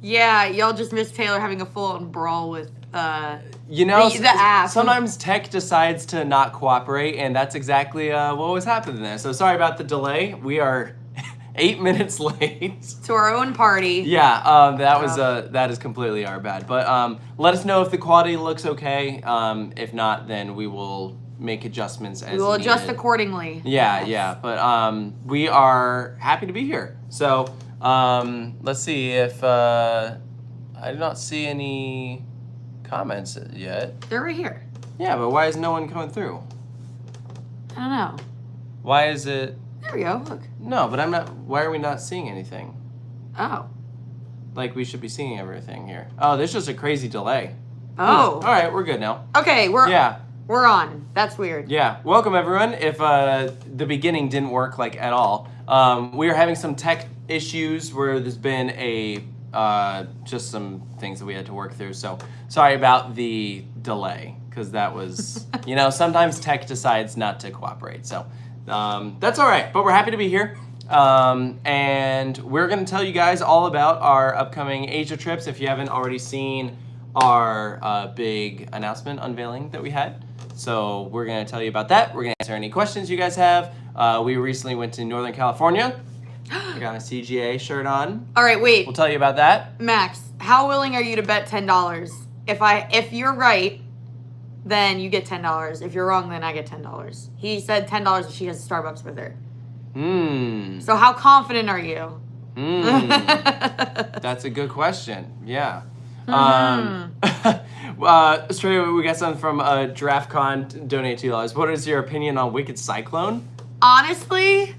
Yeah, y'all just missed Taylor having a full-on brawl with you know, the app. Sometimes tech decides to not cooperate, and that's exactly what was happening there. So sorry about the delay. We are 8 minutes late to our own party. Yeah, that is completely our bad. But let us know if the quality looks okay. If not, then we will make adjustments as we will adjust needed. Accordingly. Yeah, yeah. But we are happy to be here. So let's see if I do not see any comments yet. They're right here. Yeah, but why is no one coming through? I don't know. Why is it? There we go. Look. No, but I'm not. Why are we not seeing anything? Oh. Like we should be seeing everything here. Oh, there's just a crazy delay. Oh. All right, we're good now. Okay, we're on. That's weird. Yeah. Welcome everyone. If the beginning didn't work like at all, we are having some tech issues where there's been a just some things that we had to work through. So sorry about the delay, because that was you know, sometimes tech decides not to cooperate. So that's all right. But we're happy to be here. And we're going to tell you guys all about our upcoming Asia trips. If you haven't already seen our big announcement unveiling that we had. So we're going to tell you about that. We're going to answer any questions you guys have. We recently went to Northern California. I got a CGA shirt on. All right, wait. We'll tell you about that. Max, how willing are you to bet $10? If you're right, then you get $10. If you're wrong, then I get $10. He said $10 if she has Starbucks with her. So how confident are you? That's a good question. Yeah. Straight away, we got something from DraftCon, donate $2. What is your opinion on Wicked Cyclone? Honestly,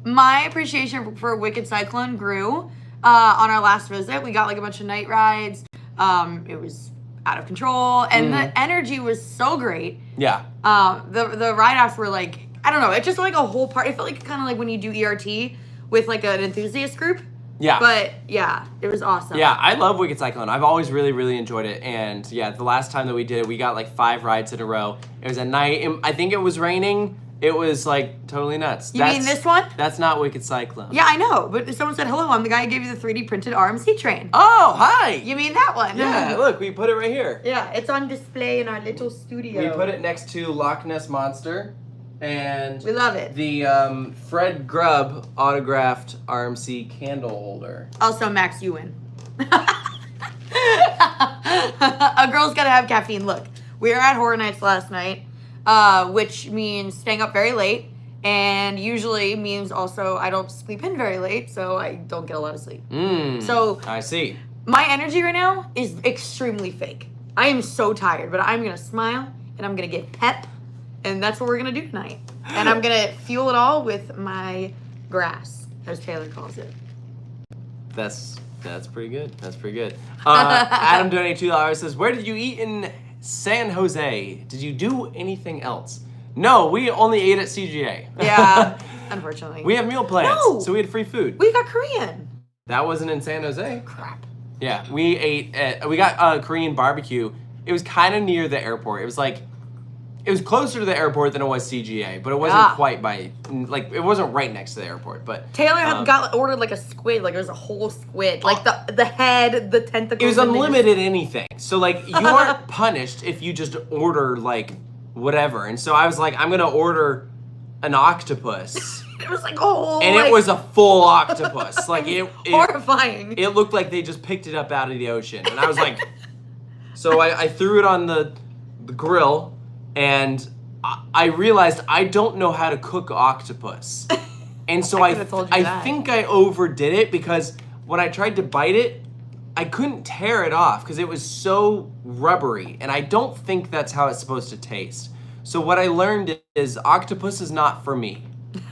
my appreciation for Wicked Cyclone grew on our last visit. We got like a bunch of night rides. It was out of control, and the energy was so great. Yeah. The ride-offs were like, I don't know, it just like a whole party. It felt like kind of like when you do ERT with like an enthusiast group. Yeah. But yeah, it was awesome. Yeah, I love Wicked Cyclone. I've always really, really enjoyed it. And yeah, the last time that we did it, we got like 5 rides in a row. It was at night. I think it was raining. It was like totally nuts. You mean this one? That's not Wicked Cyclone. Yeah, I know. But someone said, hello, I'm the guy who gave you the 3D printed RMC train. Oh, hi. You mean that one? Yeah, look, we put it right here. Yeah, it's on display in our little studio. We put it next to Loch Ness Monster. And we love it. The Fred Grubb autographed RMC candle holder. Also, Max, you win. A girl's gotta have caffeine. Look, we were at Horror Nights last night, which means staying up very late, and usually means also I don't sleep in very late, so I don't get a lot of sleep. So I see. My energy right now is extremely fake. I am so tired, but I'm gonna smile and I'm gonna get pep. And that's what we're going to do tonight. And I'm going to fuel it all with my grass, as Taylor calls it. That's pretty good. That's pretty good. Adam donated $2, says, where did you eat in San Jose? Did you do anything else? No, we only ate at CGA. Yeah, unfortunately. We have meal plans, so we had free food. We got Korean. That wasn't in San Jose. Crap. Yeah, we got Korean barbecue. It was kind of near the airport. It was closer to the airport than it was CGA, but it wasn't quite by, like, it wasn't right next to the airport. But Taylor ordered like a squid, like it was a whole squid, like the head, the tentacles. It was unlimited anything. So like you aren't punished if you just order like whatever. And so I was like, I'm gonna order an octopus. It was like it was a full octopus. Like it horrifying. It looked like they just picked it up out of the ocean, and I was like, so I threw it on the grill. And I realized I don't know how to cook octopus. And so I think I overdid it, because when I tried to bite it, I couldn't tear it off because it was so rubbery. And I don't think that's how it's supposed to taste. So what I learned is octopus is not for me.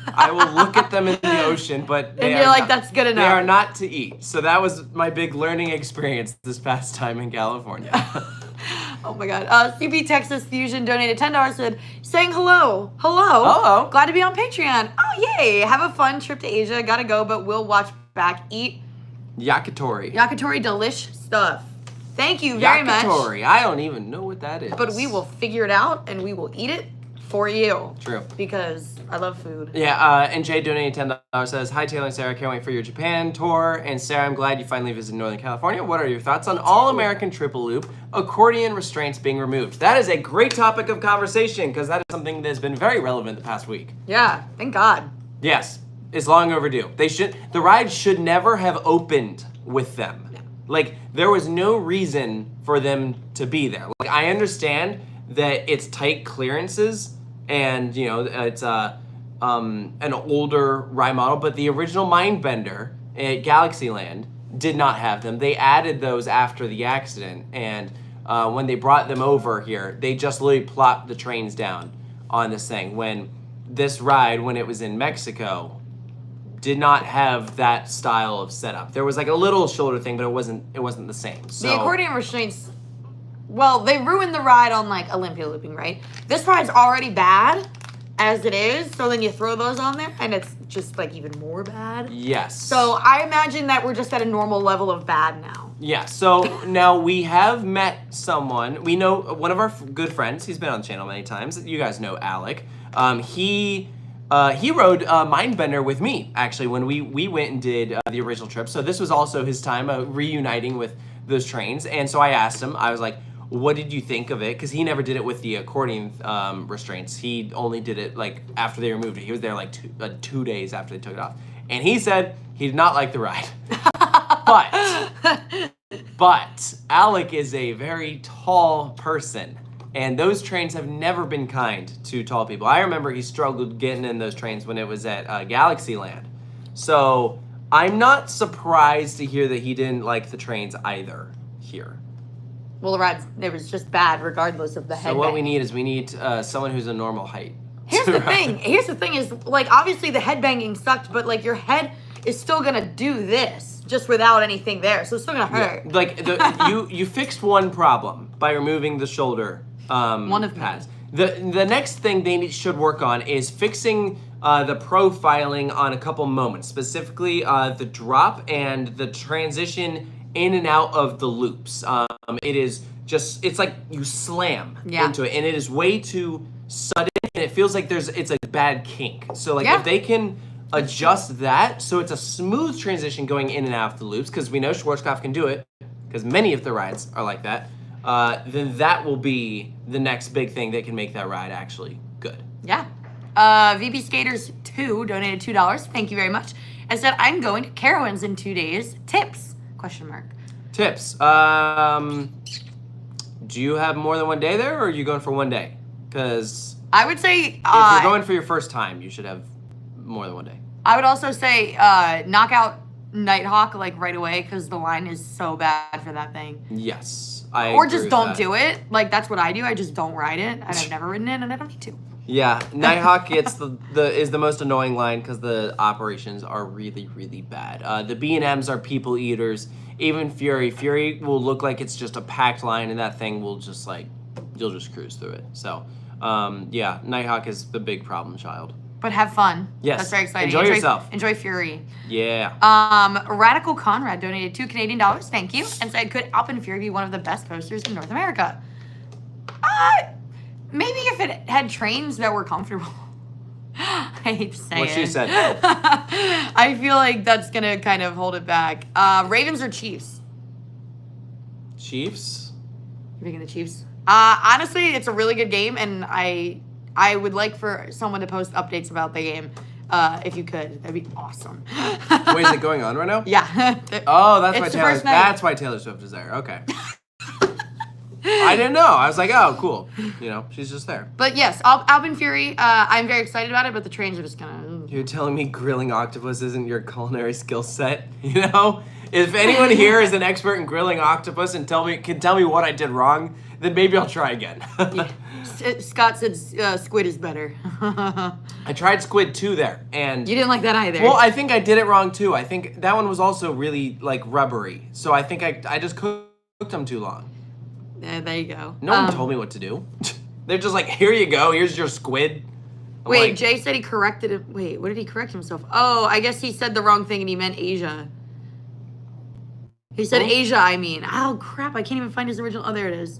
I will look at them in the ocean, but that's good enough. They are not to eat. So that was my big learning experience this past time in California. Oh my God. CP Texas Fusion donated $10, said, saying hello. Hello. Hello. Glad to be on Patreon. Oh, yay. Have a fun trip to Asia. Gotta go, but we'll watch back. Eat yakitori. Yakitori delish stuff. Thank you very much. Yakitori. I don't even know what that is. But we will figure it out and we will eat it for you. True. Because I love food. Yeah, and Jay donated $10, says, "Hi Taylor and Sarah, can't wait for your Japan tour. And Sarah, I'm glad you finally visited Northern California. What are your thoughts on all-American triple loop accordion restraints being removed?" That is a great topic of conversation because that is something that has been very relevant the past week. Yeah, thank God. Yes, it's long overdue. The ride should never have opened with them. Yeah. Like, there was no reason for them to be there. Like, I understand that it's tight clearances and, you know, it's an older ride model, but the original Mindbender at Galaxyland did not have them. They added those after the accident, and when they brought them over here, they just literally plopped the trains down on this thing. When this ride, when it was in Mexico, did not have that style of setup. There was like a little shoulder thing, but it wasn't the same. So, the accordion restraints, well, they ruined the ride on like Olympia looping, right? This ride's already bad as it is, so then you throw those on there and it's just like even more bad. yes. So I imagine that we're just at a normal level of bad now. Yeah, so now we have met someone. We know one of our good friends. He's been on the channel many times. You guys know Alec. He rode Mindbender with me, actually, when we went and did the original trip. So this was also his time reuniting with those trains. And so I asked him, I was like, what did you think of it? Because he never did it with the accordion restraints. He only did it like after they removed it. He was there like 2 days after they took it off. And he said he did not like the ride. But Alec is a very tall person. And those trains have never been kind to tall people. I remember he struggled getting in those trains when it was at Galaxyland. So I'm not surprised to hear that he didn't like the trains either here. Well, the ride, it was just bad regardless of the headbang. So what we need is someone who's a normal height. Here's the thing is, like, obviously the headbanging sucked, but like your head is still gonna do this just without anything there, so it's still gonna hurt. Yeah. Like you fixed one problem by removing the shoulder one of pads. The next thing they should work on is fixing the profiling on a couple moments, specifically the drop and the transition in and out of the loops. It's like you slam into it, and it is way too sudden, and it feels like it's a bad kink. So like if they can adjust that so it's a smooth transition going in and out of the loops, because we know Schwarzkopf can do it, because many of the rides are like that, then that will be the next big thing that can make that ride actually good. Yeah. VB Skaters 2 donated $2. Thank you very much. And said, I'm going to Carowinds in 2 days. Tips? ? Tips. Do you have more than 1 day there, or are you going for 1 day? Because I would say if you're going for your first time, you should have more than 1 day. I would also say knock out Nighthawk like right away, because the line is so bad for that thing. Yes, or just don't do it. Like that's what I do. I just don't ride it, and I've never ridden it, and I don't need to. Yeah, Nighthawk gets is the most annoying line because the operations are really, really bad. The B&Ms are people eaters. Even Fury will look like it's just a packed line, and that thing will just you'll just cruise through it. So, yeah, Nighthawk is the big problem child. But have fun. Yes, that's very exciting. Enjoy yourself. Enjoy Fury. Yeah. Radical Conrad donated $2 Canadian. Thank you, and said, could Alpen Fury be one of the best coasters in North America? Maybe if it had trains that were comfortable. I hate to say what she said. I feel like that's going to kind of hold it back. Ravens or Chiefs? Chiefs? You're picking the Chiefs? Honestly, it's a really good game, and I would like for someone to post updates about the game. If you could, that'd be awesome. Wait, is it going on right now? Yeah. Oh, that's why Taylor Swift is there. Okay. I didn't know. I was like, oh, cool. You know, she's just there. But yes, Alpen Fury, I'm very excited about it, but the trains are just kind of... You're telling me grilling octopus isn't your culinary skill set? You know? If anyone here is an expert in grilling octopus and can tell me what I did wrong, then maybe I'll try again. Yeah. Scott said squid is better. I tried squid too there, and... You didn't like that either. Well, I think I did it wrong too. I think that one was also really, rubbery. So I think I just cooked them too long. There you go. No one told me what to do. They're just like, here you go. Here's your squid. Wait, Jay said he corrected it. Wait, what did he correct himself? Oh, I guess he said the wrong thing and he meant Asia. He said Asia, I mean. Oh, crap. I can't even find his original. Oh, there it is.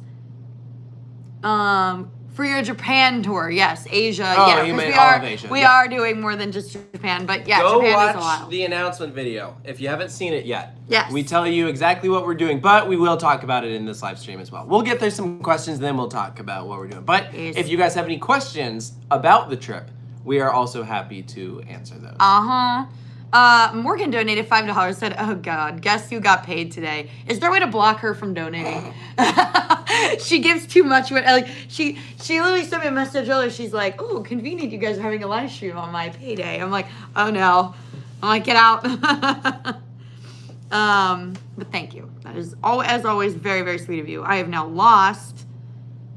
For your Japan tour, yes, Asia. Oh, yeah, you because mean all of Asia. We Yeah. are doing more than just Japan, but yeah, Go Japan watch is a while. the announcement video if you haven't seen it yet. Yes. We tell you exactly what we're doing, but we will talk about it in this live stream as well. We'll get there some questions, then we'll talk about what we're doing. But Yes. if you guys have any questions about the trip, we are also happy to answer those. Morgan donated $5. Said, "Oh God, guess who got paid today? Is there a way to block her from donating? She gives too much. Like she literally sent me a message earlier. She's like, "Oh, convenient. You guys are having a live stream on my payday." I'm like, "Oh no." I'm like, "Get out." But thank you. That is as always very, very sweet of you. I have now lost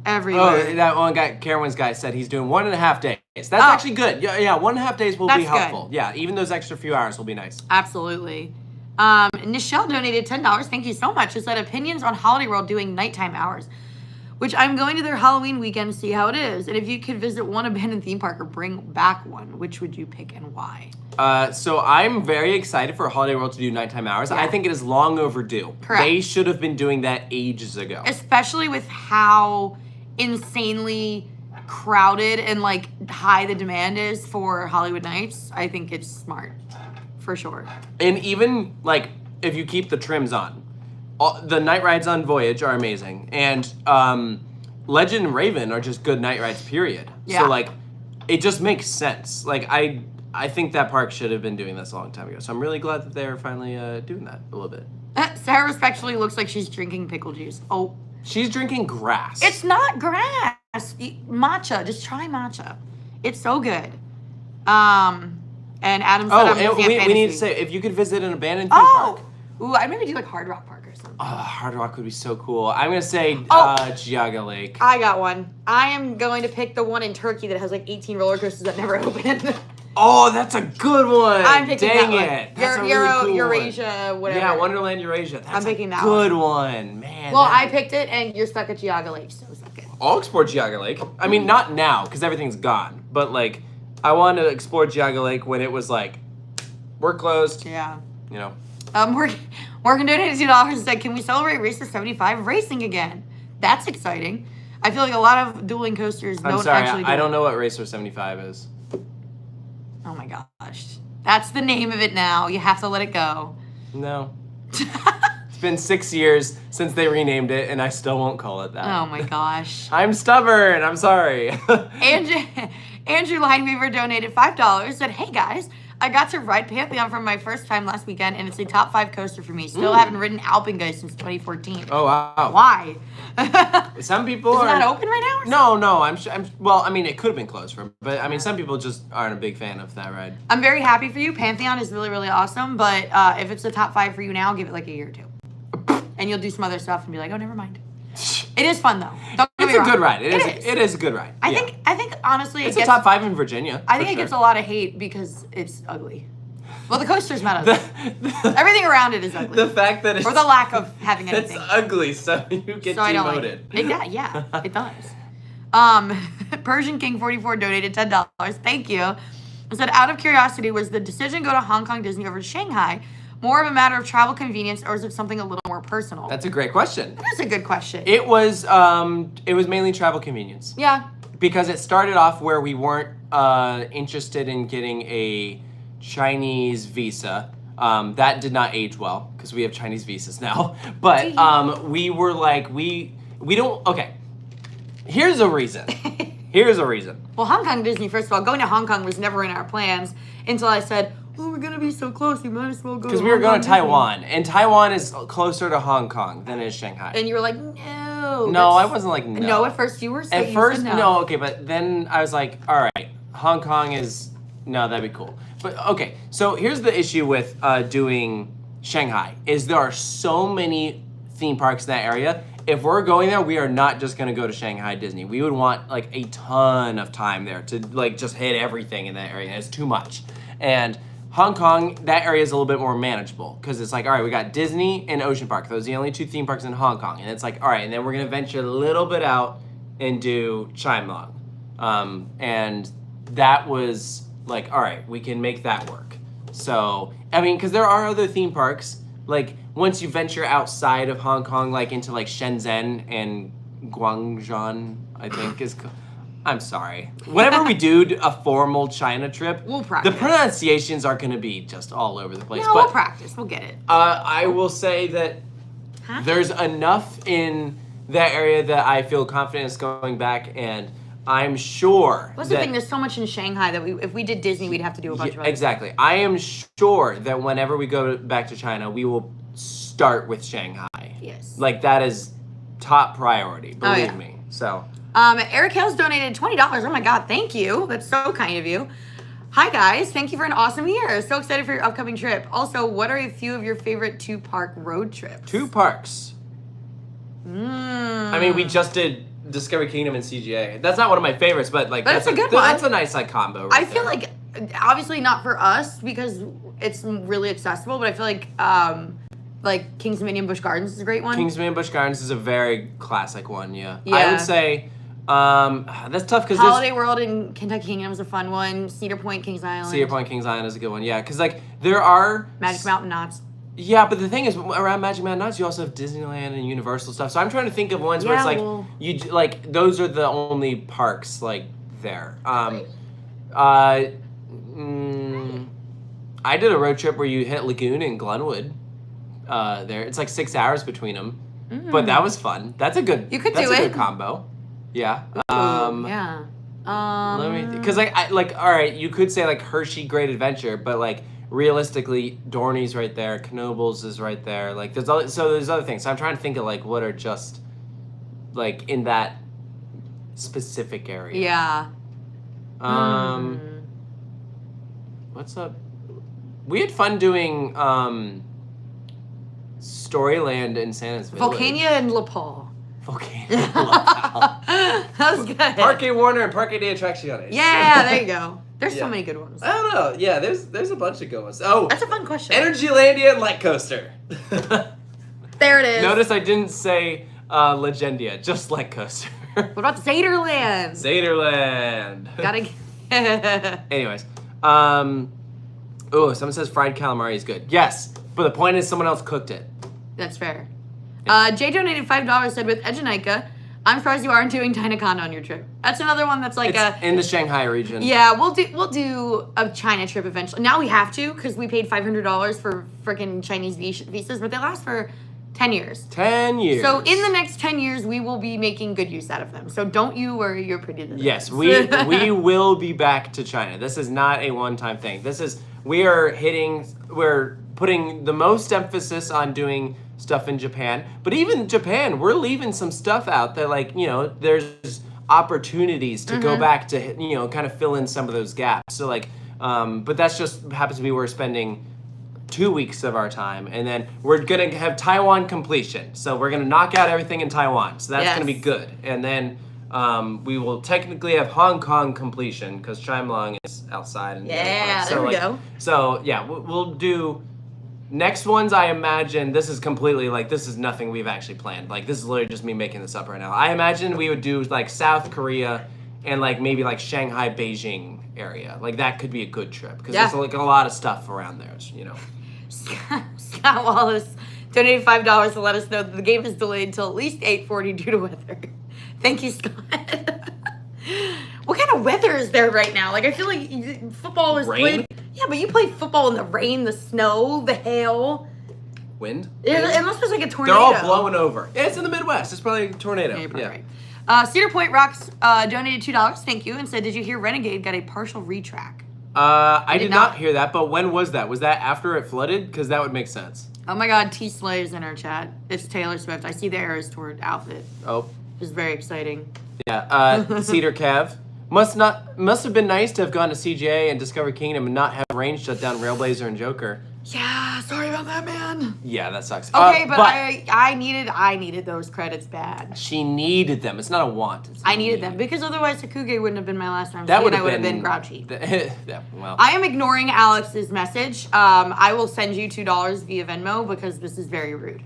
everywhere. Oh, that one guy, Carowinds guy, said he's doing 1.5 days. That's actually good. Yeah, 1.5 days will be That's helpful. good. Yeah, even those extra few hours will be nice. Absolutely. Nichelle donated $10. Thank you so much. She said opinions on Holiday World doing nighttime hours, which I'm going to their Halloween weekend to see how it is. And if you could visit one abandoned theme park or bring back one, which would you pick and why? So I'm very excited for Holiday World to do nighttime hours. Yeah. I think it is long overdue. Correct. They should have been doing that ages ago. Especially with how insanely crowded and like high the demand is for Hollywood Nights. I think it's smart. For sure. And even like if you keep the trims on, the night rides on Voyage are amazing, and Legend and Raven are just good night rides. Period. Yeah. So like, it just makes sense. Like I think that park should have been doing this a long time ago. So I'm really glad that they're finally doing that a little bit. Sarah respectfully looks like she's drinking pickle juice. Oh, she's drinking grass. it's not grass. Matcha. Just try matcha. It's so good. And Adam said, Oh, I'm and looking at we need to fantasy. say, if you could visit an abandoned theme park. Ooh, I'd maybe do like Hard Rock Park or something. Hard Rock would be so cool. I'm going to say Giaga Lake. I got one. I am going to pick the one in Turkey that has like 18 roller coasters that never open. Oh, that's a good one. I'm picking Dang that one. it. That's a really cool Eurasia, whatever. Yeah, Wonderland Eurasia. That's I'm picking a that good one. Man. Well, I picked it, and you're stuck at Giaga Lake, so suck it. I'll explore Giaga Lake. I mean, not now, because everything's gone. But, like, I wanted to explore Giaga Lake when it was, like, we're closed. Yeah. You know. Morgan donated $2 and said, "Can we celebrate Racer 75 racing again?" That's exciting. I feel like a lot of dueling coasters I'm don't sorry, actually do I don't it. know what Racer 75 is. Oh my gosh. That's the name of it now. You have to let it go. No. It's been 6 years since they renamed it, and I still won't call it that. Oh my gosh. I'm stubborn. I'm sorry. Andrew Lineweaver donated $5, said, "Hey guys, I got to ride Pantheon for my first time last weekend, and it's a top 5 coaster for me. Still haven't ridden Alpengeist since 2014. Oh, wow. Why? Some people Is it are... not open right now? No, I'm sure. Well, I mean, it could have been closed for, but I mean, some people just aren't a big fan of that ride. I'm very happy for you. Pantheon is really, really awesome, but if it's the top 5 for you now, give it like a year or 2. And you'll do some other stuff and be like, oh, never mind. It is fun, though. Don't get It's me a wrong. good ride. It is. is a good ride. I Yeah. think honestly, It's it a gets, top 5 in Virginia. I think for it gets sure. a lot of hate because it's ugly. Well, the coaster's not ugly. Everything around it is ugly. The fact that it's... Or the lack of having It's anything. ugly, so you get So I don't like demoted. it. Yeah, it does. Persian King 44 donated $10. Thank you. I said, out of curiosity, was the decision to go to Hong Kong Disney over to Shanghai more of a matter of travel convenience, or is it something a little more personal? That's a great question. That's a good question. It was mainly travel convenience. Yeah. Because it started off where we weren't interested in getting a Chinese visa. That did not age well because we have Chinese visas now. But we were like, we don't. Okay, here's a reason. Well, Hong Kong Disney, first of all, going to Hong Kong was never in our plans until I said, oh, we're going to be so close, we might as well go to Because we were going to Hong Kong Taiwan, and Taiwan is closer to Hong Kong than it is Shanghai. And you were like, no. No, I wasn't like, no. No, at first you were saying At first, no. no, okay, but then I was like, all right, Hong Kong is, no, that'd be cool. But okay, so here's the issue with doing Shanghai, is there are so many theme parks in that area. If we're going there, we are not just gonna go to Shanghai Disney. We would want like a ton of time there to like just hit everything in that area. It's too much. And Hong Kong, that area is a little bit more manageable because it's like, all right, we got Disney and Ocean Park. Those are the only 2 theme parks in Hong Kong. And it's like, all right, and then we're gonna venture a little bit out and do Chimelong. And that was like, all right, we can make that work. So, I mean, because there are other theme parks, like once you venture outside of Hong Kong, like into like Shenzhen and Guangzhou, I think is, I'm sorry. Whenever we do a formal China trip, We'll practice. The pronunciations are going to be just all over the place. No, but we'll practice. We'll get it. I will say that there's enough in that area that I feel confident is going back, and I'm sure. What's the thing? There's so much in Shanghai that if we did Disney, we'd have to do a bunch of other Exactly. I am sure that whenever we go back to China, we will start with Shanghai. Yes. Like, that is top priority, believe me. So. Eric Hales donated $20. Oh my God, thank you. That's so kind of you. Hi guys, thank you for an awesome year. So excited for your upcoming trip. Also, what are a few of your favorite 2-park road trips? 2 parks. I mean, we just did Discovery Kingdom and CGA. That's not one of my favorites, but like that's a good one. That's a nice like combo. Right I feel like, obviously not for us because it's really accessible, but I feel like Kings Dominion Busch Gardens is a great one. Kings Dominion Busch Gardens is a very classic one. Yeah. Yeah. I would say that's tough because Holiday World in Kentucky Kingdom is a fun one. Cedar Point, Kings Island. Cedar Point, Kings Island is a good one. Yeah, because like there are Magic Mountain Knott's. Yeah, but the thing is, around Magic Mountain Knott's, you also have Disneyland and Universal stuff. So I'm trying to think of ones where it's like those are the only parks like there. I did a road trip where you hit Lagoon and Glenwood. There, it's like 6 hours between them, but that was fun. That's a good. That's a good combo. Yeah. Yeah. Let me, because like all right, you could say like Hershey Great Adventure, but like realistically, Dorney's right there, Knoebels is right there. Like there's other things. So I'm trying to think of like what are just like in that specific area. Yeah. What's up? We had fun doing Storyland in Santa's Village. Volcania and LaPaul. Volcania and LaPaul. That was good. Parque Warner and Parque de Attracciones. Yeah, there you go. There's so many good ones. I don't know. Yeah, there's a bunch of good ones. Oh, that's a fun question. Energylandia and Light Coaster. There it is. Notice I didn't say Legendia, just Light Coaster. What about Zaderland? Zaderland. Gotta. Anyways, someone says fried calamari is good. Yes, but the point is someone else cooked it. That's fair. Jay donated $5. Said with Egenica, I'm surprised you aren't doing Dinaconda on your trip. That's another one that's like in the Shanghai region. Yeah, we'll do a China trip eventually. Now we have to because we paid $500 for freaking Chinese visas, but they last for 10 years. 10 years. So in the next 10 years, we will be making good use out of them. So don't you worry, you're pretty good. Yes, we will be back to China. This is not a one-time thing. We're putting the most emphasis on doing stuff in Japan. But even Japan, we're leaving some stuff out that like, there's opportunities to go back to, kind of fill in some of those gaps. So like, but that's just happens to be we're spending 2 weeks of our time, and then we're gonna have Taiwan completion. So we're gonna knock out everything in Taiwan. So that's gonna be good. And then we will technically have Hong Kong completion because Chimelong is outside. And there we go. So yeah, we'll do next ones. I imagine this is completely like this is nothing we've actually planned. Like this is literally just me making this up right now. I imagine we would do like South Korea and like maybe like Shanghai, Beijing area. Like that could be a good trip because there's like a lot of stuff around there. Scott Wallace donated $5 to let us know that the game is delayed until at least 8:40 due to weather. Thank you, Scott. What kind of weather is there right now? Like I feel like football is played. Yeah, but you play football in the rain, the snow, the hail. Wind? Unless there's like a tornado. They're all blowing over. Yeah, it's in the Midwest. It's probably a tornado. Yeah, right. Cedar Point Rocks donated $2, thank you, and said, did you hear Renegade got a partial retrack? I did not hear that, but when was that? Was that after it flooded? Because that would make sense. Oh my God, T Slay is in our chat. It's Taylor Swift. I see the arrows toward outfit. Oh. It's very exciting. Yeah, Cedar Cav. Must have been nice to have gone to CGA and Discovery Kingdom and not have rain shut down Railblazer and Joker. Yeah, sorry about that, man. Yeah, that sucks. Okay, but I needed those credits bad. She needed them. It's not a want. I needed them because otherwise Hakuge wouldn't have been my last time. That would I would have been grouchy. Well. I am ignoring Alex's message. I will send you $2 via Venmo because this is very rude.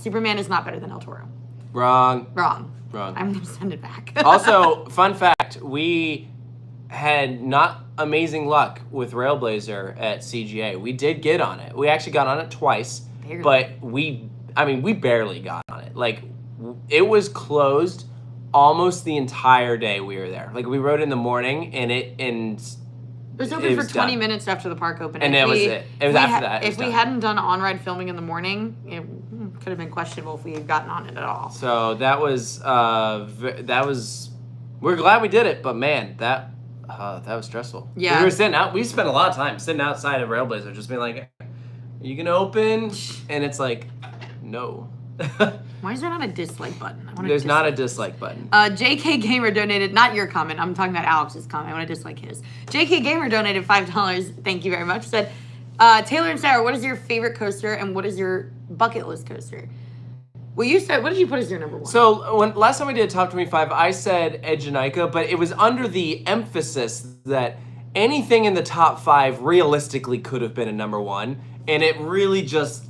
Superman is not better than El Toro. Wrong. I'm gonna send it back. Also, fun fact: we had not amazing luck with Railblazer at CGA. We did get on it. We actually got on it twice, but we barely got on it. Like, it was closed almost the entire day we were there. Like we rode in the morning, and it was open for 20 done. minutes after the park opened. And that was it. It was after that. If we hadn't done on-ride filming in the morning, it could have been questionable if we had gotten on it at all. So that was we're glad we did it, but man, that was stressful. Yeah. We were sitting out. We spent a lot of time sitting outside of Railblazer, just being like, "Are you gonna open?" And it's like, no. Why is there not a dislike button? There's not a dislike button. JK Gamer donated, not your comment, I'm talking about Alex's comment. I want to dislike his. JK Gamer donated $5. Thank you very much. Said, Taylor and Sarah, what is your favorite coaster and what is your bucket list coaster? Well, you said, what did you put as your number one? So last time we did top 25, I said Edgenica, but it was under the emphasis that anything in the top 5 realistically could have been a number one, and it really just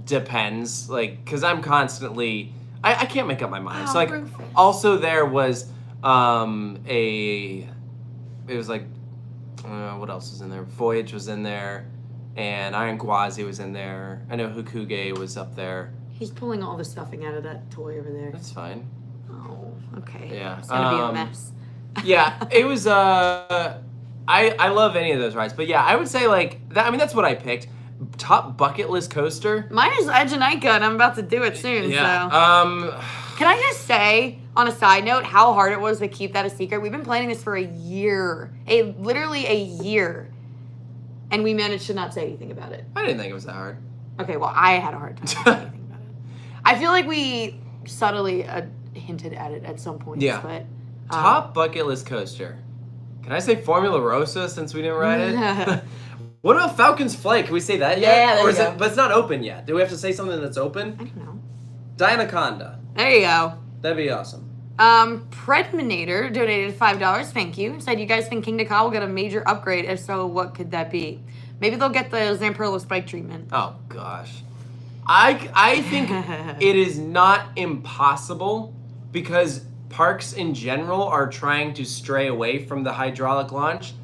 depends, because I'm constantly I can't make up my mind. So Rufus. Also there was it was what else was in there? Voyage was in there, and Iron Gwazi was in there. I know Hukuge was up there. He's pulling all the stuffing out of that toy over there. That's fine. Oh, okay. Yeah. It's gonna be a mess. Yeah, it was I love any of those rides, but yeah, I would say that. I mean, that's what I picked. Top bucket list coaster. Mine is Edgenica, and I'm about to do it soon. Yeah. So. Can I just say, on a side note, how hard it was to keep that a secret? We've been planning this for a year, literally a year, and we managed to not say anything about it. I didn't think it was that hard. Okay, well, I had a hard time saying anything about it. I feel like we subtly hinted at it at some point. Yeah. But top bucket list coaster. Can I say Formula Rosa since we didn't ride it? What about Falcon's Flight? Can we say that yet? Yeah, there or you go. But it's not open yet. Do we have to say something that's open? I don't know. Dianaconda. There you go. That'd be awesome. Predminator donated $5. Thank you. Said, you guys think King Dakar will get a major upgrade? If so, what could that be? Maybe they'll get the Zamperla spike treatment. Oh, gosh. I think it is not impossible because parks in general are trying to stray away from the hydraulic launch.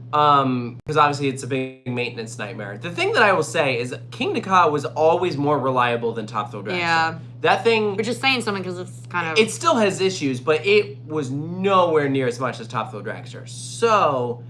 Because obviously it's a big maintenance nightmare. The thing that I will say is King Dakar was always more reliable than Top Thrill Dragster. Yeah. That thing... Which is saying something because it's kind of... It still has issues, but it was nowhere near as much as Top Thrill Dragster. So,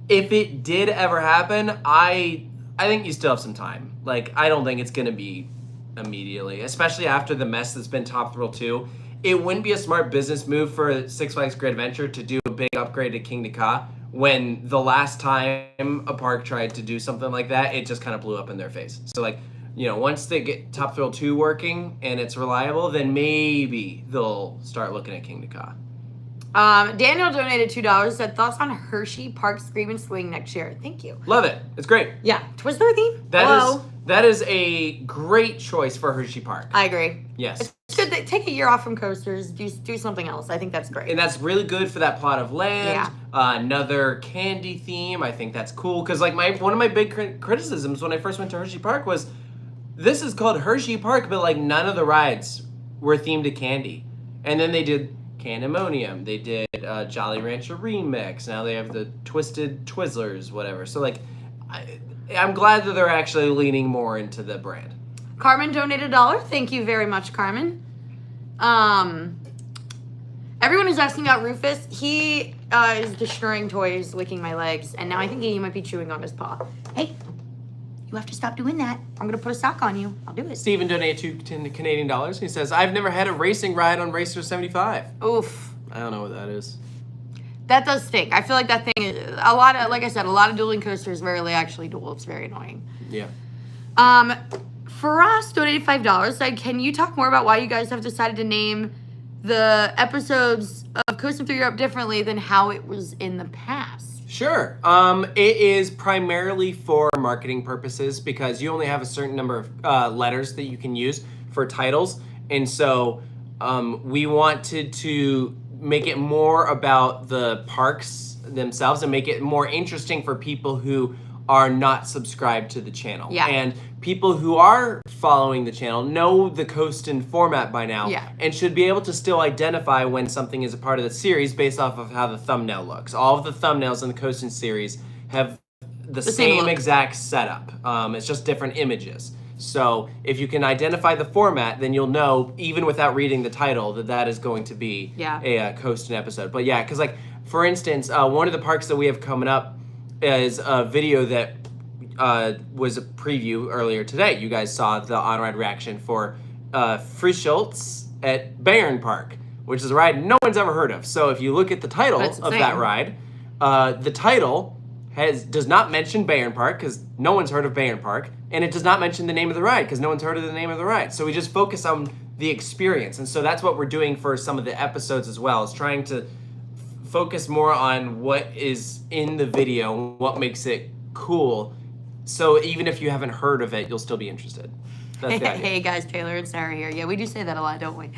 if it did ever happen, I think you still have some time. I don't think it's going to be immediately, especially after the mess that's been Top Thrill 2. It wouldn't be a smart business move for Six Flags Great Adventure to do a big upgrade to King Dakar when the last time a park tried to do something like that, it just kind of blew up in their face. So, once they get Top Thrill 2 working and it's reliable, then maybe they'll start looking at King Dakar. Daniel donated $2. Said, thoughts on Hershey Park Scream and Swing next year? Thank you. Love it. It's great. Yeah. Twister theme? That is a great choice for Hershey Park. I agree. Yes. It's good to take a year off from coasters. Do something else. I think that's great. And that's really good for that plot of land. Yeah. Another candy theme. I think that's cool. Because one of my big criticisms when I first went to Hershey Park was, this is called Hershey Park, but none of the rides were themed to candy. And then they did Candemonium. They did Jolly Rancher Remix. Now they have the Twisted Twizzlers, whatever. So I'm glad that they're actually leaning more into the brand. Carmen donated $1. Thank you very much, Carmen. Everyone is asking about Rufus. He is destroying toys, licking my legs, and now I think he might be chewing on his paw. Hey, you have to stop doing that. I'm going to put a sock on you. I'll do it. Steven donated $2 Canadian. He says, I've never had a racing ride on Racer 75. Oof. I don't know what that is. That does stink. I feel like that thing is a lot of, like I said, a lot of dueling coasters rarely actually duel. It's very annoying. Yeah. Faraz donated $5. Said, can you talk more about why you guys have decided to name the episodes of Coastin Thru Europe differently than how it was in the past? Sure. It is primarily for marketing purposes because you only have a certain number of letters that you can use for titles. And so we wanted to make it more about the parks themselves and make it more interesting for people who are not subscribed to the channel. Yeah. And people who are following the channel know the Coastin format by now. Yeah. And should be able to still identify when something is a part of the series based off of how the thumbnail looks. All of the thumbnails in the Coastin series have the same look. exact setup. It's just different images. So if you can identify the format, then you'll know, even without reading the title, that that is going to be a Coastin episode. But yeah, because like, for instance, one of the parks that we have coming up is a video that was a preview earlier today. You guys saw the on-ride reaction for Frischholz at Bayern Park, which is a ride no one's ever heard of. So if you look at the title of that ride, the title does not mention Bayern Park because no one's heard of Bayern Park, and it does not mention the name of the ride because no one's heard of the name of the ride. So we just focus on the experience, and so that's what we're doing for some of the episodes as well, is trying to focus more on what is in the video, what makes it cool, so even if you haven't heard of it, you'll still be interested. That's the idea. Hey guys, Taylor and Sarah here. Yeah, we do say that a lot, don't we?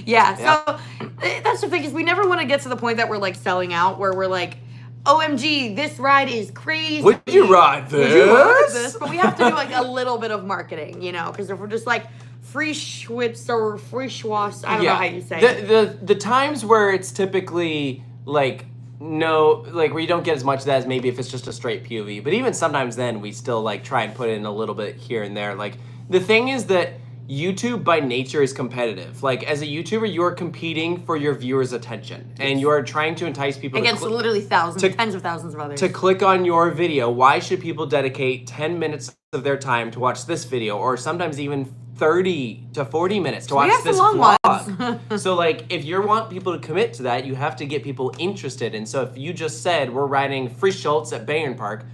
Yeah, so that's the thing, is we never want to get to the point that we're like selling out, where we're like, OMG, this ride is crazy. Would you ride this? Would you ride this? But we have to do like a little bit of marketing, you know, because if we're just like free schwitz or free schwass, I don't know how you say it. The times where it's typically like where you don't get as much of that as maybe if it's just a straight POV. But even sometimes then we still like try and put in a little bit here and there. Like the thing is that YouTube by nature is competitive. Like as a YouTuber, you are competing for your viewers' attention, and you are trying to entice people against literally tens of thousands of others to click on your video. Why should people dedicate 10 minutes of their time to watch this video, or sometimes even 30 to 40 minutes to watch this vlog? So like if you want people to commit to that, you have to get people interested. And so if you just said we're riding Frischholz at Bayern Park,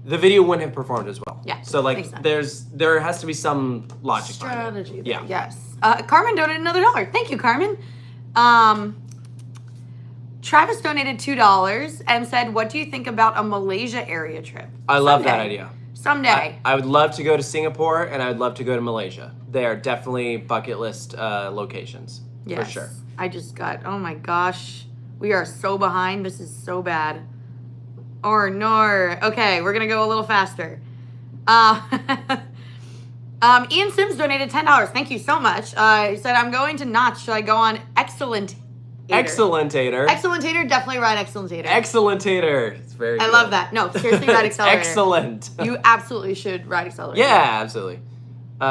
the video wouldn't have performed as well. Yeah. So like there has to be some logic strategy behind it. Yeah. Yes. Carmen donated another $1. Thank you, Carmen. Travis donated $2 and said, "What do you think about a Malaysia area trip?" I love that idea. Someday. I would love to go to Singapore, and I would love to go to Malaysia. They are definitely bucket list locations. Yes. For sure. I just got, oh my gosh. We are so behind. This is so bad. Or no. Okay, we're going to go a little faster. Ian Sims donated $10. Thank you so much. He said, "I'm going to Notch. Should I go on Excellent? Excellentator. Excellentator, definitely ride Excellentator. Excellentator. It's very good. I love that. No, seriously, ride Accelerator. Excellent. You absolutely should ride Accelerator. Yeah, absolutely.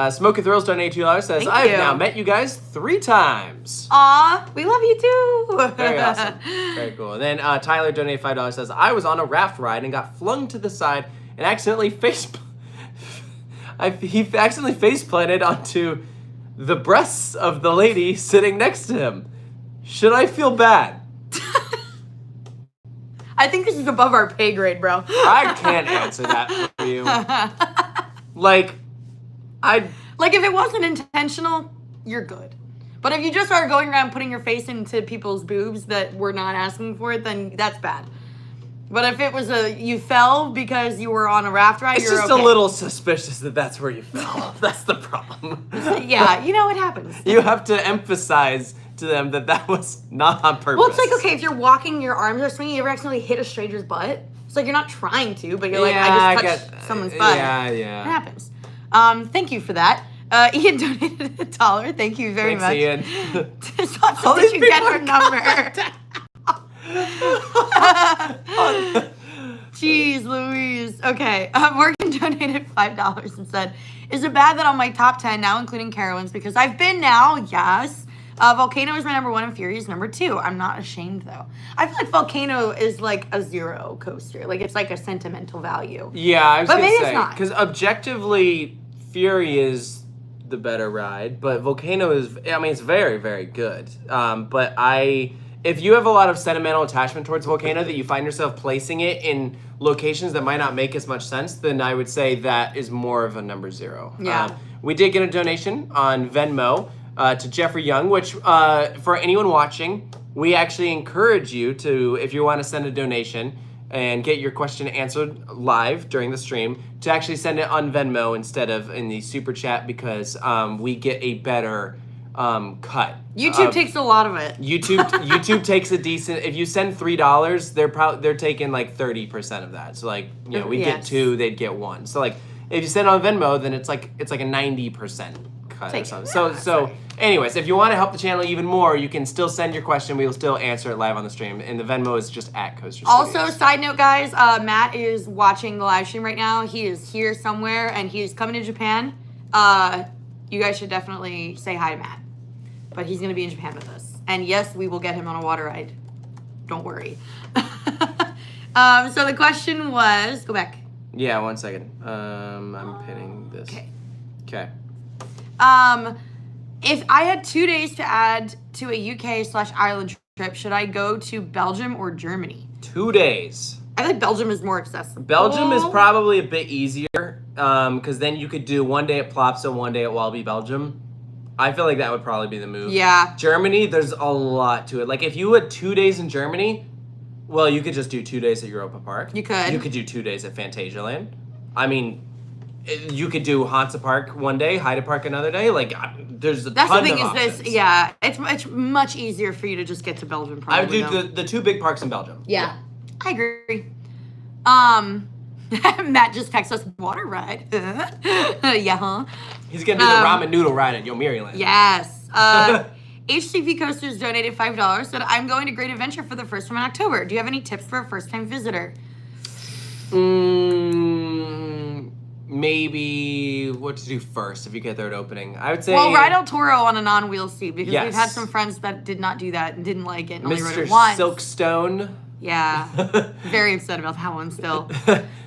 Smoky Thrills donated $2, says, "I've now met you guys 3 times. Aw, we love you too. Very awesome. Very cool. And then Tyler donated $5, says, "I was on a raft ride and got flung to the side and accidentally he accidentally face planted onto the breasts of the lady sitting next to him. Should I feel bad?" I think this is above our pay grade, bro. I can't answer that for you. Like if it wasn't intentional, you're good. But if you just are going around putting your face into people's boobs that were not asking for it, then that's bad. But if it was you fell because you were on a raft ride, it's just a little suspicious that that's where you fell. That's the problem. Yeah, you know, it happens. You have to emphasize to them that was not on purpose. Well, it's like, okay, if you're walking, your arms are swinging, you ever accidentally hit a stranger's butt? It's like you're not trying to, but you're like, I just touched someone's butt. Yeah. It happens. Thank you for that. Ian donated $1. Thank you very much. Ian. How did you get her number? Jeez Louise. Okay. Morgan donated $5 and said, "Is it bad that on my top 10 now, including Carowinds, because I've been now, yes. Volcano is my number 1 and Fury is number 2. I'm not ashamed though. I feel like Volcano is like a 0 coaster. Like it's like a sentimental value. Yeah, I was but gonna maybe say, it's not. Because objectively, Fury is the better ride, but Volcano is, I mean, it's very, very good. But if you have a lot of sentimental attachment towards Volcano, that you find yourself placing it in locations that might not make as much sense, then I would say that is more of a number 0. Yeah. We did get a donation on Venmo to Jeffrey Young, which for anyone watching, we actually encourage you to, if you want to send a donation and get your question answered live during the stream, to actually send it on Venmo instead of in the super chat, because we get a better cut. YouTube takes a lot of it. YouTube takes a decent. If you send $3, they're taking like 30% of that. So like, we get 2, they'd get 1. So like, if you send on Venmo, then it's like a 90% cut Take or something. it. So, Yeah, so, sorry. anyways, if you want to help the channel even more, you can still send your question. We will still answer it live on the stream. And the Venmo is just at Coaster Also, Studios. side note, guys, Matt is watching the live stream right now. He is here somewhere, and he is coming to Japan. You guys should definitely say hi to Matt. But he's going to be in Japan with us. And yes, we will get him on a water ride. Don't worry. So the question was, go back. Yeah, 1 second. I'm pinning this. Okay. Okay. If I had 2 days to add to a UK/Ireland trip, should I go to Belgium or Germany? 2 days. I feel like Belgium is more accessible. Belgium is probably a bit easier because then you could do 1 day at Plopsa, 1 day at Wallaby, Belgium. I feel like that would probably be the move. Yeah. Germany, there's a lot to it. Like if you had 2 days in Germany, well, you could just do 2 days at Europa Park. You could. You could do 2 days at Phantasialand. I mean, you could do Hansa Park 1 day, Heide Park another day. Like there's a That's ton the thing of is options. this, yeah, it's much easier for you to just get to Belgium probably. I would do though. the 2 big parks in Belgium. Yeah, I agree. Matt just texted us water ride. Yeah, huh? He's gonna do the ramen noodle ride at Yomiuriland. Yes. HCP Coasters donated $5. Said, I'm going to Great Adventure for the first time in October. Do you have any tips for a first-time visitor? Maybe what to do first if you get there at opening. I would say. Well, ride El Toro on a non-wheel seat because Yes. we've had some friends that did not do that and didn't like it and only rode Mr. it once. Silkstone. Yeah. Very upset about that one still.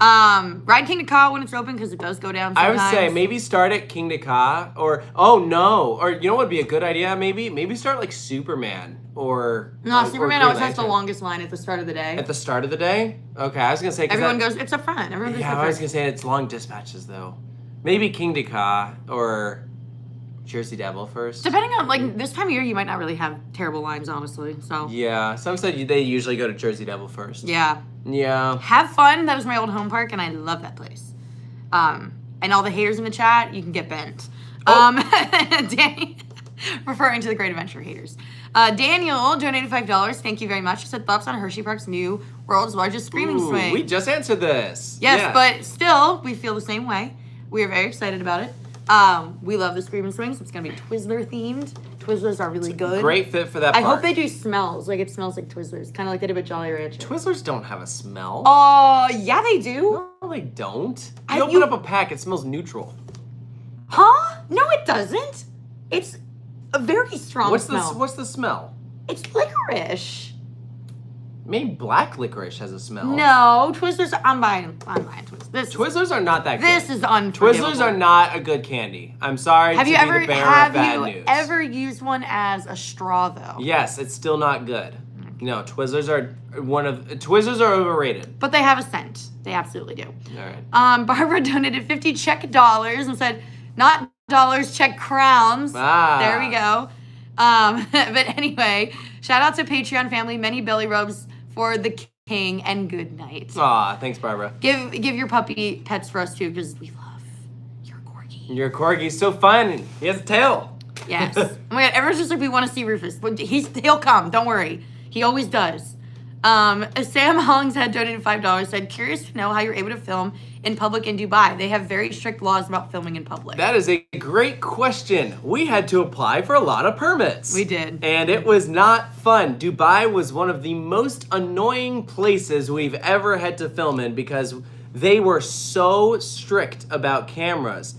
Ride King to Ka when it's open because it does go down sometimes. I would say maybe start at King to Ka or you know what would be a good idea? Maybe start like Superman or Superman Green always has the Lantern. longest line at the start of the day. At the start of the day? Okay, I was gonna say Everyone goes, it's up front. Everyone goes Yeah, up I was front. gonna say it's long dispatches though. Maybe King to Ka or Jersey Devil first. Depending on, like, this time of year, you might not really have terrible lines, honestly. So, Yeah, some said they usually go to Jersey Devil first. yeah. Yeah. Have fun. That was my old home park, and I love that place. And all the haters in the chat, you can get bent. Danny, referring to the Great Adventure haters. Daniel donated $5. Thank you very much. He said, thoughts on Hershey Park's new world's largest screaming Ooh, swing. we just answered this. Yes, Yeah. but still, we feel the same way. We are very excited about it. We love the Screaming Swings. It's going to be Twizzler themed. Twizzlers are really good. Great fit for that I park. hope they do smells. Like, it smells like Twizzlers. Kind of like they did with Jolly Rancher. Twizzlers don't have a smell. Yeah, they do. No, they don't. I- You open you- up a pack, it smells neutral. Huh? No, it doesn't. It's a very strong What's smell. the smell? It's licorice. Maybe black licorice has a smell. No, Twizzlers. I'm buying Twizzlers. Twizzlers are not that good. This is unforgivable. Twizzlers are not a good candy. I'm sorry Have to you be ever the bearer of bad have you news. ever used one as a straw though? Yes, it's still not good. No, Twizzlers are overrated. But they have a scent. They absolutely do. All right. Barbara donated 50 Czech dollars and said, not dollars, Czech crowns. Ah. There we go. But anyway, shout out to Patreon family, many belly rubs for the king, and good night. Aw, thanks, Barbara. Give your puppy pets for us too, because we love your corgi. Your corgi's so fun. He has a tail. Yes. Oh my god, everyone's just like, we want to see Rufus. But he'll come, don't worry. He always does. Sam Hollingshead donated $5, said, curious to know how you're able to film in public in Dubai. They have very strict laws about filming in public. That is a great question. We had to apply for a lot of permits. We did. And it was not fun. Dubai was one of the most annoying places we've ever had to film in because they were so strict about cameras.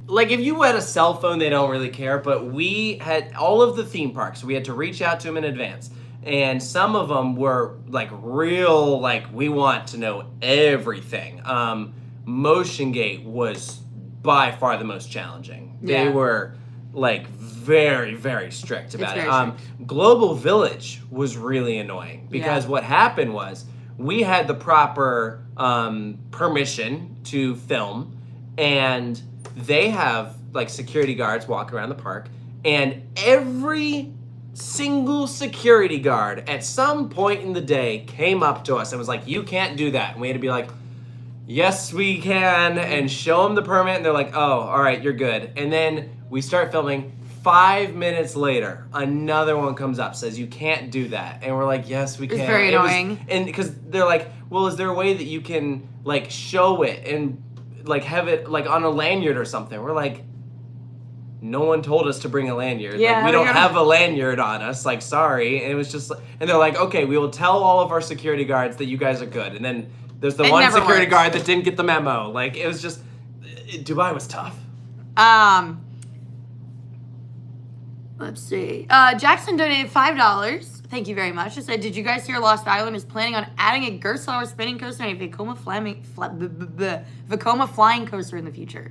Like, if you had a cell phone, they don't really care, but we had all of the theme parks. We had to reach out to them in advance. And some of them were, like, real, like, we want to know everything. Motion Gate was by far the most challenging. They Yeah. were, like, very, very strict about It's it. very Global Village was really annoying because what happened was we had the proper permission to film, and they have, like, security guards walk around the park, and every single security guard at some point in the day came up to us and was like, you can't do that. And we had to be like, yes, we can, and show them the permit, and they're like, oh, all right, you're good. And then we start filming. 5 minutes later, another one comes up, says you can't do that. And we're like, yes, we can. It's very annoying. And because they're like, well, is there a way that you can, like, show it and, like, have it, like, on a lanyard or something? We're like, no one told us to bring a lanyard. Yeah, like, we don't have a lanyard on us. Like, sorry. And it was just, and they're like, okay, we will tell all of our security guards that you guys are good. And then there's the one security guard that didn't get the memo. Like, it was just, Dubai was tough. Let's see. Jackson donated $5. Thank you very much. It said, did you guys hear Lost Island is planning on adding a Gerstlauer spinning coaster and a Vekoma flying coaster in the future?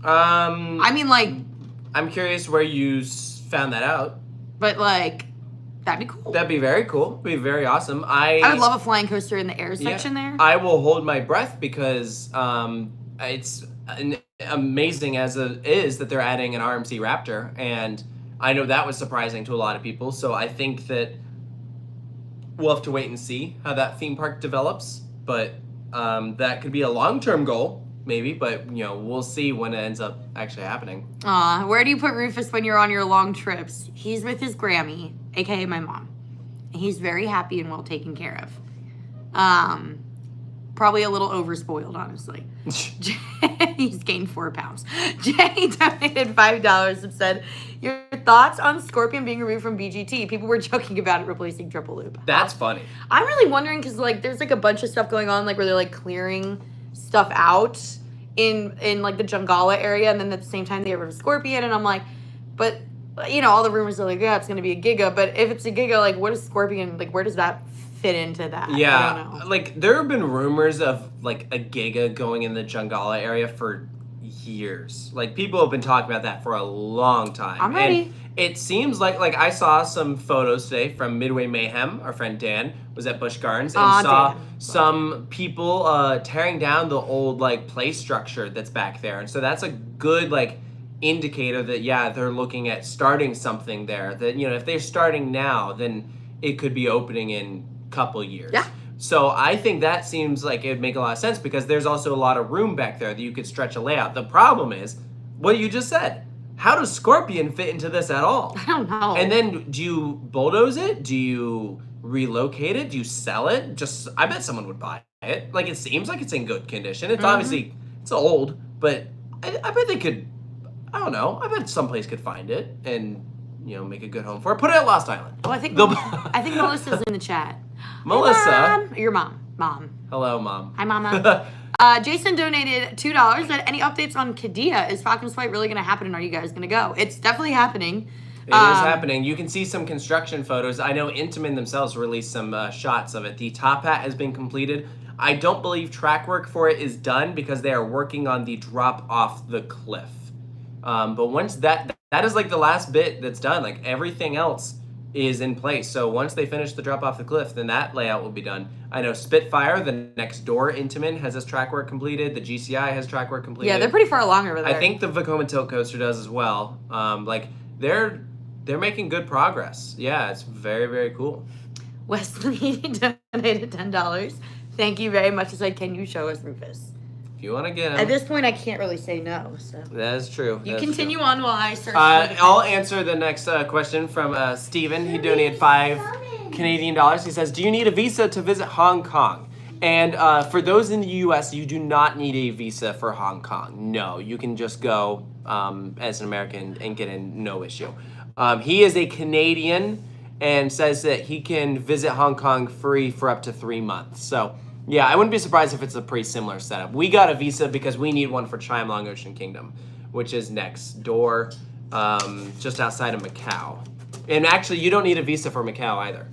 I mean, like... I'm curious where you found that out. But, like, that'd be cool. That'd be very cool. It'd be very awesome. I would love a flying coaster in the air section there. I will hold my breath because it's amazing as it is that they're adding an RMC Raptor, and I know that was surprising to a lot of people, so I think that we'll have to wait and see how that theme park develops, but that could be a long-term goal, maybe, but, you know, we'll see when it ends up actually happening. Where do you put Rufus when you're on your long trips? He's with his Grammy, aka my mom. And he's very happy and well taken care of. Probably a little overspoiled, honestly. He's gained 4 pounds. Jay donated $5 and said, your thoughts on Scorpion being removed from BGT? People were joking about it replacing Triple Loop. That's funny. I'm really wondering because, like, there's, like, a bunch of stuff going on, like, where they're, like, clearing stuff out in like, the Jungala area, and then at the same time they get rid of Scorpion, and I'm like, but, you know, all the rumors are like, yeah, it's going to be a Giga, but if it's a Giga, like, what is Scorpion, like, where does that fit into that? Yeah, I don't know. like, there have been rumors of, like, a Giga going in the Jungala area for years. Like, people have been talking about that for a long time. I'm ready. And it seems like I saw some photos today from Midway Mayhem. Our friend Dan was at Busch Gardens and saw some people tearing down the old, like, play structure that's back there. And so that's a good, like, indicator that, yeah, they're looking at starting something there. That, you know, if they're starting now, then it could be opening in a couple years. Yeah. So I think that seems like it'd make a lot of sense because there's also a lot of room back there that you could stretch a layout. The problem is what you just said. How does Scorpion fit into this at all? I don't know. And then do you bulldoze it? Do you relocate it? Do you sell it? I bet someone would buy it. Like, it seems like it's in good condition. It's obviously, it's old, but I bet they could, I don't know, I bet someplace could find it and, you know, make a good home for it. Put it at Lost Island. Oh, I think Melissa's in the chat. Melissa. Hi, Mom. Your mom. Mom. Hello, Mom. Hi, Mama. Jason donated $2. Said, any updates on Qiddiya? Is Falcon's Flight really going to happen, and are you guys going to go? It's definitely happening. It is happening. You can see some construction photos. I know Intamin themselves released some shots of it. The top hat has been completed. I don't believe track work for it is done because they are working on the drop off the cliff. But once that is like the last bit that's done. Like, everything else is in place. So once they finish the drop off the cliff, then that layout will be done. I know Spitfire, the next door Intamin, has its track work completed. The GCI has track work completed. Yeah, they're pretty far along over there. I think the Vekoma Tilt Coaster does as well. Like, they're making good progress. Yeah, it's very, very cool. Wesley donated $10. Thank you very much. He said, can you show us Rufus? If you want to get him. At this point, I can't really say no. So that is true. You continue on while I search. I'll answer the next question from Steven. He donated $5 Canadian. He says, do you need a visa to visit Hong Kong? And for those in the U.S., you do not need a visa for Hong Kong. No, you can just go as an American and get in, no issue. He is a Canadian and says that he can visit Hong Kong free for up to 3 months. So, yeah, I wouldn't be surprised if it's a pretty similar setup. We got a visa because we need one for Chimelong Ocean Kingdom, which is next door, just outside of Macau. And actually, you don't need a visa for Macau either.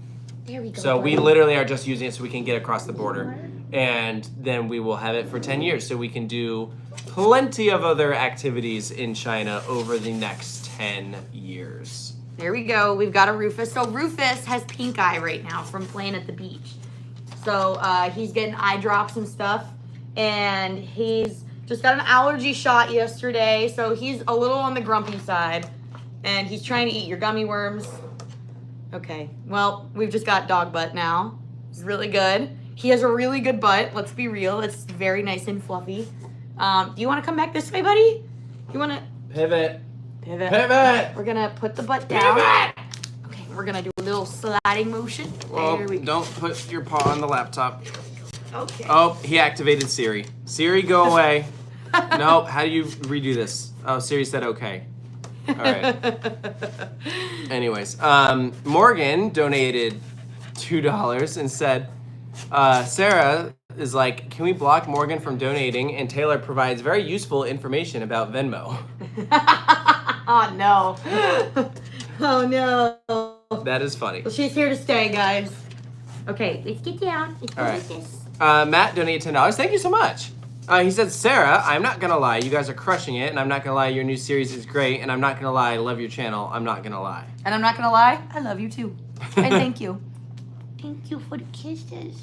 There we go. So we literally are just using it so we can get across the border. And then we will have it for 10 years. So we can do plenty of other activities in China over the next 10 years. There we go. We've got a Rufus. So Rufus has pink eye right now from playing at the beach. So he's getting eye drops and stuff. And he's just got an allergy shot yesterday. So he's a little on the grumpy side. And he's trying to eat your gummy worms. Okay. Well, we've just got dog butt now. It's really good. He has a really good butt. Let's be real. It's very nice and fluffy. Do you want to come back this way, buddy? You want to... Pivot. We're going to put the butt down. Pivot. Okay, we're going to do a little sliding motion. Well, there we go. don't put your paw on the laptop. Okay. Oh, he activated Siri. Siri, go away. Nope, how do you redo this? Oh, Siri said okay. All right. Anyways, Morgan donated $2 and said, Sarah is like, can we block Morgan from donating? And Taylor provides very useful information about Venmo. Oh, no. Oh, no. That is funny. Well, she's here to stay, guys. Okay, let's get down. Let's go All right. like this. Matt donated $10. Thank you so much. He said, Sarah, I'm not going to lie. You guys are crushing it. And I'm not going to lie. Your new series is great. And I'm not going to lie. I love your channel. I'm not going to lie. And I'm not going to lie. I love you, too. And thank you. Thank you for the kisses.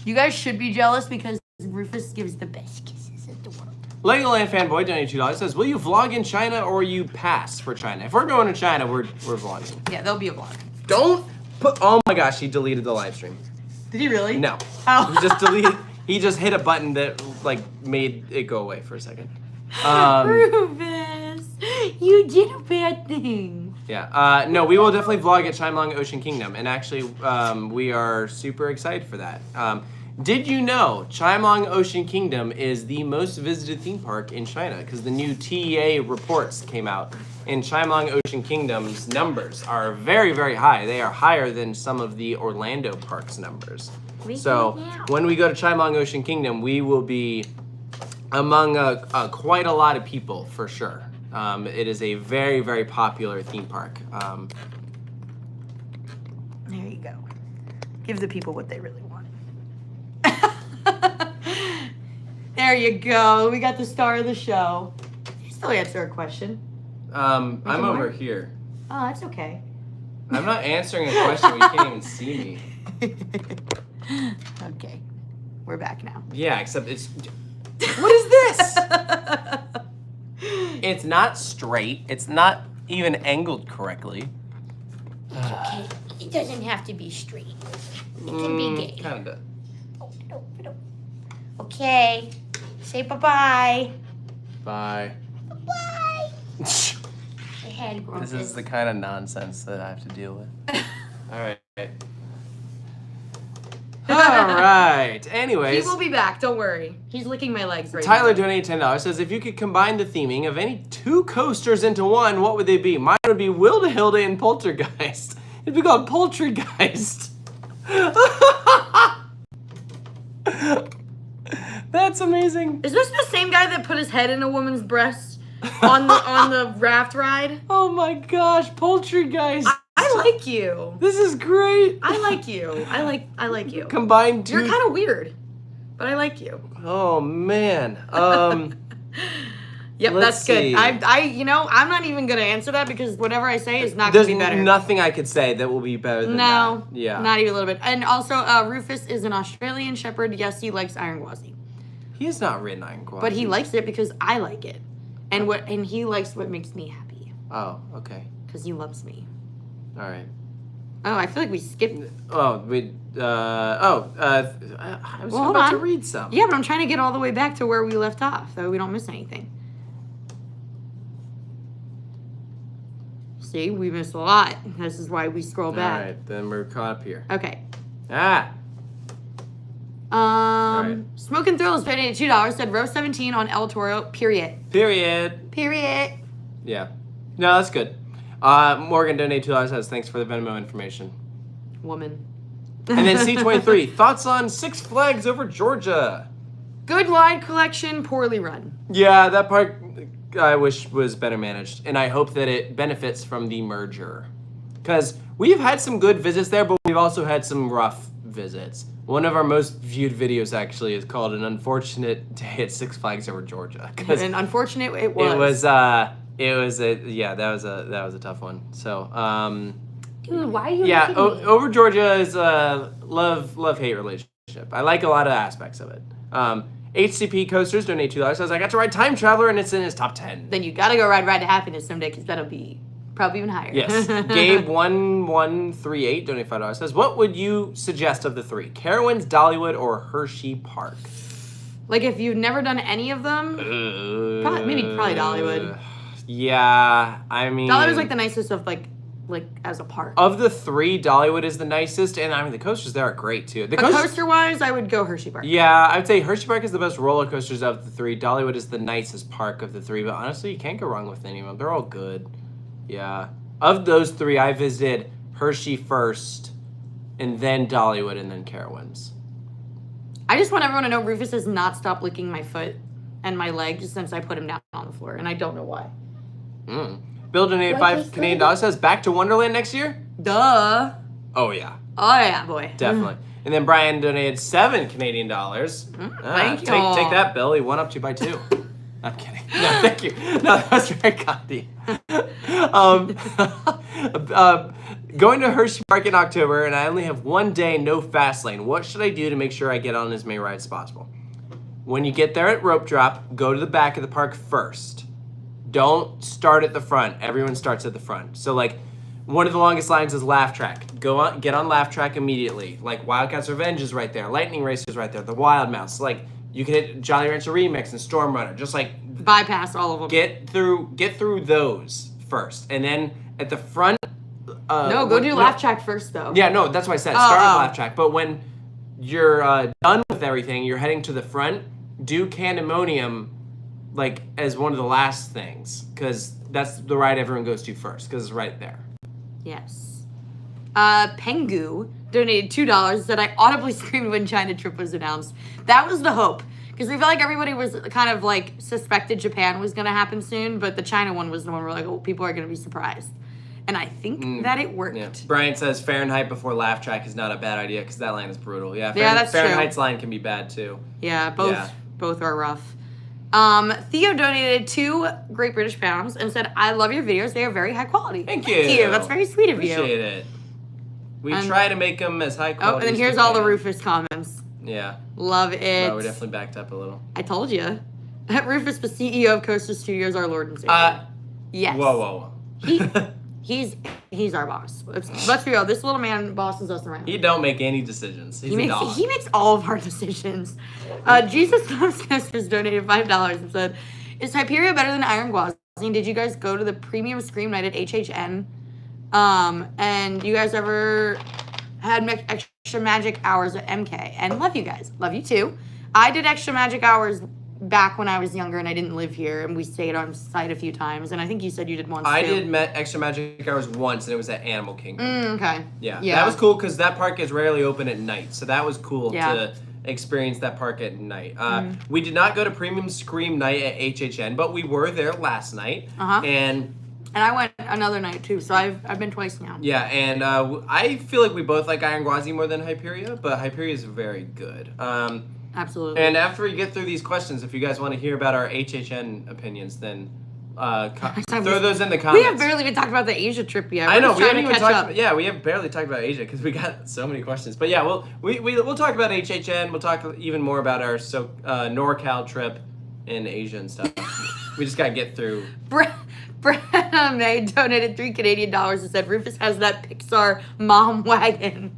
You guys should be jealous because Rufus gives the best kisses in the world. Legoland Fanboy donated $2. Says, will you vlog in China or you pass for China? If we're going to China, we're vlogging. Yeah, there'll be a vlog. Don't put... Oh my gosh, he deleted the live stream. Did he really? No. Oh. He just deleted... He just hit a button that, like, made it go away for a second. Rufus, you did a bad thing. Yeah. No, we will definitely vlog at Chimelong Ocean Kingdom. And actually, we are super excited for that. Did you know Chimelong Ocean Kingdom is the most visited theme park in China? Because the new TEA reports came out. And Chimelong Ocean Kingdom's numbers are very, very high. They are higher than some of the Orlando park's numbers. So when we go to Chimelong Ocean Kingdom, we will be among quite a lot of people for sure. It is a very, very popular theme park. There you go. Give the people what they really want. There you go. We got the star of the show. You still answer a question. I'm over here. Oh, that's okay. I'm not answering a question when you can't even see me. Okay. We're back now. Yeah, except it's... What is this? It's not straight. It's not even angled correctly. Okay. It doesn't have to be straight. It can be gay. Kinda. Oh, no. Okay. Say bye-bye. Bye. Bye-bye. This is the kind of nonsense that I have to deal with. All right. All right. Anyways. He will be back. Don't worry. He's licking my legs right Tyler now. donated $10. Says, if you could combine the theming of any two coasters into one, what would they be? Mine would be Wilde and Poultrygeist. It'd be called Poultrygeist. That's amazing. Is this the same guy that put his head in a woman's breast on the raft ride? Oh my gosh, Poultrygeist. I like you. This is great. I like you. I like you. Combined two. You're kind of weird, but I like you. Oh man. Yep, Let's that's good. see. I'm not even gonna answer that because whatever I say is not gonna be better. There's nothing I could say that will be better than that. No. Yeah. Not even a little bit. And also, Rufus is an Australian Shepherd. Yes, he likes Iron Gwazi. He has not ridden Iron Gwazi. But he likes it because I like it, and he likes what makes me happy. Oh, okay. Because he loves me. All right. Oh, I feel like we skipped. Oh, I was Well, hold about to on. read some. Yeah, but I'm trying to get all the way back to where we left off, so we don't miss anything. See, we missed a lot. This is why we scroll back. All right, then we're caught up here. Okay. Ah. right. Smoke and Thrills donated $2. Said row 17 on El Toro. Period. Period. Yeah. No, that's good. Morgan donated $2. Says thanks for the Venmo information. Woman. And then C23 thoughts on Six Flags over Georgia. Good line collection, poorly run. Yeah, that part I wish was better managed, and I hope that it benefits from the merger. Because we've had some good visits there, but we've also had some rough visits. One of our most viewed videos actually is called "An Unfortunate Day at Six Flags Over Georgia." And unfortunate it was. That was a tough one. So Dude, why are you yeah, looking at me? over Georgia is a love-hate relationship. I like a lot of aspects of it. HCP Coasters donate $2. Says I got to ride Time Traveler and it's in his top 10. Then you gotta go ride to Happiness someday because that'll be probably even higher. Yes. Gabe1138 donate $5. Says what would you suggest of the three? Carowinds, Dollywood, or Hershey Park? Like if you've never done any of them, probably Dollywood. Yeah, I mean Dollywood's like the nicest of like like as a park. Of the three, Dollywood is the nicest, and I mean the coasters there are great too. But coaster-wise, I would go Hershey Park. Yeah, I would say Hershey Park is the best roller coasters of the three. Dollywood is the nicest park of the three, but honestly, you can't go wrong with any of them. They're all good. Yeah. Of those three, I visited Hershey first, and then Dollywood, and then Carowinds. I just want everyone to know Rufus has not stopped licking my foot and my leg since I put him down on the floor, and I don't know why. Bill donated $5 Canadian. Says back to Wonderland next year? Duh. Oh, yeah. Oh, yeah, boy. Definitely. And then Brian donated $7 Canadian. Thank you. Take that, Bill. He won up to you by 2. I'm kidding. No, thank you. No, that was very kind. Going to Hershey Park in October, and I only have 1 day, no fast lane. What should I do to make sure I get on as many rides as possible? When you get there at rope drop, go to the back of the park first. Don't start at the front. Everyone starts at the front. So like, one of the longest lines is Laugh Track. Go on, get on Laugh Track immediately. Like Wildcats Revenge is right there. Lightning Racer is right there. The Wild Mouse. Like you can hit Jolly Rancher Remix and Storm Runner. Just like bypass all of them. Get through those first, and then at the front. Go do Laugh Track first though. Yeah, no, that's what I said. Start with Laugh Track. But when you're done with everything, you're heading to the front. Do Candemonium like as one of the last things, because that's the ride everyone goes to first, because it's right there. Yes. Pengu donated $2, said I audibly screamed when China trip was announced. That was the hope, because we felt like everybody was kind of like suspected Japan was going to happen soon, but the China one was the one where like, oh, people are going to be surprised. And I think that it worked. Yeah. Brian says Fahrenheit before Laugh Track is not a bad idea, because that line is brutal. Yeah, that's Fahrenheit's true. line can be bad too. Yeah, both are rough. Theo donated 2 Great British Pounds and said, I love your videos. They are very high quality. Thank you. That's very sweet of you. Appreciate it. We try to make them as high quality. Oh, and then here's all the Rufus comments. Yeah. Love it. Well, we're definitely backed up a little. I told you. Rufus, the CEO of Coaster Studios, our Lord and Savior. Yes. Whoa. He's our boss. Let's be real. This little man bosses us around. He don't make any decisions. He makes all of our decisions. Jesus Loves Coasters donated $5 and said, is Hyperia better than Iron Gwazi? Did you guys go to the premium Scream night at HHN? And you guys ever had extra magic hours at MK? And love you guys. Love you too. I did extra magic hours back when I was younger and I didn't live here, and we stayed on site a few times, and I think you said you did once I too. did extra magic hours once, and it was at Animal Kingdom. Okay. Yeah. That was cool because that park is rarely open at night, so that was cool Yeah. to experience that park at night. We did not go to Premium Scream night at HHN, but we were there last night, and I went another night too, so I've been twice now. yeah, and I feel like we both like Iron Gwazi more than Hyperia, but Hyperia is very good. Absolutely. And after we get through these questions, if you guys want to hear about our HHN opinions, then throw those in the comments. We have barely even talked about the Asia trip yet. I know, we haven't even even talked. Yeah, we have barely talked about Asia because we got so many questions. But yeah, we'll talk about HHN. We'll talk even more about our NorCal trip in Asia and stuff. We just gotta get through. Brad May donated $3 Canadian and said Rufus has that Pixar mom wagon.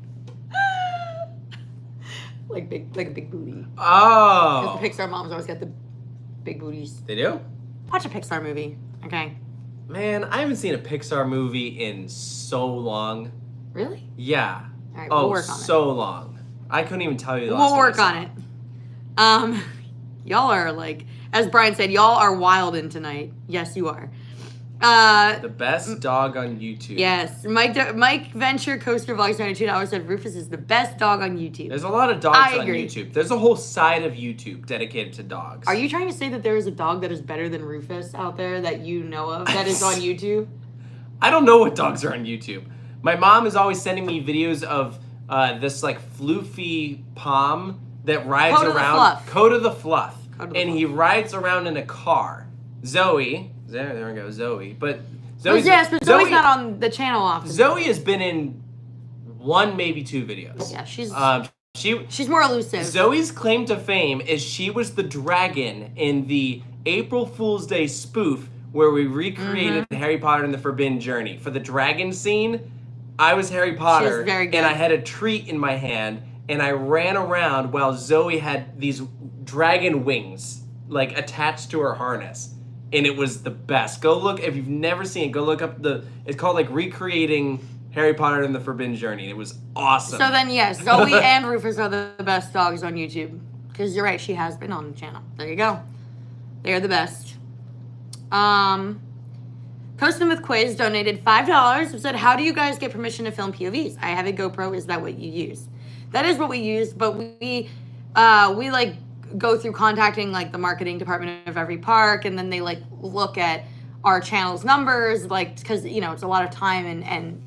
like a big booty. Oh. Because the Pixar moms always got the big booties. They do? Watch a Pixar movie, okay? Man, I haven't seen a Pixar movie in so long. Really? Yeah. All right, we'll work on it. So long. I couldn't even tell you the last We'll work on it. Y'all are like, as Brian said, y'all are wild in tonight. Yes, you are. The best dog on YouTube. Yes. Mike Venture, Coaster Vlogs, $92 said Rufus is the best dog on YouTube. There's a lot of dogs I on agree. YouTube. There's a whole side of YouTube dedicated to dogs. Are you trying to say that there is a dog that is better than Rufus out there that you know of that is on YouTube? I don't know what dogs are on YouTube. My mom is always sending me videos of this like floofy pom that rides Coat of the around. Fluff. Coat of the Fluff. Coat of the And he rides around in a car. Zoe. There we go, Zoe. But Zoe's Zoe's not on the channel often. Zoe has been in 1, maybe 2 videos. Yeah, she's more elusive. Zoe's claim to fame is she was the dragon in the April Fool's Day spoof where we recreated Harry Potter and the Forbidden Journey. For the dragon scene, I was Harry Potter, She's very good. and I had a treat in my hand, and I ran around while Zoe had these dragon wings like attached to her harness. and it was the best. Go look, if you've never seen it, go look up it's called like Recreating Harry Potter and the Forbidden Journey. It was awesome. So then, yes, Zoe and Rufus are the best dogs on YouTube. Because you're right, she has been on the channel. There you go. They're the best. Coastin with Quiz donated $5 and said, how do you guys get permission to film POVs? I have a GoPro. Is that what you use? That is what we use, but we like go through contacting like the marketing department of every park, and then they like look at our channel's numbers, like, because, you know, it's a lot of time and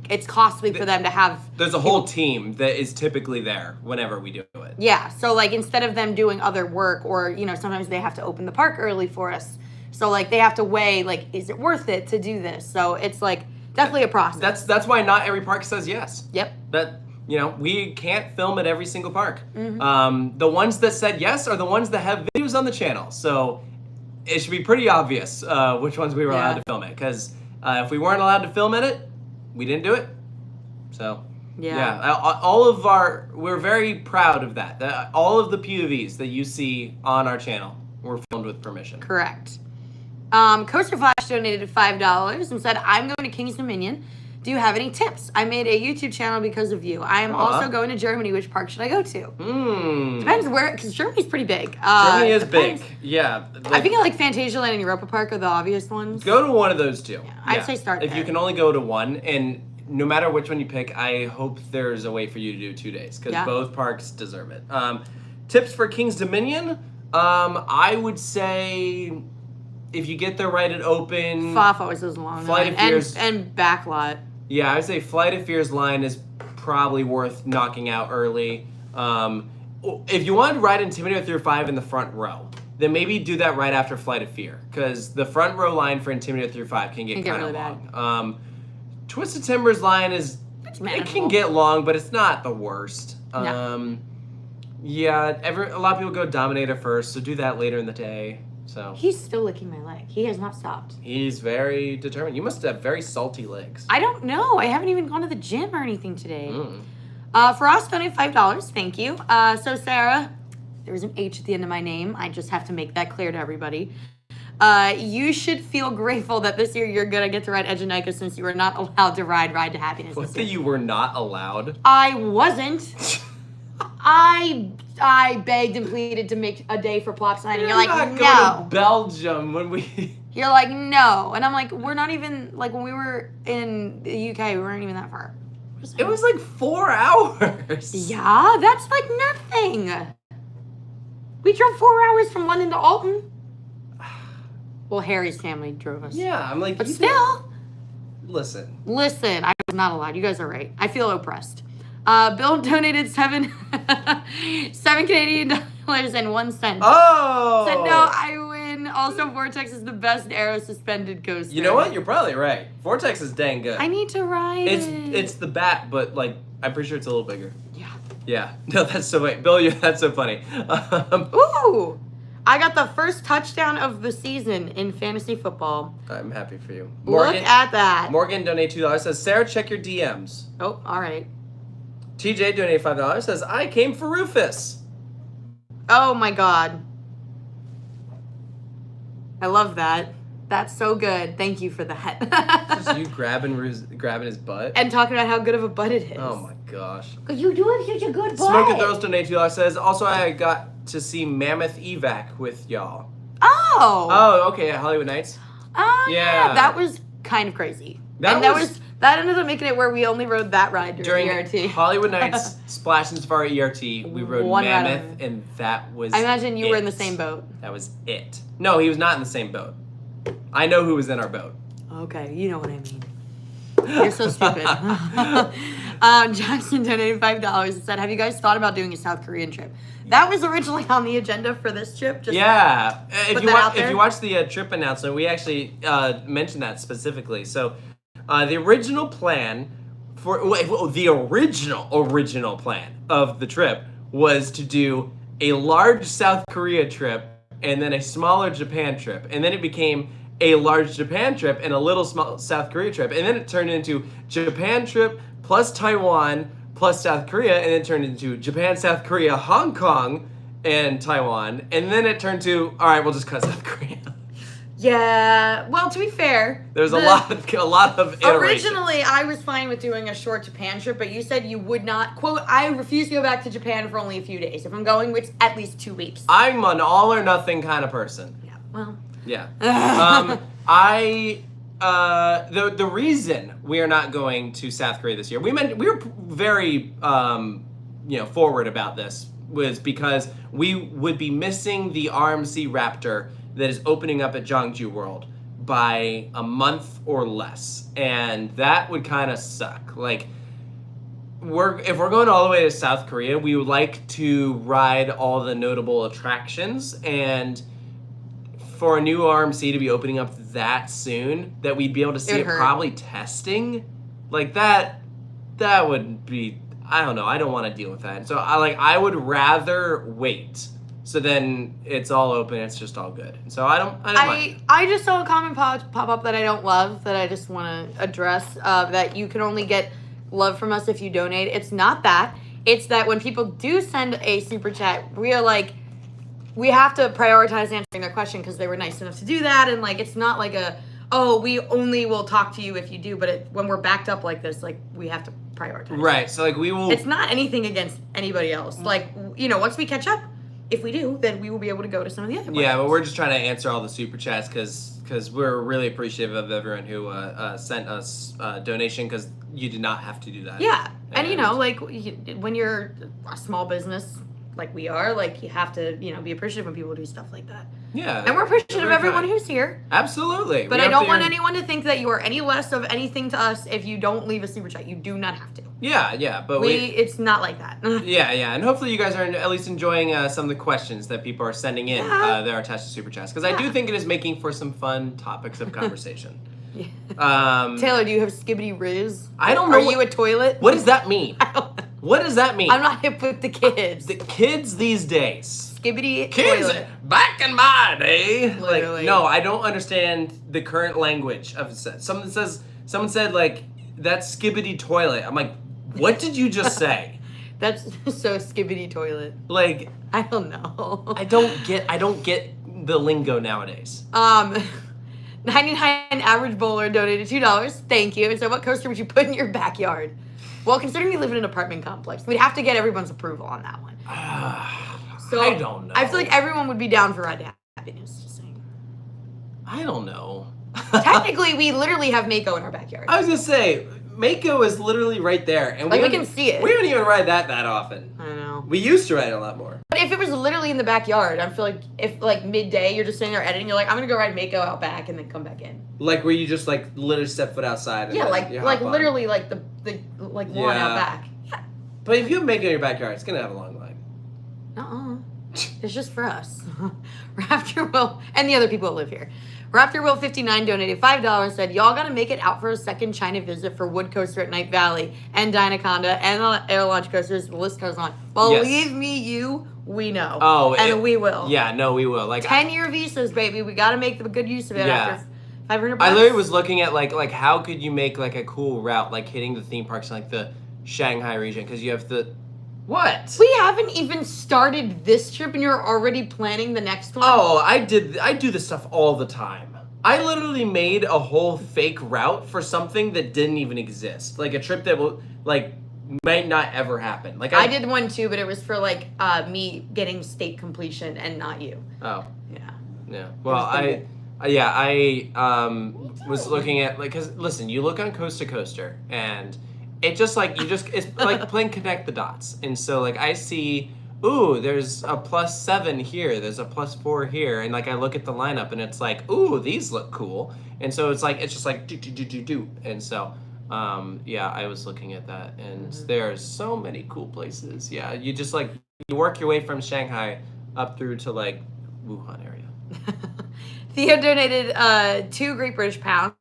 it's costly for them to have. There's a whole team that is typically there whenever we do it. Yeah, so like instead of them doing other work, or, you know, sometimes they have to open the park early for us. So like they have to weigh, like, is it worth it to do this? So it's like definitely a process. That's why not every park says yes. Yep. That, you know, we can't film at every single park. Mm-hmm. The ones that said yes are the ones that have videos on the channel. So it should be pretty obvious which ones we were allowed to film at. Because if we weren't allowed to film at it, we didn't do it. So all of we're very proud of that. All of the POVs that you see on our channel were filmed with permission. Correct. Coaster Flash donated $5 and said, I'm going to King's Dominion. Do you have any tips? I made a YouTube channel because of you. I am also going to Germany. Which park should I go to? Depends where, because Germany's pretty big. Germany is big. Yeah. Like, I think like Fantasyland and Europa Park are the obvious ones. Go to one of those two. Yeah, I'd say start If there. you can only go to one, and no matter which one you pick, I hope there's a way for you to do 2 days, because both parks deserve it. Tips for King's Dominion? I would say if you get there right at open. FOF always is long. Flight of Fears. And Backlot. Yeah, I would say Flight of Fears line is probably worth knocking out early. If you want to ride Intimidator Thru 5 in the front row, then maybe do that right after Flight of Fear, because the front row line for Intimidator Thru 5 can get kind of really long. Twisted Timber's line it can get long, but it's not the worst. No. Yeah, a lot of people go Dominator first, so do that later in the day. So he's still licking my leg. He has not stopped. He's very determined. You must have very salty legs. I don't know. I haven't even gone to the gym or anything today. Frost donated $5. Thank you. So Sarah, there was an H at the end of my name. I just have to make that clear to everybody. You should feel grateful that this year you're gonna get to ride Edge of Nyka, since you were not allowed to ride Ride to Happiness. What, that you were not allowed? I wasn't. I begged and pleaded to make a day for Plopside, and you're like, not no. Going to Belgium when we. You're like, no, and I'm like, we're not even, like, when we were in the UK, we weren't even that far. It was like 4 hours. Yeah, that's like nothing. We drove 4 hours from London to Alton. Well, Harry's family drove us. Yeah, I'm like, but still. Listen, I was not allowed. You guys are right. I feel oppressed. Bill donated $7 Canadian and 1 cent. Oh! Said, no, I win. Also, Vortex is the best aero suspended coaster. You know what? You're probably right. Vortex is dang good. I need to ride it. It's the bat, but like I'm pretty sure it's a little bigger. Yeah. Yeah. No, that's so funny. Bill, that's so funny. Ooh! I got the first touchdown of the season in fantasy football. I'm happy for you. Look at that. Morgan donated $2. Says, Sarah, check your DMs. Oh, all right. TJ donated $5. Says, I came for Rufus. Oh my God. I love that. That's so good. Thank you for that. Just you grabbing his butt. And talking about how good of a butt it is. Oh my gosh. Because you do have such a good butt. Smoke and Throws donated $2. Says, also I got to see Mammoth Evac with y'all. Oh. Oh, okay. At Hollywood Nights. Yeah. That was kind of crazy. That ended up making it where we only rode that ride during ERT. Hollywood Nights, Splash and Safari ERT, we rode One Mammoth, and that was I imagine you were in the same boat. That was it. No, he was not in the same boat. I know who was in our boat. Okay, you know what I mean. You're so stupid. Jackson donated $5 and said, have you guys thought about doing a South Korean trip? That was originally on the agenda for this trip. Just if you watch the trip announcement, we actually mentioned that specifically. So the original plan the original plan of the trip was to do a large South Korea trip and then a smaller Japan trip, and then it became a large Japan trip and a little small South Korea trip, and then it turned into Japan trip plus Taiwan plus South Korea, and then it turned into Japan, South Korea, Hong Kong, and Taiwan, and then it turned to, all right, we'll just cut South Korea. Yeah. Well, to be fair, There's a lot of iterations. Originally, I was fine with doing a short Japan trip, but you said you would not. Quote, I refuse to go back to Japan for only a few days. If I'm going, it's at least 2 weeks. I'm an all or nothing kind of person. Yeah, well. Yeah. The reason we are not going to South Korea this year, we were very forward about this, was because we would be missing the RMC Raptor that is opening up at Jeongju World by a month or less, and that would kind of suck. Like, if we're going all the way to South Korea, we would like to ride all the notable attractions, and for a new RMC to be opening up that soon, that we'd be able to see it probably testing, like that would be, I don't know, I don't want to deal with that. So I would rather wait. So then it's all open, it's just all good. So I don't mind. I just saw a comment pop up that I don't love, that I just want to address, that you can only get love from us if you donate. It's not that. It's that when people do send a super chat, we are like, we have to prioritize answering their question because they were nice enough to do that. And like, it's not like we only will talk to you if you do, but when we're backed up like this, like, we have to prioritize. Right. So like we will. It's not anything against anybody else. Like, once we catch up, if we do, then we will be able to go to some of the other ones. Yeah, but we're just trying to answer all the super chats because we're really appreciative of everyone who sent us a donation, because you did not have to do that. Yeah, and when you're a small business like we are, like, you have to be appreciative when people do stuff like that. Yeah, and we're appreciative of everyone who's here. Absolutely, but I don't want anyone to think that you are any less of anything to us if you don't leave a super chat. You do not have to. Yeah, but it's not like that. yeah, and hopefully you guys are at least enjoying some of the questions that people are sending in that are attached to super chats, because I do think it is making for some fun topics of conversation. Yeah. Taylor, do you have skibbity riz? I don't know. Are you a toilet? What does that mean? I don't know. What does that mean? I'm not hip with the kids. The kids these days. Skibbity kids toilet. Back in my day. Literally. Like, no, I don't understand the current language of it. Someone said like, that's skibbity toilet. I'm like, what did you just say? That's so skibbity toilet. Like, I don't know. I don't get the lingo nowadays. 99 average bowler donated $2. Thank you. And so, what coaster would you put in your backyard? Well, considering we live in an apartment complex, we'd have to get everyone's approval on that one. So I don't know. I feel like everyone would be down for Ride to Happiness. Just saying. I don't know. Technically, we literally have Mako in our backyard. I was gonna say, Mako is literally right there, and we can see it. We don't even ride that often. I know. We used to ride it a lot more. But if it was literally in the backyard, I feel like if like midday you're just sitting there editing, you're like, I'm gonna go ride Mako out back and then come back in. Like where you just like literally step foot outside. And yeah, like literally like the lawn out back. Yeah. But if you have Mako in your backyard, it's gonna have a long line. It's just for us. Raptor Will and the other people that live here. Raptor Will 59 donated $5 and said, y'all gotta make it out for a second China visit for Wood Coaster at Night Valley and Dynaconda and the Air Launch Coasters. The list goes on. Believe me, we know. Oh, and we will. Yeah, no, we will. Like 10-year visas, baby. We gotta make the good use of it after $500. I literally was looking at like how could you make like a cool route, like hitting the theme parks in like the Shanghai region, because you have the what? We haven't even started this trip and you're already planning the next one? Oh, I do this stuff all the time. I literally made a whole fake route for something that didn't even exist. Like a trip that will might not ever happen. Like I did one too, but it was for like me getting state completion and not you. Oh. Yeah. Well, I was looking at because listen, you look on Coast to Coaster and it just it's like playing connect the dots. And so like I see, ooh, there's a +7 here, there's a +4 here, and like I look at the lineup and it's like, ooh, these look cool. And so it's just like do. And so I was looking at that and there are so many cool places. Yeah, you just like you work your way from Shanghai up through to like Wuhan area. Theo donated 2 Great British pounds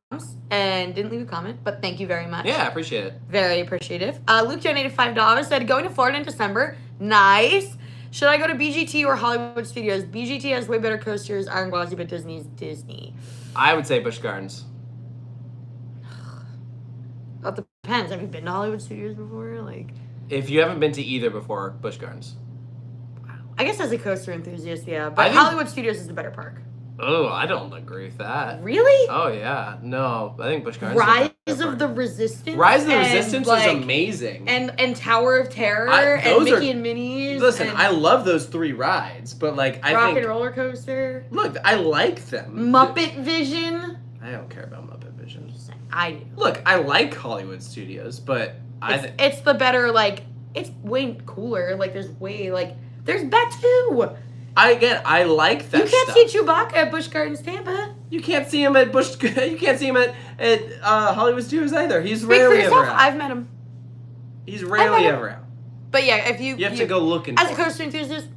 and didn't leave a comment, but thank you very much. Yeah, I appreciate it. Very appreciative. Luke donated $5, said going to Florida in December. Nice. Should I go to BGT or Hollywood Studios? BGT has way better coasters, Iron Gwazi, but Disney's Disney. I would say Busch Gardens. Well, it depends. Have you been to Hollywood Studios before? Like, if you haven't been to either before, Busch Gardens. I guess as a coaster enthusiast, yeah. But Hollywood Studios is the better park. Oh, I don't agree with that. Really? Oh yeah, no, I think Busch Gardens. Rise of the Resistance. Rise of the and, Resistance like, is amazing. And Tower of Terror and those Mickey are- and Minnie's. Listen, and I love those 3 rides, but like I Rock think and Roller Coaster. look, I like them. Muppet Vision. I don't care about Muppet Vision. I do. Look, I like Hollywood Studios, but It's the better, like, it's way cooler. Like, there's Batu. I like that. You can't stuff. see Chewbacca at Busch Gardens, Tampa. You can't see him at You can't see him at Hollywood Studios either. He's Speak for rarely yourself. ever out. I've met him. He's rarely met him. ever out. But yeah, if you have to go looking. as a for him. coaster enthusiast,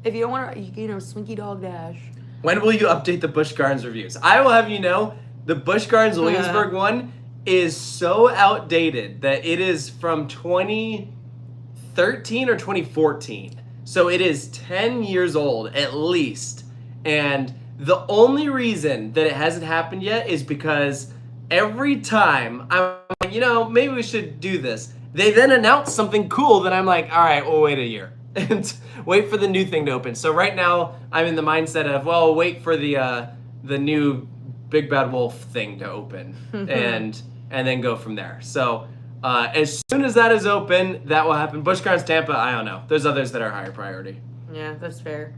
if you don't want to, Slinky Dog Dash. When will you update the Busch Gardens reviews? I will have you know, the Busch Gardens Williamsburg one is so outdated that it is from 2013 or 2014. So it is 10 years old at least. And the only reason that it hasn't happened yet is because every time I'm like, maybe we should do this, they then announce something cool that I'm like, all right, we'll wait a year and wait for the new thing to open. So right now I'm in the mindset of, well, wait for the new Big Bad Wolf thing to open and then go from there. So as soon as that is open, that will happen. Busch Gardens Tampa, I don't know. There's others that are higher priority. Yeah, that's fair.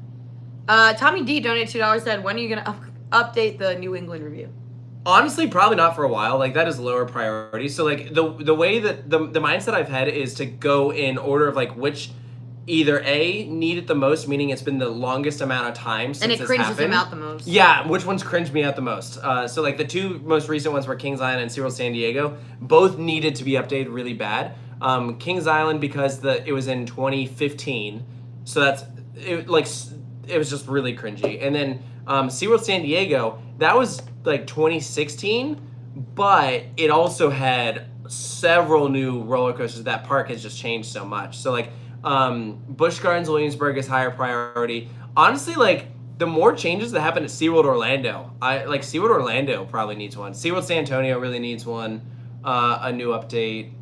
Tommy D donated $2, said, when are you going to update the New England review? Honestly, probably not for a while. Like, that is lower priority. So, like, the way that the mindset I've had is to go in order of, like, which either A, need it the most, meaning it's been the longest amount of time since and it it's cringes happened. him out the most. Yeah, which ones cringed me out the most? So, like, the 2 most recent ones were Kings Island and SeaWorld San Diego. Both needed to be updated really bad. Kings Island because it was in 2015. So it was just really cringy. And then SeaWorld San Diego, that was like 2016, but it also had several new roller coasters. That park has just changed so much. So like Busch Gardens Williamsburg is higher priority. Honestly, like the more changes that happen at SeaWorld Orlando, SeaWorld Orlando probably needs one. SeaWorld San Antonio really needs one, a new update.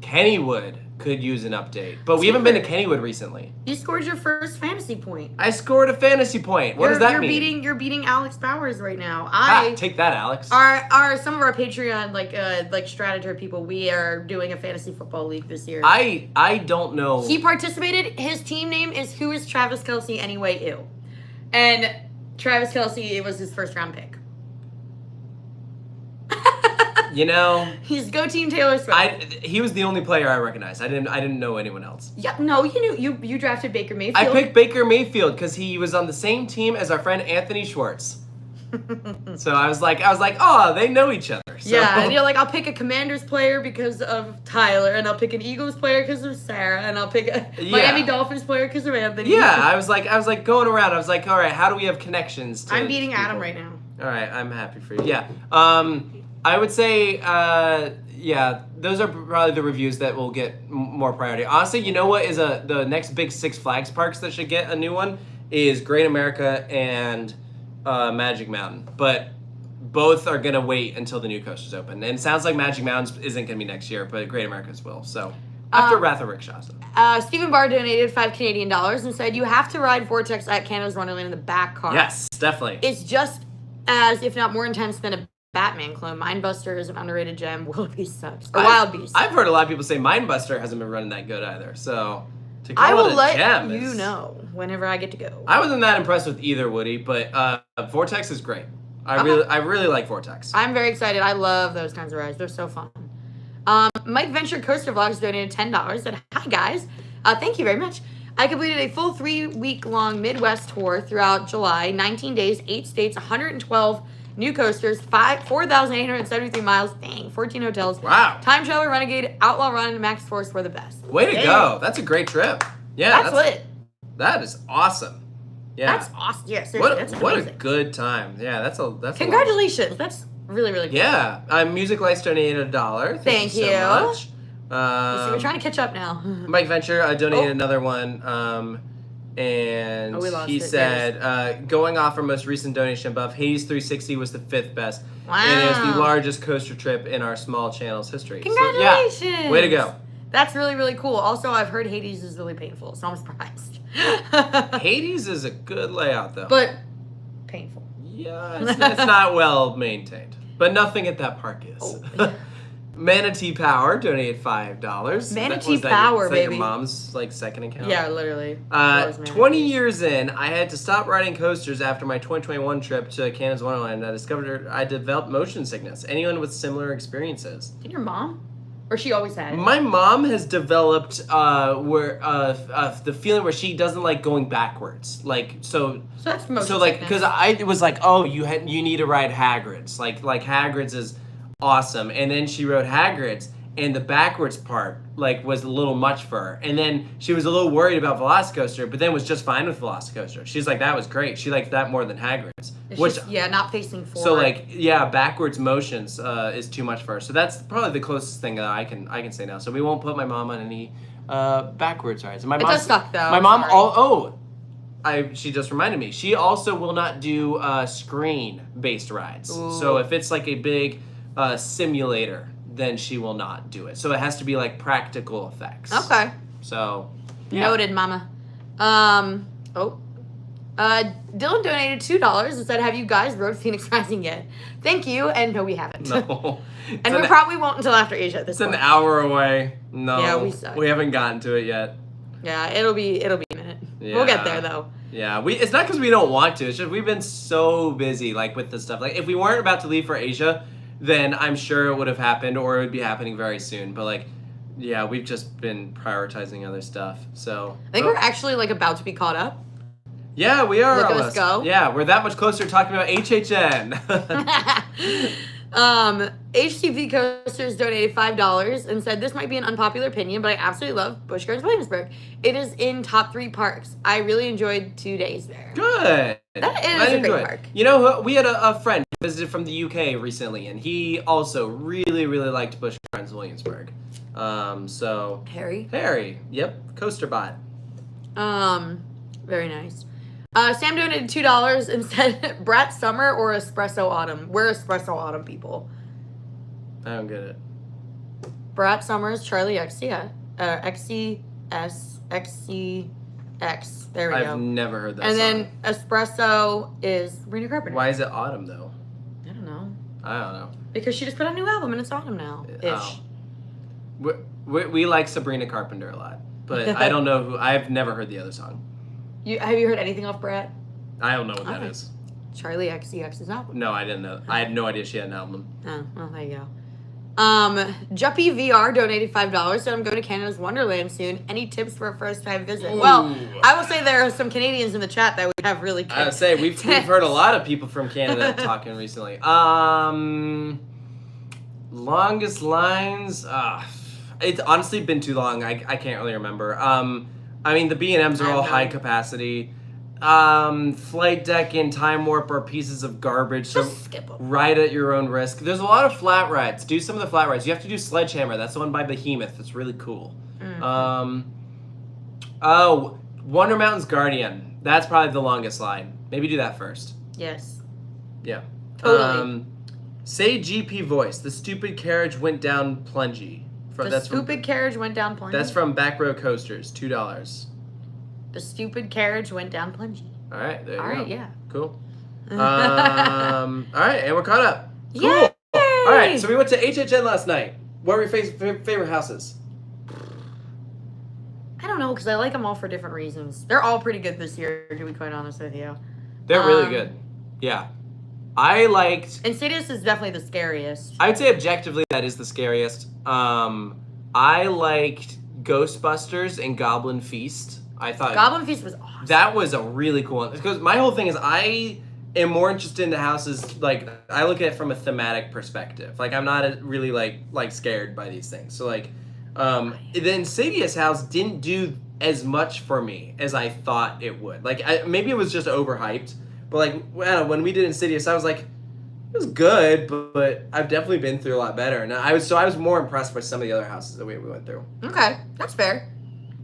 Kennywood could use an update, but we haven't been to Kennywood recently. You scored your first fantasy point. I scored a fantasy point. What does that mean? You're beating Alex Bowers right now. Take that, Alex. Some of our Patreon like Strateger people, we are doing a fantasy football league this year. I don't know. He participated. His team name is Who is Travis Kelce Anyway? Ew. And Travis Kelce, it was his first round pick. He's Go Team Taylor Swift. He was the only player I recognized. I didn't know anyone else. Yeah, no, you knew you drafted Baker Mayfield. I picked Baker Mayfield because he was on the same team as our friend Anthony Schwartz. So I was like, oh, they know each other. So. Yeah, and you're like, I'll pick a Commanders player because of Tyler, and I'll pick an Eagles player because of Sarah, and I'll pick a Miami Dolphins player because of Anthony. Yeah, I was like going around. I was like, all right, how do we have connections? I'm beating Adam right now. All right, I'm happy for you. Yeah. I would say, those are probably the reviews that will get more priority. Honestly, you know what is the next big Six Flags parks that should get a new one is Great America and Magic Mountain. But both are going to wait until the new coasters open. And it sounds like Magic Mountain isn't going to be next year, but Great America's will. So after Wrath of Rickshaw. Stephen Barr donated $5 Canadian and said, you have to ride Vortex at Canada's Wonderland in the back car. Yes, definitely. It's just as, if not more intense than a Batman clone. Mindbuster is an underrated gem. Wildebeest sucks. Or Wild Beast. I've heard a lot of people say Mindbuster hasn't been running that good either. So to call I will it a let gem you know whenever I get to go. I wasn't that impressed with either, Woody, but Vortex is great. I really like Vortex. I'm very excited. I love those kinds of rides. They're so fun. Mike Venture Coaster Vlogs donated $10. Said, hi guys. Thank you very much. I completed a full 3-week-long Midwest tour throughout July. 19 days, 8 states, 112 new coasters, 4,873 miles, 14 hotels. Wow. Time Traveler, Renegade, Outlaw Run, and Max Force were the best. Way to go. That's a great trip. Yeah. That's lit. That is awesome. Yeah. That's awesome. Yeah, seriously, that's amazing. What a good time. Yeah, that's Congratulations. That's really, really cool. Yeah. Music Lights donated $1. Thank you so much. So we're trying to catch up now. Mike Venture donated another one. And he said, going off our most recent donation above, Hades 360 was the 5th best. Wow. And it was the largest coaster trip in our small channel's history. Congratulations. So, yeah, way to go. That's really, really cool. Also, I've heard Hades is really painful, so I'm surprised. Hades is a good layout, though. But painful. Yeah, it's not well maintained. But nothing at that park is. Oh. Manatee Power donated $5. Manatee Power, is that baby. your mom's like second account? Yeah, literally. 20 years in, I had to stop riding coasters after my 2021 trip to Canada's Wonderland. I developed motion sickness. Anyone with similar experiences? Did your mom? Or she always had it? My mom has developed the feeling where she doesn't like going backwards. Like so that's motion so like sickness. because I was like, oh, you need to ride Hagrid's. Like Hagrid's is awesome. And then she rode Hagrid's, and the backwards part like was a little much for her. And then she was a little worried about Velocicoaster, but then was just fine with Velocicoaster. She's like, that was great. She liked that more than Hagrid's. Not facing forward. So like backwards motions is too much for her. So that's probably the closest thing that I can say now. So we won't put my mom on any backwards rides. My it does suck though. My mom she just reminded me. She also will not do screen based rides. Ooh. So if it's like a big simulator, then she will not do it. So it has to be like practical effects. Okay. So noted, mama. Dylan donated $2 and said, have you guys rode Phoenix Rising yet? Thank you, and no, we haven't. No. And we probably won't until after Asia at this point. It's an hour away. No. Yeah, we suck. We haven't gotten to it yet. Yeah, it'll be a minute. Yeah. We'll get there though. Yeah, it's not because we don't want to. It's just we've been so busy like with this stuff. Like if we weren't about to leave for Asia, then I'm sure it would have happened or it would be happening very soon. But like, yeah, we've just been prioritizing other stuff. So I think we're actually like about to be caught up. Yeah, we are. Look at us go. Yeah, we're that much closer to talking about HHN. HTV Coasters donated $5 and said, this might be an unpopular opinion, but I absolutely love Busch Gardens Williamsburg. It is in top 3 parks. I really enjoyed 2 days there. Good. That is a great park. You know, we had a friend who visited from the UK recently, and he also really, really liked Busch Gardens Williamsburg. So Harry, yep, CoasterBot. Very nice. Sam donated $2 and said, Brat Summer or Espresso Autumn? We're Espresso Autumn people. I don't get it. Brat Summer is Charlie XCS. There we go. I've never heard that and song. then Espresso is Sabrina Carpenter. Why is it autumn, though? I don't know. Because she just put out a new album and it's autumn now. Ish. We like Sabrina Carpenter a lot. But I don't know who... I've never heard the other song. Have you heard anything off Brat? I don't know what that is. Charlie XCX's album. No, I didn't know. I had no idea she had an album. Oh, well, there you go. Juppy VR donated $5, said I'm going to Canada's Wonderland soon. Any tips for a first-time visit? Ooh. Well, I will say there are some Canadians in the chat that we have really good. I would say we've heard a lot of people from Canada talking recently. Longest lines. It's honestly been too long. I can't really remember. I mean, the B&Ms are all high capacity. Flight Deck and Time Warp are pieces of garbage. So skip them. Ride at your own risk. There's a lot of flat rides. Do some of the flat rides. You have to do Sledgehammer. That's the one by Behemoth. It's really cool. Mm-hmm. Wonder Mountain's Guardian. That's probably the longest line. Maybe do that first. Yes. Yeah. Totally. Say GP voice. The stupid carriage went down plungy. Carriage went down plungy? That's from Back Row Coasters. $2. The stupid carriage went down plungy. All right, there you go. All right, yeah. Cool. All right, and we're caught up. Cool. Yay! All right, so we went to HHN last night. What were your favorite houses? I don't know, because I like them all for different reasons. They're all pretty good this year, to be quite honest with you. They're really good. Yeah. I liked... Insidious is definitely the scariest. I would say objectively that is the scariest. I liked Ghostbusters and Goblin Feast. I thought... Goblin Feast was awesome. That was a really cool one. Because my whole thing is I am more interested in the houses, like, I look at it from a thematic perspective. Like, I'm not really, like scared by these things. So, like, the Insidious house didn't do as much for me as I thought it would. Like, maybe it was just overhyped. But, like, I don't know, when we did Insidious, I was like, it was good, but I've definitely been through a lot better. And I was more impressed by some of the other houses that we went through. Okay, that's fair.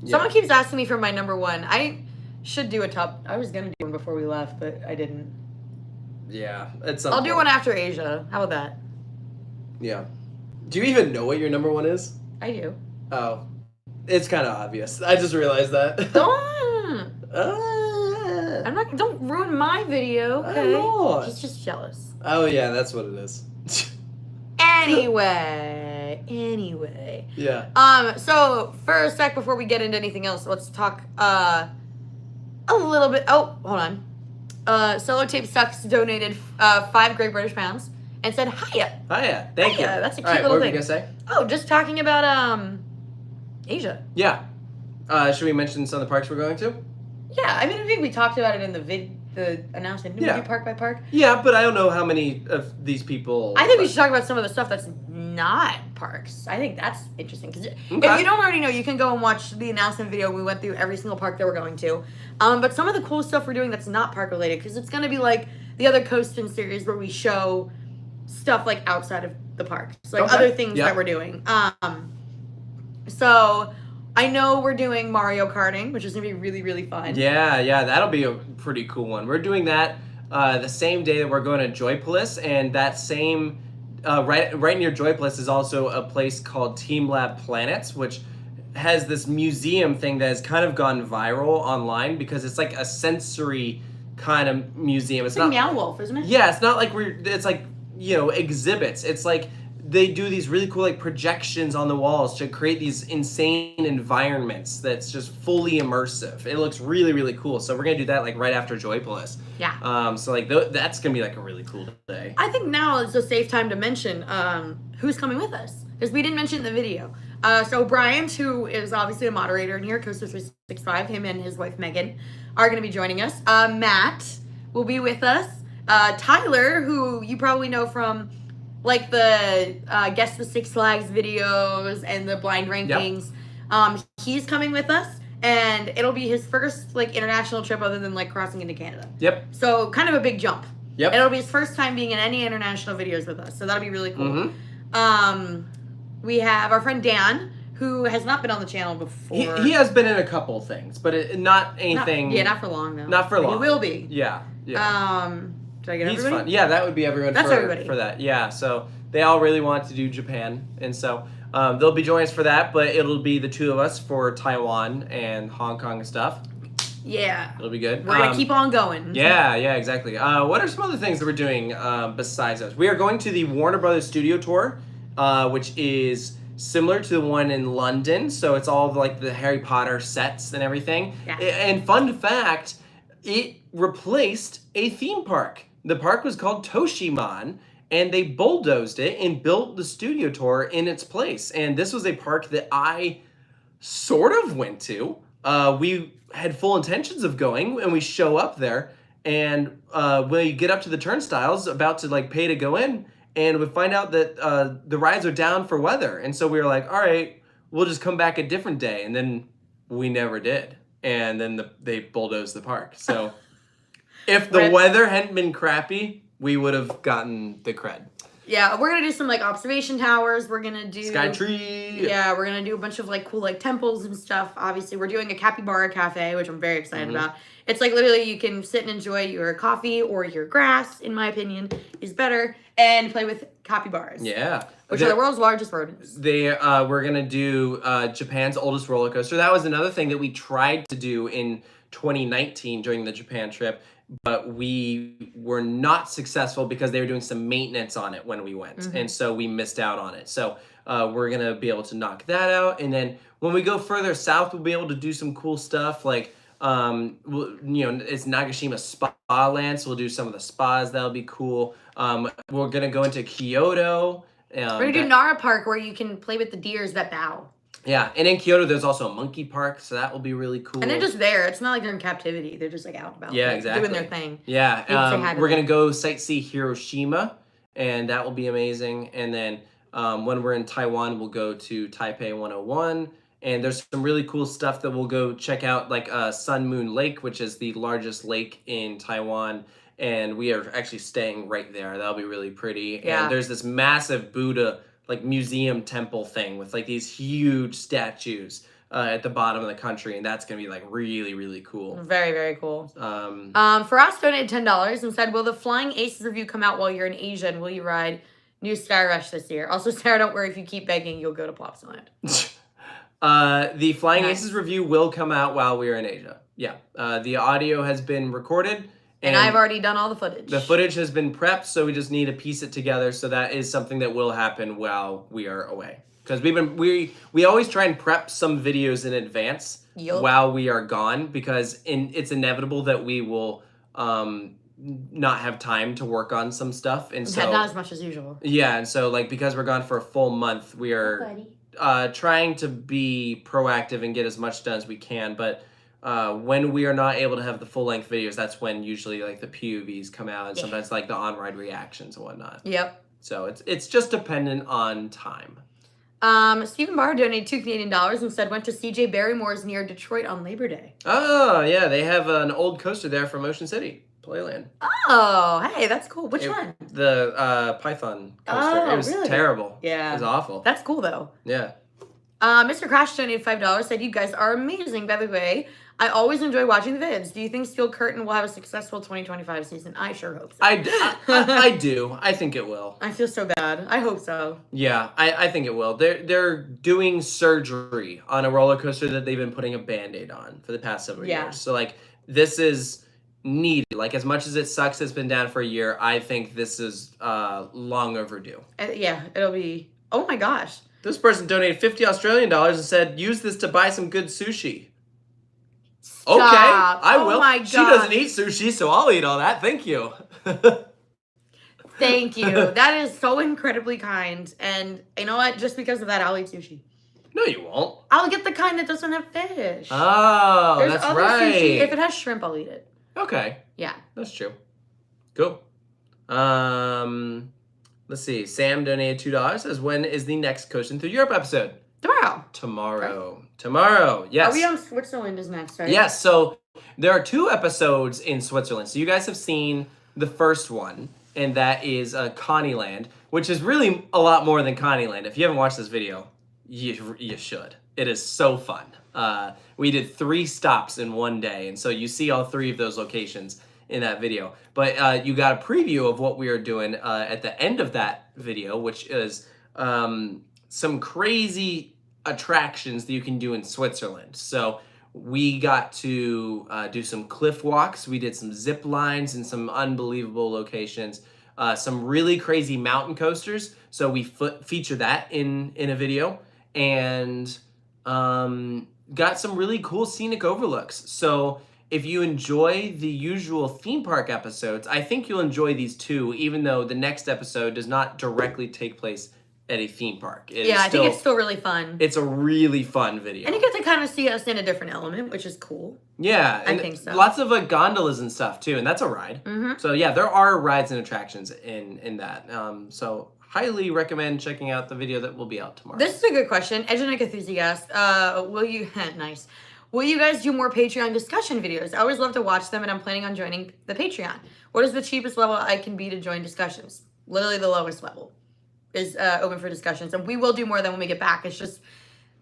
Yeah. Someone keeps asking me for my number one. I should do a top. I was gonna do one before we left, but I didn't. Yeah, I'll do one after Asia. How about that? Yeah. Do you even know what your number one is? I do. Oh, it's kind of obvious. I just realized that. I'm not. Don't ruin my video. Okay. I'm not. He's just jealous. Oh yeah, that's what it is. Anyway. Yeah. So for a sec before we get into anything else, let's talk a little bit. Oh, hold on. Solo Tape Sucks donated 5 Great British Pounds and said hiya. Hiya. Thank you. That's a cute All right, little what thing. were you gonna say? Oh, just talking about Asia. Yeah. Should we mention some of the parks we're going to? Yeah, I mean, I think we talked about it in the announcement. Didn't we do park by park? Yeah, but I don't know how many of these people. I think we should talk about some of the stuff that's not parks. I think that's interesting because if you don't already know, you can go and watch the announcement video. We went through every single park that we're going to. But some of the cool stuff we're doing that's not park related, because it's going to be like the other Coastin series where we show stuff like outside of the parks, like other things that we're doing. So I know we're doing Mario Karting, which is going to be really, really fun. Yeah, that'll be a pretty cool one. We're doing that the same day that we're going to Joypolis, and that same right near Joypolis is also a place called Team Lab Planets, which has this museum thing that has kind of gone viral online because it's like a sensory kind of museum. It's like Meow Wolf, isn't it? Yeah, it's not like it's like, exhibits. It's like they do these really cool like projections on the walls to create these insane environments that's just fully immersive. It looks really, really cool. So we're gonna do that like right after Joypolis. Yeah. So like that's gonna be like a really cool day. I think now is a safe time to mention who's coming with us, because we didn't mention in the video. So Brian, who is obviously a moderator in here, Coaster 365, him and his wife Megan are going to be joining us. Matt will be with us. Tyler, who you probably know from like the Guess the Six Flags videos and the blind rankings. Yep. He's coming with us, and it'll be his first like international trip other than like crossing into Canada. Yep. So kind of a big jump. Yep. And it'll be his first time being in any international videos with us. So that'll be really cool. Mm-hmm. We have our friend Dan, who has not been on the channel before. He has been in a couple things, but not anything. Not for long though. Not for long. He will be. Yeah. Did I get He's everybody? fun. Yeah, that would be everyone. That's everybody for that. Yeah, so they all really want to do Japan, and so they'll be joining us for that. But it'll be the two of us for Taiwan and Hong Kong and stuff. Yeah. It'll be good. We're gonna keep on going. Yeah, exactly. What are some other things that we're doing besides those? We are going to the Warner Brothers Studio Tour, which is similar to the one in London. So it's all like the Harry Potter sets and everything. Yeah. And fun fact, it replaced a theme park. The park was called Toshiman, and they bulldozed it and built the Studio Tour in its place. And this was a park that I sort of went to. We had full intentions of going, and we show up there, and when you get up to the turnstiles, about to like pay to go in, and we find out that the rides are down for weather. And so we were like, all right, we'll just come back a different day. And then we never did. And then they bulldozed the park. So if the weather hadn't been crappy, we would have gotten the cred. Yeah, we're gonna do some like observation towers. We're gonna do Skytree. Yeah, we're gonna do a bunch of like cool like temples and stuff. Obviously, we're doing a capybara cafe, which I'm very excited about. It's like literally you can sit and enjoy your coffee or your grass. In my opinion, is better, and play with capybaras. Yeah, which are the world's largest rodents. We're gonna do Japan's oldest roller coaster. That was another thing that we tried to do in 2019 during the Japan trip, but we were not successful because they were doing some maintenance on it when we went, and so we missed out on it. So we're gonna be able to knock that out, and then when we go further south, we'll be able to do some cool stuff like it's Nagashima Spa Land, so we'll do some of the spas. That'll be cool. We're gonna go into Kyoto. We're gonna do Nara Park, where you can play with the deers that bow. Yeah, and in Kyoto, there's also a monkey park, so that will be really cool. And they're just there. It's not like they're in captivity. They're just like out about. Yeah, exactly. Doing their thing. Yeah, we're gonna go sightsee Hiroshima, and that will be amazing. And then when we're in Taiwan, we'll go to Taipei 101. And there's some really cool stuff that we'll go check out, like Sun Moon Lake, which is the largest lake in Taiwan. And we are actually staying right there. That'll be really pretty. Yeah. And there's this massive Buddha, like museum temple thing with like these huge statues at the bottom of the country. And that's going to be like really, really cool. Very, very cool. Faraz donated $10 and said, will the Flying Aces review come out while you're in Asia? And will you ride New Sky Rush this year? Also, Sarah, don't worry. If you keep begging, you'll go to Plopsaland. The Flying Aces review will come out while we're in Asia. Yeah, the audio has been recorded. And I've already done all the footage. The footage has been prepped, so we just need to piece it together. So that is something that will happen while we are away. Because we always try and prep some videos in advance while we are gone, because it's inevitable that we will not have time to work on some stuff, and so not as much as usual. Yeah, and so like because we're gone for a full month, we are trying to be proactive and get as much done as we can, but. When we are not able to have the full-length videos, that's when usually like the POVs come out, and sometimes like the on-ride reactions and whatnot. Yep. So it's just dependent on time. Stephen Barr donated $2 and said went to CJ Barrymore's near Detroit on Labor Day. Oh yeah, they have an old coaster there from Ocean City Playland. Oh, hey, that's cool. Which one? The Python coaster. Oh, it was really? terrible. Yeah. It was awful. That's cool though. Yeah. Mr. Crash donated $5, said you guys are amazing. By the way, I always enjoy watching the vids. Do you think Steel Curtain will have a successful 2025 season? I sure hope so. I do. I think it will. I feel so bad. I hope so. Yeah, I think it will. They're doing surgery on a roller coaster that they've been putting a Band-Aid on for the past several years. So like this is needed. Like as much as it sucks it's been down for a year, I think this is long overdue. Yeah, it'll be. Oh my gosh. This person donated $50 Australian and said, use this to buy some good sushi. Stop. Okay, I will. My she doesn't eat sushi, so I'll eat all that. Thank you. Thank you. That is so incredibly kind. And you know what? Just because of that, I'll eat sushi. No, you won't. I'll get the kind that doesn't have fish. Oh, There's that's other right. Sushi. If it has shrimp, I'll eat it. Okay. Yeah. That's true. Cool. Let's see. Sam donated $2. Says, when is the next Coastin Thru Europe episode? Tomorrow. Okay. Tomorrow. Yes. Are we on Switzerland is next, right? Yes. So there are 2 episodes in Switzerland. So you guys have seen the first one, and that is Connieland, which is really a lot more than Connieland. If you haven't watched this video, you should. It is so fun. We did 3 stops in one day, and so you see all 3 of those locations in that video. But you got a preview of what we are doing at the end of that video, which is some crazy attractions that you can do in Switzerland. So we got to do some cliff walks. We did some zip lines in some unbelievable locations. Some really crazy mountain coasters. So we feature that in a video. And got some really cool scenic overlooks. So if you enjoy the usual theme park episodes, I think you'll enjoy these too, even though the next episode does not directly take place at a theme park. I think it's still really fun. It's a really fun video. And you get to kind of see us in a different element, which is cool. Yeah. I think so. Lots of gondolas and stuff too, and that's a ride. Mm-hmm. So yeah, there are rides and attractions in that. So highly recommend checking out the video that will be out tomorrow. This is a good question. Edgenic Enthusiast, will you... nice. Will you guys do more Patreon discussion videos? I always love to watch them, and I'm planning on joining the Patreon. What is the cheapest level I can be to join discussions? Literally the lowest level is open for discussions. And we will do more than when we get back. It's just,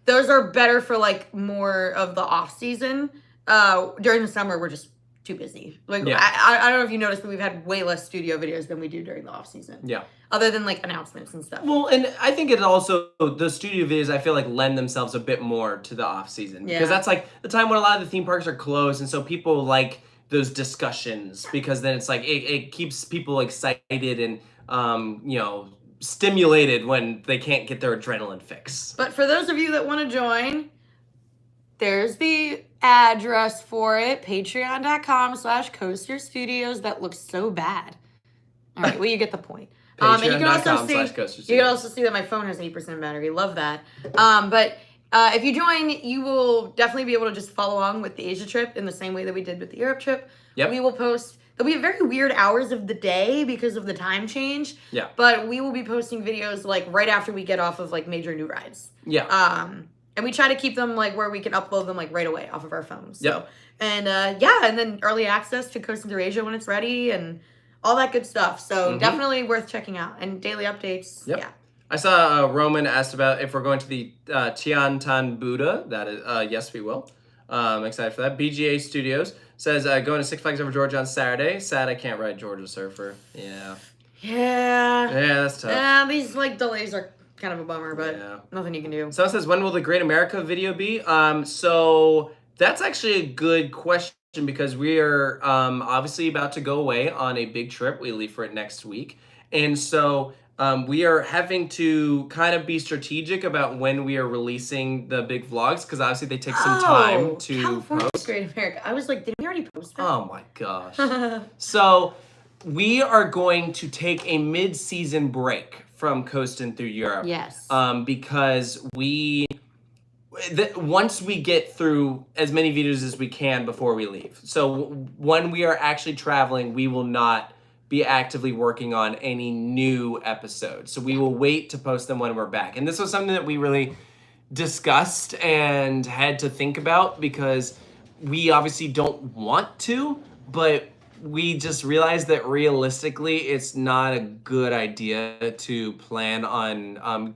those are better for, like, more of the off-season. During the summer, we're just too busy. Like, yeah. I don't know if you noticed, but we've had way less studio videos than we do during the off-season. Yeah. Other than, like, announcements and stuff. Well, and I think it also, the studio videos, I feel like, lend themselves a bit more to the off-season. Yeah. Because that's, like, the time when a lot of the theme parks are closed, and so people like those discussions, because then it's, like, it keeps people excited and, you know, stimulated when they can't get their adrenaline fix. But for those of you that want to join, there's the address for it, patreon.com/coasterstudios. That looks so bad. All right, well, you get the point. And you can also see that my phone has 8% battery. Love that. But if you join, you will definitely be able to just follow along with the Asia trip in the same way that we did with the Europe trip. Yep. We will post. There'll be very weird hours of the day because of the time change. Yeah. But we will be posting videos like right after we get off of like major new rides. Yeah. And we try to keep them like where we can upload them like right away off of our phones. So, yep. And and then early access to Coastin Thru Asia when it's ready and all that good stuff. So definitely worth checking out. And daily updates. Yep. Yeah. I saw Roman asked about if we're going to the Tiantan Buddha. That is, yes, we will. I'm excited for that. BGA Studios says going to Six Flags Over Georgia on Saturday. Sad I can't ride Georgia Surfer. Yeah. Yeah. Yeah, that's tough. Yeah, these like delays are kind of a bummer, but nothing you can do. Someone says, when will the Great America video be? So That's actually a good question because we are obviously about to go away on a big trip. We leave for it next week. And so we are having to kind of be strategic about when we are releasing the big vlogs because obviously they take some time to California's post. Great America. I was like, did we already post that? Oh my gosh. So we are going to take a mid-season break from Coastin Thru Europe. Yes. Because once we get through as many videos as we can before we leave. So when we are actually traveling, we will not be actively working on any new episodes. So we will wait to post them when we're back. And this was something that we really discussed and had to think about because we obviously don't want to, but we just realized that realistically it's not a good idea to plan on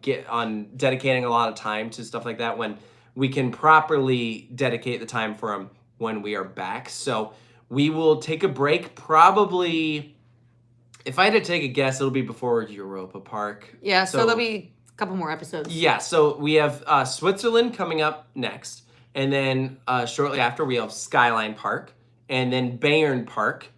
dedicating a lot of time to stuff like that when we can properly dedicate the time for them when we are back. So we will take a break. Probably, if I had to take a guess, it'll be before Europa Park. Yeah, so there'll be a couple more episodes. Yeah, so we have Switzerland coming up next, and then shortly after we have Skyline Park, and then Bayern Park,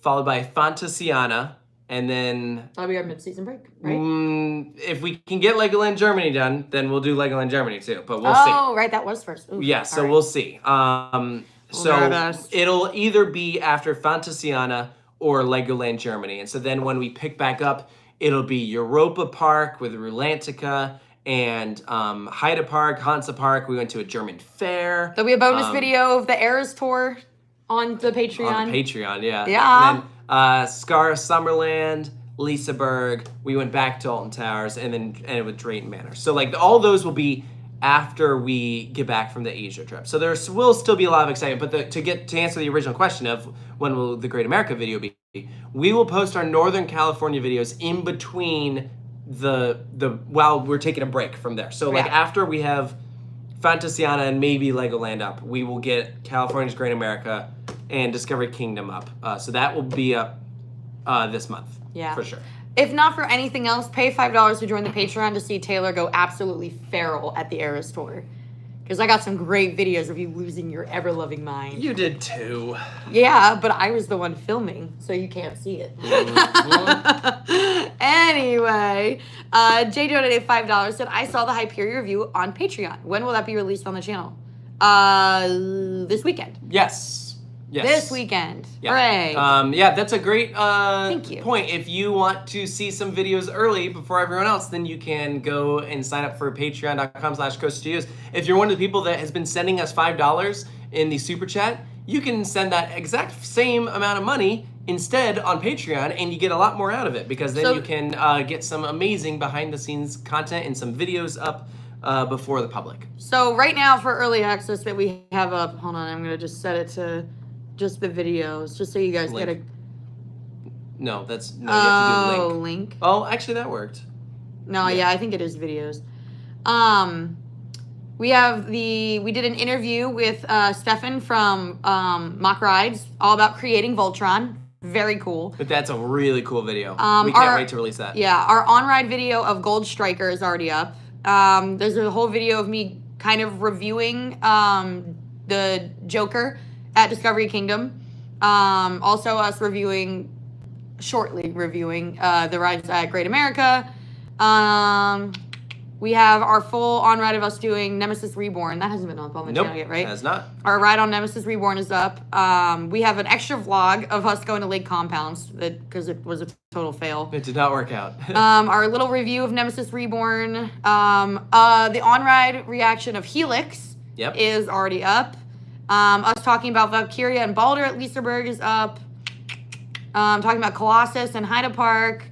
followed by Fantasiana, and then... That'll be our mid-season break, right? If we can get Legoland Germany done, then we'll do Legoland Germany too, but we'll see. Oh, right, that was first. Ooh, yeah, so right. we'll see. So it'll either be after Fantasiana or Legoland Germany, and so then when we pick back up, it'll be Europa Park with Rulantica, and Haida Park, Hansa Park. We went to a German fair. There'll be a bonus video of the Eras tour on the Patreon. On the Patreon, yeah. Yeah. And then Skara Summerland, Liseberg. We went back to Alton Towers, and then ended with Drayton Manor. So like all those will be after we get back from the Asia trip. So there will still be a lot of excitement. But to answer the original question of when will the Great America video be, we will post our Northern California videos in between while we're taking a break from there. So like after we have Fantasiana and maybe Legoland up, we will get California's Great America and Discovery Kingdom up. So that will be up this month. Yeah. For sure. If not for anything else, pay $5 to join the Patreon to see Taylor go absolutely feral at the Eras tour. Because I got some great videos of you losing your ever-loving mind. You did too. Yeah, but I was the one filming, so you can't see it. Anyway, Jay donated $5, said, I saw the Hyperion review on Patreon. When will that be released on the channel? This weekend. Yes. This weekend. Yeah. Hooray. Yeah, that's a great Thank you. point. If you want to see some videos early before everyone else, then you can go and sign up for patreon.com/coasterstudios. If you're one of the people that has been sending us $5 in the super chat, you can send that exact same amount of money instead on Patreon, and you get a lot more out of it because then you can get some amazing behind-the-scenes content and some videos up before the public. So right now for early access that we have up, hold on, I'm going to just set it to just the videos, just so you guys get a... No, you have to do link. Link. Oh, actually that worked. No, yeah, I think it is videos. We did an interview with Stefan from Mock Rides, all about creating Voltron. Very cool. But that's a really cool video. We can't wait to release that. Yeah, our on-ride video of Gold Striker is already up. There's a whole video of me kind of reviewing the Joker at Discovery Kingdom. Also us shortly reviewing the rides at Great America. We have our full on-ride of us doing Nemesis Reborn. That hasn't been up on the channel yet, right? It has not. Our ride on Nemesis Reborn is up. We have an extra vlog of us going to Lake Compounds because it was a total fail. It did not work out. Our little review of Nemesis Reborn. The on-ride reaction of Helix is already up. Us talking about Valkyria and Balder at Liseberg is up. Talking about Colossus and Haida Park.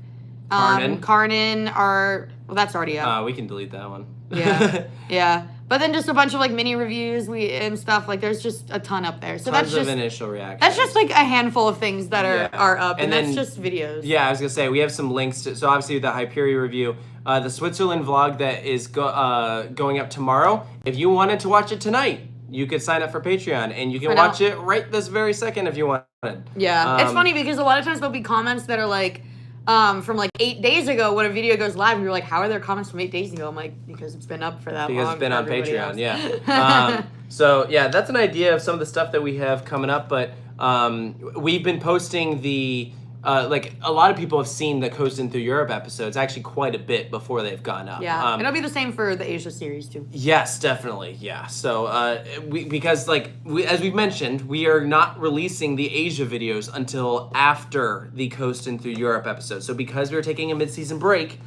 Karnan are... Well, that's already up. We can delete that one. Yeah, yeah. But then just a bunch of like mini reviews and stuff. Like there's just a ton up there. So Tons of initial reactions. That's just like a handful of things that are up, and then, that's just videos. Yeah, I was gonna say we have some links to. So obviously the Hyperion review, the Switzerland vlog that is going up tomorrow. If you wanted to watch it tonight, you could sign up for Patreon, and you can watch it right this very second if you wanted. Yeah, it's funny because a lot of times there'll be comments that are like, from like 8 days ago when a video goes live, and you're like, how are there comments from 8 days ago? I'm like, because it's been up for that long. Because it's been on Patreon, else. yeah. So yeah, that's an idea of some of the stuff that we have coming up, but we've been posting the like a lot of people have seen the Coastin Thru Europe episodes actually quite a bit before they've gone up. Yeah, it'll be the same for the Asia series too. Yes, definitely. Yeah. So because as we've mentioned, we are not releasing the Asia videos until after the Coastin Thru Europe episode. So because we're taking a mid-season break,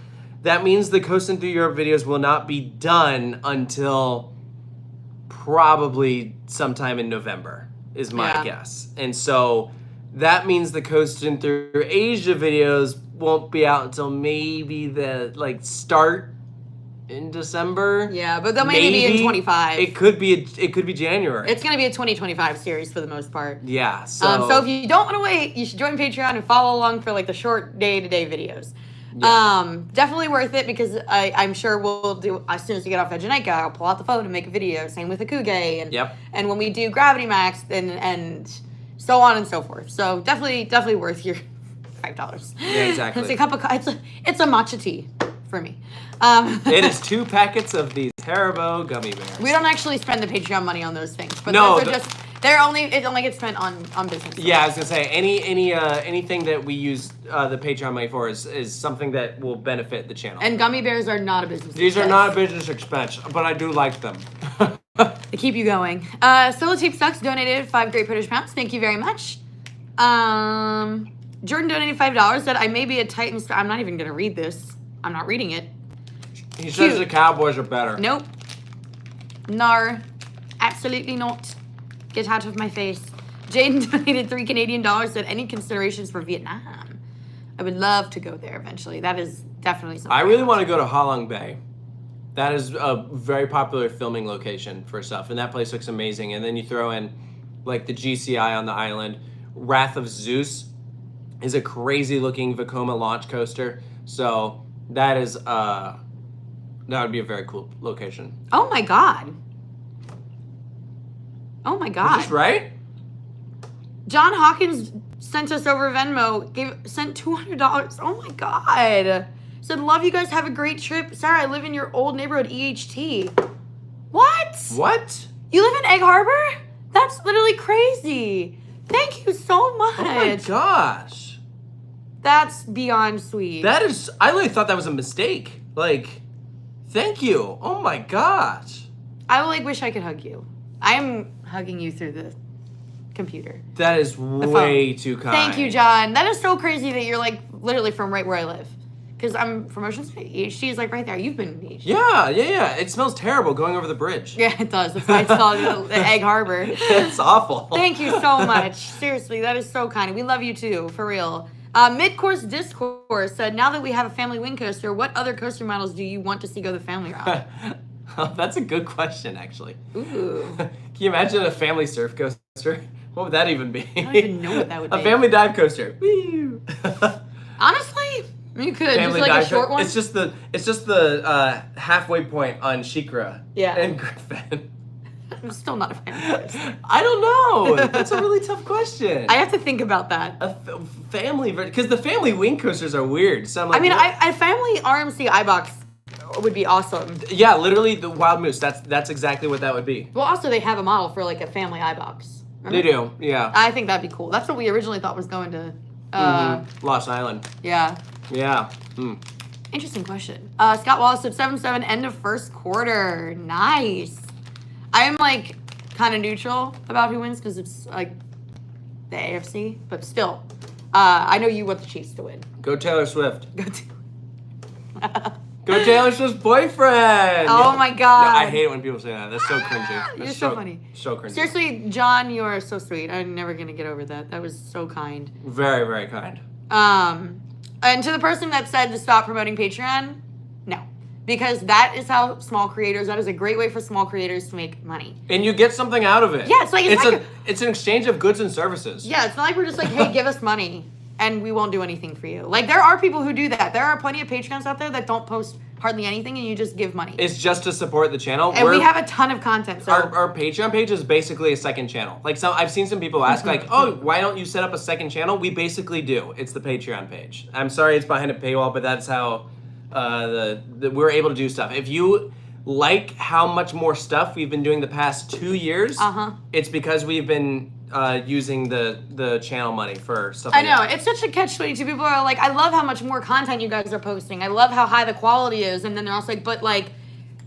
that means the Coastin Thru Europe videos will not be done until probably sometime in November is my guess. And so that means the Coastin Thru Asia videos won't be out until maybe the start in December. Yeah, but they'll maybe be in 25. It could be January. It's gonna be a 2025 series for the most part. Yeah. So if you don't want to wait, you should join Patreon and follow along for like the short day-to-day videos. Yeah. Definitely worth it because I'm sure we'll do as soon as we get off Edgenica, I'll pull out the phone and make a video. Same with the Kuge and when we do Gravity Max and so on and so forth. So definitely worth your $5. Yeah, exactly. It's a cup of it's a matcha tea for me. It is 2 packets of these Haribo gummy bears. We don't actually spend the Patreon money on those things, but no, those are it only gets spent on business. Yeah, I was gonna say anything that we use the Patreon money for is something that will benefit the channel. And gummy bears are not a business. These are not a business expense, but I do like them. They keep you going. Solotape Sucks donated 5 Great British Pounds. Thank you very much. Jordan donated $5. Said, I may be a Titan star. I'm not even going to read this. I'm not reading it. He says the Cowboys are better. Nope. Nar. Absolutely not. Get out of my face. Jaden donated $3 Canadian. Said, any considerations for Vietnam? I would love to go there eventually. That is definitely something. I really want to go to Ha Long Bay. That is a very popular filming location for stuff, and that place looks amazing. And then you throw in, like, the GCI on the island. Wrath of Zeus is a crazy-looking Vekoma launch coaster. So that is that would be a very cool location. Oh my god. Oh my god. Is this right? John Hawkins sent us over Venmo. Sent $200. Oh my god. Said, love you guys, have a great trip. Sorry, I live in your old neighborhood, EHT. What? What? You live in Egg Harbor? That's literally crazy. Thank you so much. Oh my gosh. That's beyond sweet. That is, I really thought that was a mistake. Like, thank you. Oh my gosh. I wish I could hug you. I'm hugging you through the computer. That is way too kind. Thank you, John. That is so crazy that you're like literally from right where I live. Because I'm from Ocean State. EHT is like right there. You've been in EHT. Yeah. It smells terrible going over the bridge. Yeah, it does. That's why it's called the Egg Harbor. It's awful. Thank you so much. Seriously, that is so kind. We love you too, for real. Mid-course Discourse said, now that we have a family wing coaster, what other coaster models do you want to see go the family route? Oh, that's a good question, actually. Ooh. Can you imagine a family surf coaster? What would that even be? I don't even know what that would be. A family dive coaster. Woo! Honestly, you could. Family just like dive a short one. It's just the halfway point on Shikra. Yeah. And Griffin. I'm still not a fan of this. I don't know. That's a really tough question. I have to think about that. Family, because the family wing coasters are weird. So I'm like, I mean, what? a family RMC iBox would be awesome. Yeah, literally the Wild Moose. That's exactly what that would be. Well, also they have a model for like a family iBox. Remember? They do, yeah. I think that'd be cool. That's what we originally thought was going to. Lost Island. Yeah. Yeah. Interesting question. Scott Wallace said 7-7 end of first quarter. Nice. I'm like kind of neutral about who wins because it's like the AFC, but still, I know you want the Chiefs to win. Go Taylor Swift. Go Go Taylor Swift's boyfriend. Oh my god. No, I hate it when people say that. That's so cringy. You're so funny. So cringy. Seriously, John, you are so sweet. I'm never gonna get over that. That was so kind. Very, very kind. And to the person that said to stop promoting Patreon, no. Because that is how small creators, that is a great way for small creators to make money. And you get something out of it. Yeah, it's like it's an exchange of goods and services. Yeah, it's not like we're just like, hey, give us money. and we won't do anything for you. Like, there are people who do that. There are plenty of Patreons out there that don't post hardly anything, and you just give money. It's just to support the channel. And we have a ton of content. So our Patreon page is basically a second channel. Like, I've seen some people ask, like, oh, why don't you set up a second channel? We basically do. It's the Patreon page. I'm sorry it's behind a paywall, but that's how we're able to do stuff. If you like how much more stuff we've been doing the past 2 years, it's because we've been using the channel money for stuff like that. I know, it's such a catch-22. People are like, I love how much more content you guys are posting. I love how high the quality is. And then they're also like, but like,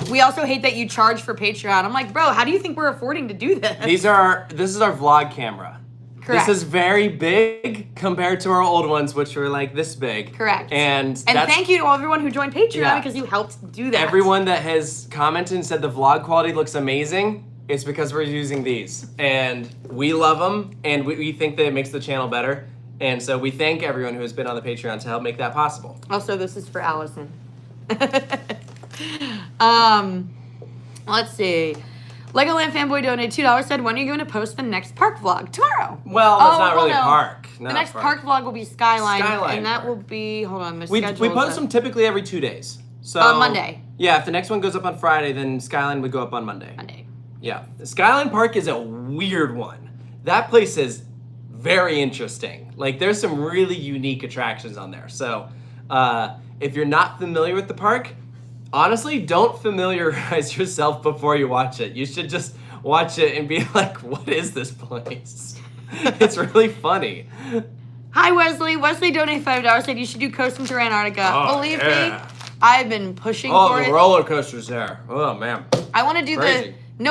we also hate that you charge for Patreon. I'm like, bro, how do you think we're affording to do this? This is our vlog camera. Correct. This is very big compared to our old ones, which were like this big. Correct. And thank you to everyone who joined Patreon because you helped do that. Everyone that has commented and said the vlog quality looks amazing, it's because we're using these. And we love them, and we think that it makes the channel better. And so we thank everyone who has been on the Patreon to help make that possible. Also, this is for Allison. Let's see. Legoland Fanboy donated $2, said, when are you going to post the next park vlog? Tomorrow. Well, that's not really park. The next park vlog will be Skyline. And that will be, hold on, we post them typically every 2 days. So Monday. Yeah, if the next one goes up on Friday, then Skyline would go up on Monday. Yeah. Skyline Park is a weird one. That place is very interesting. Like, there's some really unique attractions on there. So, if you're not familiar with the park, honestly, don't familiarize yourself before you watch it. You should just watch it and be like, what is this place? It's really funny. Hi, Wesley. Wesley donated $5, said you should do Coastin Thru Antarctica. Oh, Believe me, I've been pushing for it. Oh, the roller coasters there. Oh, man. I want to do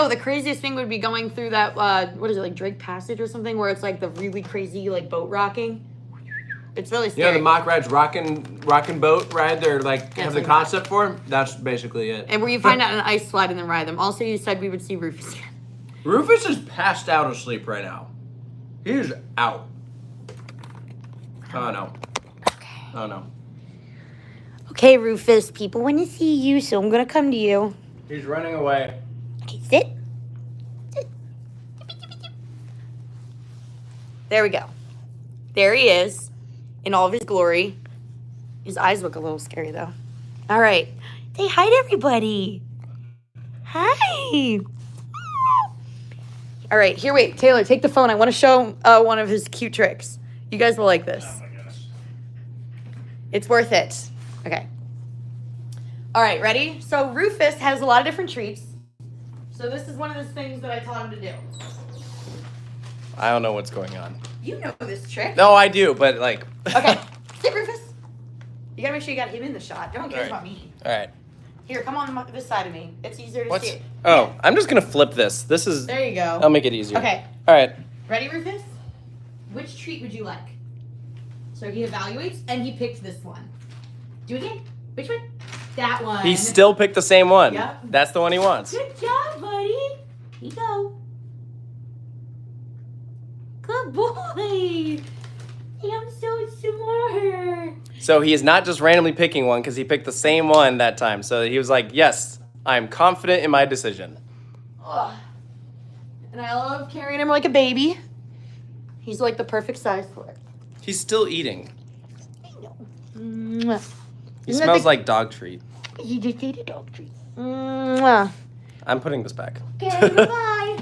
the craziest thing would be going through that, what is it, like Drake Passage or something, where it's like the really crazy, like, boat rocking. It's really scary. Yeah, the Mock Ride's rockin' boat ride they're like have the concept for. That's basically it. And where you find out an ice slide and then ride them. Also, you said we would see Rufus again. Rufus is passed out of sleep right now. He is out. Oh no. Okay. Oh no. Okay, Rufus, people want to see you, so I'm gonna come to you. He's running away. Okay, sit. Sit. There we go. There he is. In all of his glory. His eyes look a little scary, though. All right. Say hi to everybody. Hi. All right. Here, wait. Taylor, take the phone. I want to show one of his cute tricks. You guys will like this. Oh, my gosh. It's worth it. Okay. All right. Ready? So Rufus has a lot of different treats. So this is one of those things that I taught him to do. I don't know what's going on. You know this trick. No, I do, but like... Okay. Sit, Rufus. You gotta make sure you got him in the shot. Don't care about me. All right. Here, come on this side of me. It's easier to see. Oh, I'm just going to flip this. This is... There you go. I'll make it easier. Okay. All right. Ready, Rufus? Which treat would you like? So he evaluates, and he picked this one. Do it again. Which one? That one. He still picked the same one. Yep. That's the one he wants. Good job, buddy. Here you go. Good boy. I'm so smart. So he is not just randomly picking one because he picked the same one that time. So he was like, yes, I'm confident in my decision. Ugh. And I love carrying him like a baby. He's like the perfect size for it. He's still eating. I know. Mwah. He smells like dog treat. He just ate a dog treat. Mwah. I'm putting this back. Okay, bye.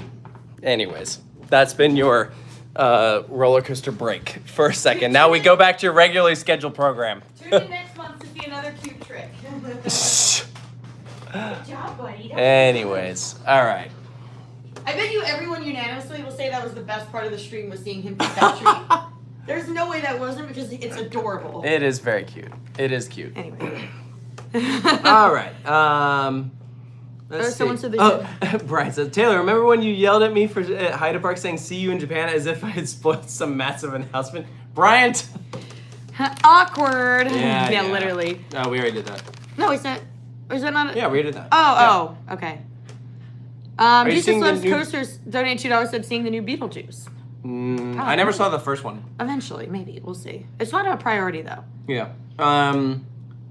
Anyways, that's been your roller coaster break for a second. Now we go back to your regularly scheduled program. Tune in next month to see another cute trick. Good job, buddy. Anyways, all right. I bet you everyone unanimously will say that was the best part of the stream was seeing him pick that treat. There's no way that wasn't because it's adorable. It is very cute. It is cute. Anyway. All right. Let's see. Brian says, Taylor, remember when you yelled at me at Hyde Park saying "see you in Japan" as if I had spoiled some massive announcement? Bryant. Awkward. Yeah, literally. Oh, we already did that. No, is that not? Yeah, we already did that. Oh, okay. Jesus Loves new... Coasters donated $2, said seeing the new Beetlejuice. I never saw the first one. Eventually, maybe. We'll see. It's not a priority, though. Yeah.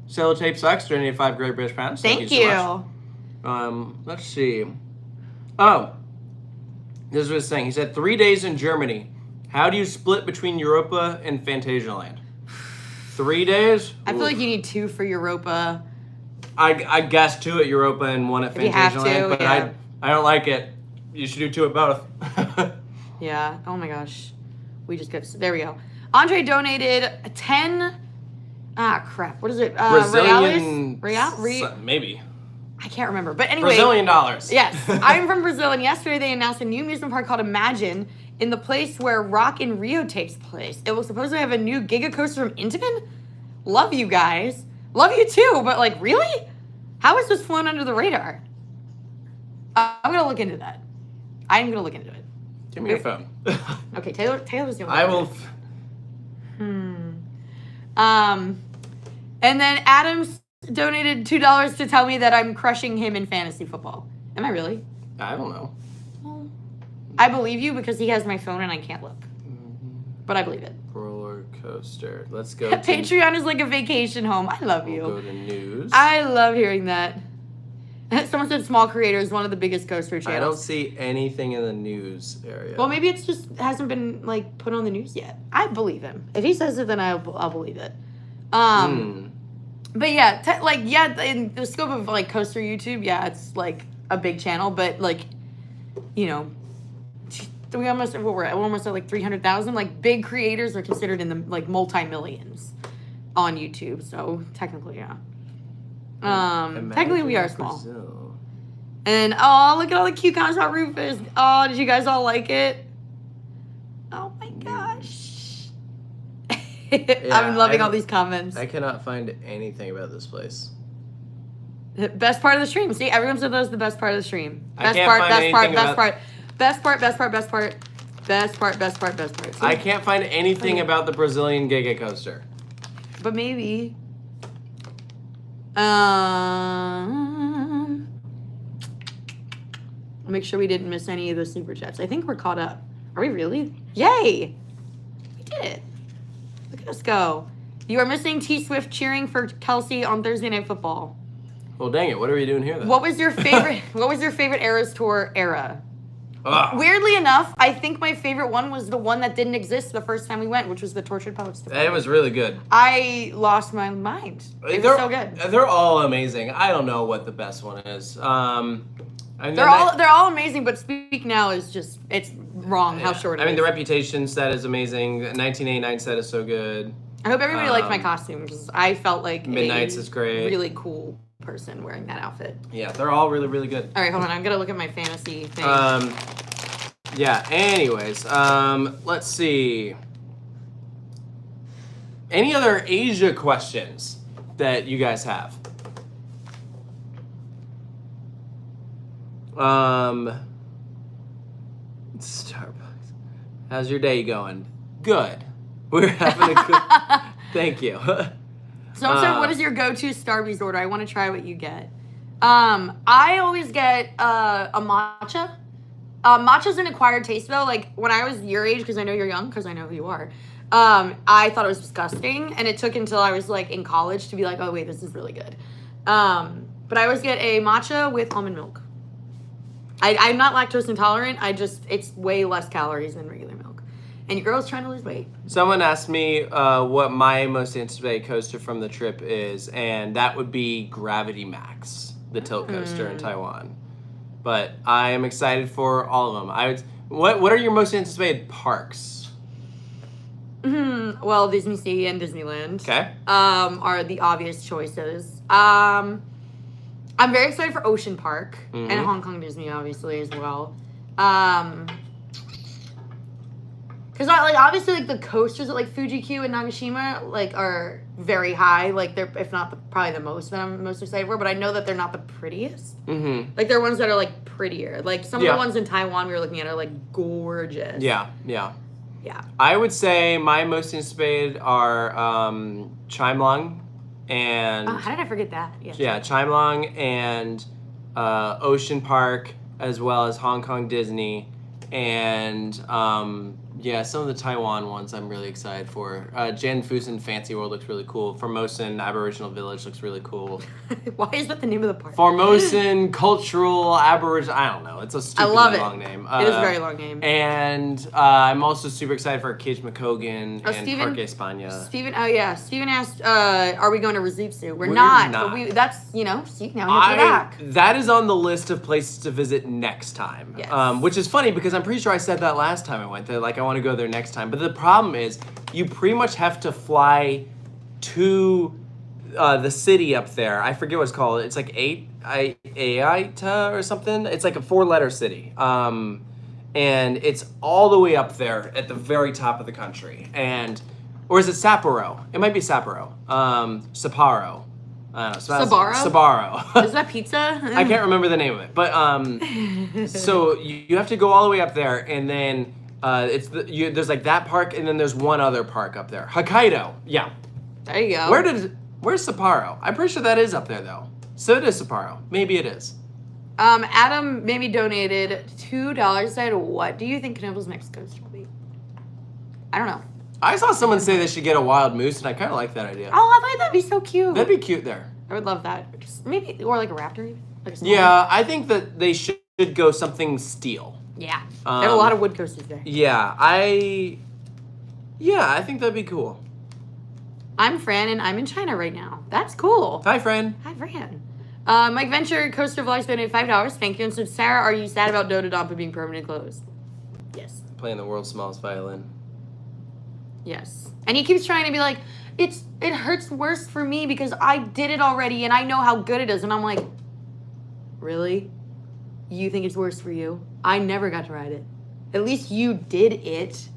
Sellotape Sucks donated 5 Great British Pounds. Thank you. So much. Let's see. Oh. This is what he's saying. He said 3 days in Germany How do you split between Europa and Phantasialand? 3 days? I feel like you need 2 for Europa. I guess 2 at Europa and 1 at If you have to, Phantasialand, but yeah. I don't like it. You should do 2 at both. Yeah. Oh my gosh. We just got. There we go. Andre donated 10. Ah, crap. What is it? Brazilian. Maybe. I can't remember. But anyway. Brazilian dollars. Yes. I'm from Brazil, and yesterday they announced a new amusement park called Imagine in the place where Rock in Rio takes place. It will supposedly have a new Giga Coaster from Intamin. Love you guys. Love you too, but like, really? How is this flown under the radar? I'm going to look into that. I'm going to look into it. Give me your phone. Okay, Taylor's doing it. I will. And then Adams donated $2 to tell me that I'm crushing him in fantasy football. Am I really? I don't know. Well, I believe you because he has my phone and I can't look. But I believe it. Roller coaster. Let's go. Patreon is like a vacation home. I love you. We'll go to news. I love hearing that. Someone said Small Creators, one of the biggest coaster channels. I don't see anything in the news area. Well, maybe it's just hasn't been like put on the news yet. I believe him. If he says it, then I'll believe it. But yeah, in the scope of like coaster YouTube, yeah, it's like a big channel. But like, you know, we're almost at like 300,000. Like big creators are considered in the like multi-millions on YouTube. So technically, yeah. Technically we are small. Brazil. And oh, look at all the cute comments about Rufus. Oh, did you guys all like it? Oh my gosh. I'm loving all these comments. I cannot find anything about this place. Best part of the stream. See, everyone said that was the best part of the stream. Best I can't find anything about the Brazilian Giga Coaster. But maybe. Make sure we didn't miss any of the super chats. I think we're caught up. Are we really? Yay! We did it. Look at us go. You are missing T Swift cheering for Kelsey on Thursday Night Football. Well, dang it! What are we doing here then? What was your favorite? What was your favorite Eras Tour era? Ugh. Weirdly enough, I think my favorite one was the one that didn't exist the first time we went, which was the Tortured Poets. It was really good. I lost my mind. It was so good. They're all amazing. I don't know what the best one is. They're all amazing, but Speak Now is just it's wrong how short it is. I mean, the Reputation set is amazing. The 1989 set is so good. I hope everybody liked my costume because I felt like Midnight's is great. Really cool person wearing that outfit. Yeah, they're all really, really good. All right, hold on. I'm gonna look at my fantasy thing. Yeah. Anyways, let's see. Any other Asia questions that you guys have? Starbucks. How's your day going? Good. We're having a good. Thank you. Someone said, "What is your go-to Starbucks order? I want to try what you get." I always get a matcha. Matcha's an acquired taste though. Like when I was your age, because I know you're young, because I know who you are. I thought it was disgusting, and it took until I was like in college to be like, "Oh wait, this is really good." But I always get a matcha with almond milk. I'm not lactose intolerant. It's way less calories than regular milk. And your girl's trying to lose weight. Someone asked me what my most anticipated coaster from the trip is, and that would be Gravity Max, the tilt coaster in Taiwan. But I am excited for all of them. What are your most anticipated parks? Well, Disney Sea and Disneyland. Okay. Are the obvious choices. I'm very excited for Ocean Park and Hong Kong Disney, obviously, as well. Because obviously the coasters at like Fuji-Q and Nagashima are very high. Like they're if not probably the most that I'm most excited for. But I know that they're not the prettiest. Like they're ones that are like prettier. Like some of the ones in Taiwan we were looking at are like gorgeous. Yeah. I would say my most anticipated are Chimelong and how did I forget that? Yeah, Chimelong and Ocean Park as well as Hong Kong Disney and Yeah, some of the Taiwan ones I'm really excited for. Janfusen Fancy World looks really cool. Formosan Aboriginal Village looks really cool. Why is that the name of the park? Formosan Cultural Aboriginal. I don't know. It's a stupidly long name. It is a very long name. And I'm also super excited for Cage McCogan and Steven, Parque España. Steven asked, are we going to Rizipsu? We're not. But that's, see, now we have to go back. That is on the list of places to visit next time. Yes. Which is funny because I'm pretty sure I said that last time I went there. Like, I want to go there next time. But the problem is, you pretty much have to fly to the city up there. I forget what it's called. It's like Aita or something. It's like a 4-letter city. And it's all the way up there at the very top of the country. Or is it Sapporo? It might be Sapporo. Sapporo. I don't know. Sabaro? Sabaro. Is that pizza? I can't remember the name of it. But so you have to go all the way up there, and then there's like that park, and then there's one other park up there. Hokkaido. Yeah. There you go. Where's Sapporo? I'm pretty sure that is up there though. So it is Sapporo. Maybe it is. Adam maybe donated $2. Said, what do you think Knoebel's next coaster will be? I don't know. I saw someone say they should get a wild moose, and I kind of like that idea. Oh, I think that'd be so cute. That'd be cute there. I would love that. Just maybe, or like a raptor even. Like a yeah, I think that they should go something steel. Yeah. There are a lot of wood coasters there. Yeah, I think that'd be cool. I'm Fran, and I'm in China right now. That's cool. Hi, Fran. Hi, Fran. Mike Venture, Coaster Vlogs donated $5. Thank you. And so, Sarah, are you sad about Dododonpa being permanently closed? Yes. Playing the world's smallest violin. Yes. And he keeps trying to be like, it hurts worse for me because I did it already and I know how good it is. And I'm like, really? You think it's worse for you? I never got to ride it. At least you did it.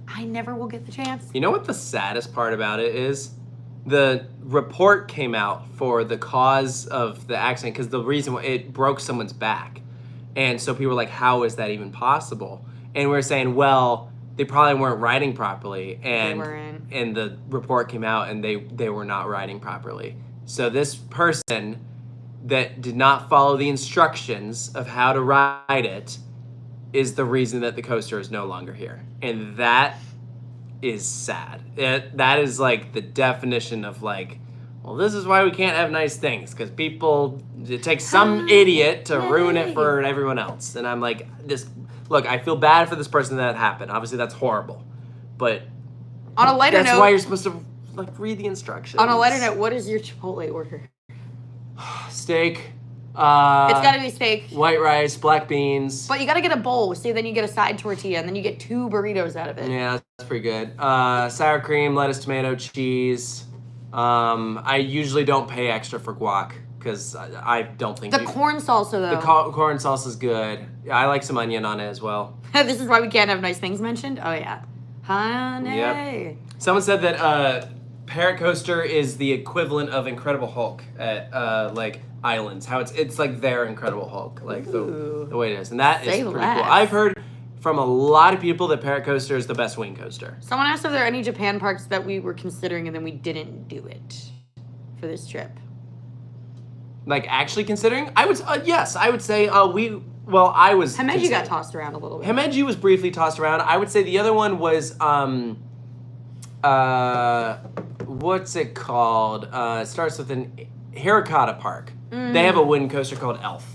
I never will get the chance. You know what the saddest part about it is? The report came out for the cause of the accident because the reason it broke someone's back. And so people were like, how is that even possible? And we're saying, well, they probably weren't riding properly. And the report came out and they were not riding properly. So this person that did not follow the instructions of how to ride it is the reason that the coaster is no longer here. And that is sad. That is like the definition of like, well, this is why we can't have nice things, because it takes some idiot to ruin it for everyone else. And I'm like, look, I feel bad for this person that happened. Obviously, that's horrible. But on a lighter note, that's why you're supposed to like read the instructions. On a lighter note, what is your Chipotle order? Steak. It's got to be steak. White rice, black beans. But you got to get a bowl. See, then you get a side tortilla, and then you get 2 burritos out of it. Yeah, that's pretty good. Sour cream, lettuce, tomato, cheese. I usually don't pay extra for guac because I don't think the corn salsa though. The corn salsa is good. Yeah, I like some onion on it as well. This is why we can't have nice things mentioned. Oh yeah, honey. Yep. Someone said that Parrot Coaster is the equivalent of Incredible Hulk at like Islands. How it's like their Incredible Hulk, like the way it is, and that is pretty cool. I've heard from a lot of people that Parrot Coaster is the best wing coaster. Someone asked if there are any Japan parks that we were considering and then we didn't do it for this trip. Like actually considering, I would yes, I would say I was. Himeji got tossed around a little bit. Himeji was briefly tossed around. I would say the other one was what's it called? It starts with an Hirakata Park. They have a wind coaster called Elf,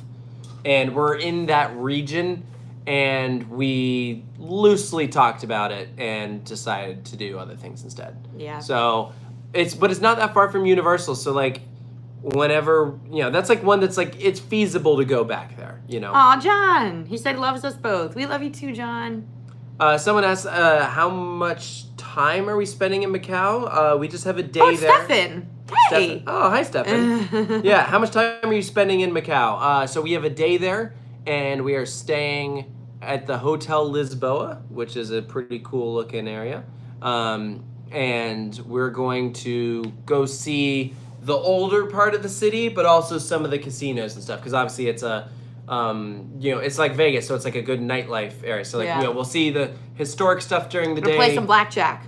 and we're in that region. And we loosely talked about it and decided to do other things instead. Yeah. So it's not that far from Universal. So like whenever, that's like one that's like, it's feasible to go back there, Aw, John. He said he loves us both. We love you too, John. Someone asked, how much time are we spending in Macau? We just have a day there. Stefan. Hey. Stefan. Oh, hi, Stefan. Yeah, how much time are you spending in Macau? So we have a day there. And we are staying at the Hotel Lisboa, which is a pretty cool looking area. And we're going to go see the older part of the city, but also some of the casinos and stuff. Because obviously it's it's like Vegas, so it's like a good nightlife area. So we'll see the historic stuff during the day. Play some blackjack.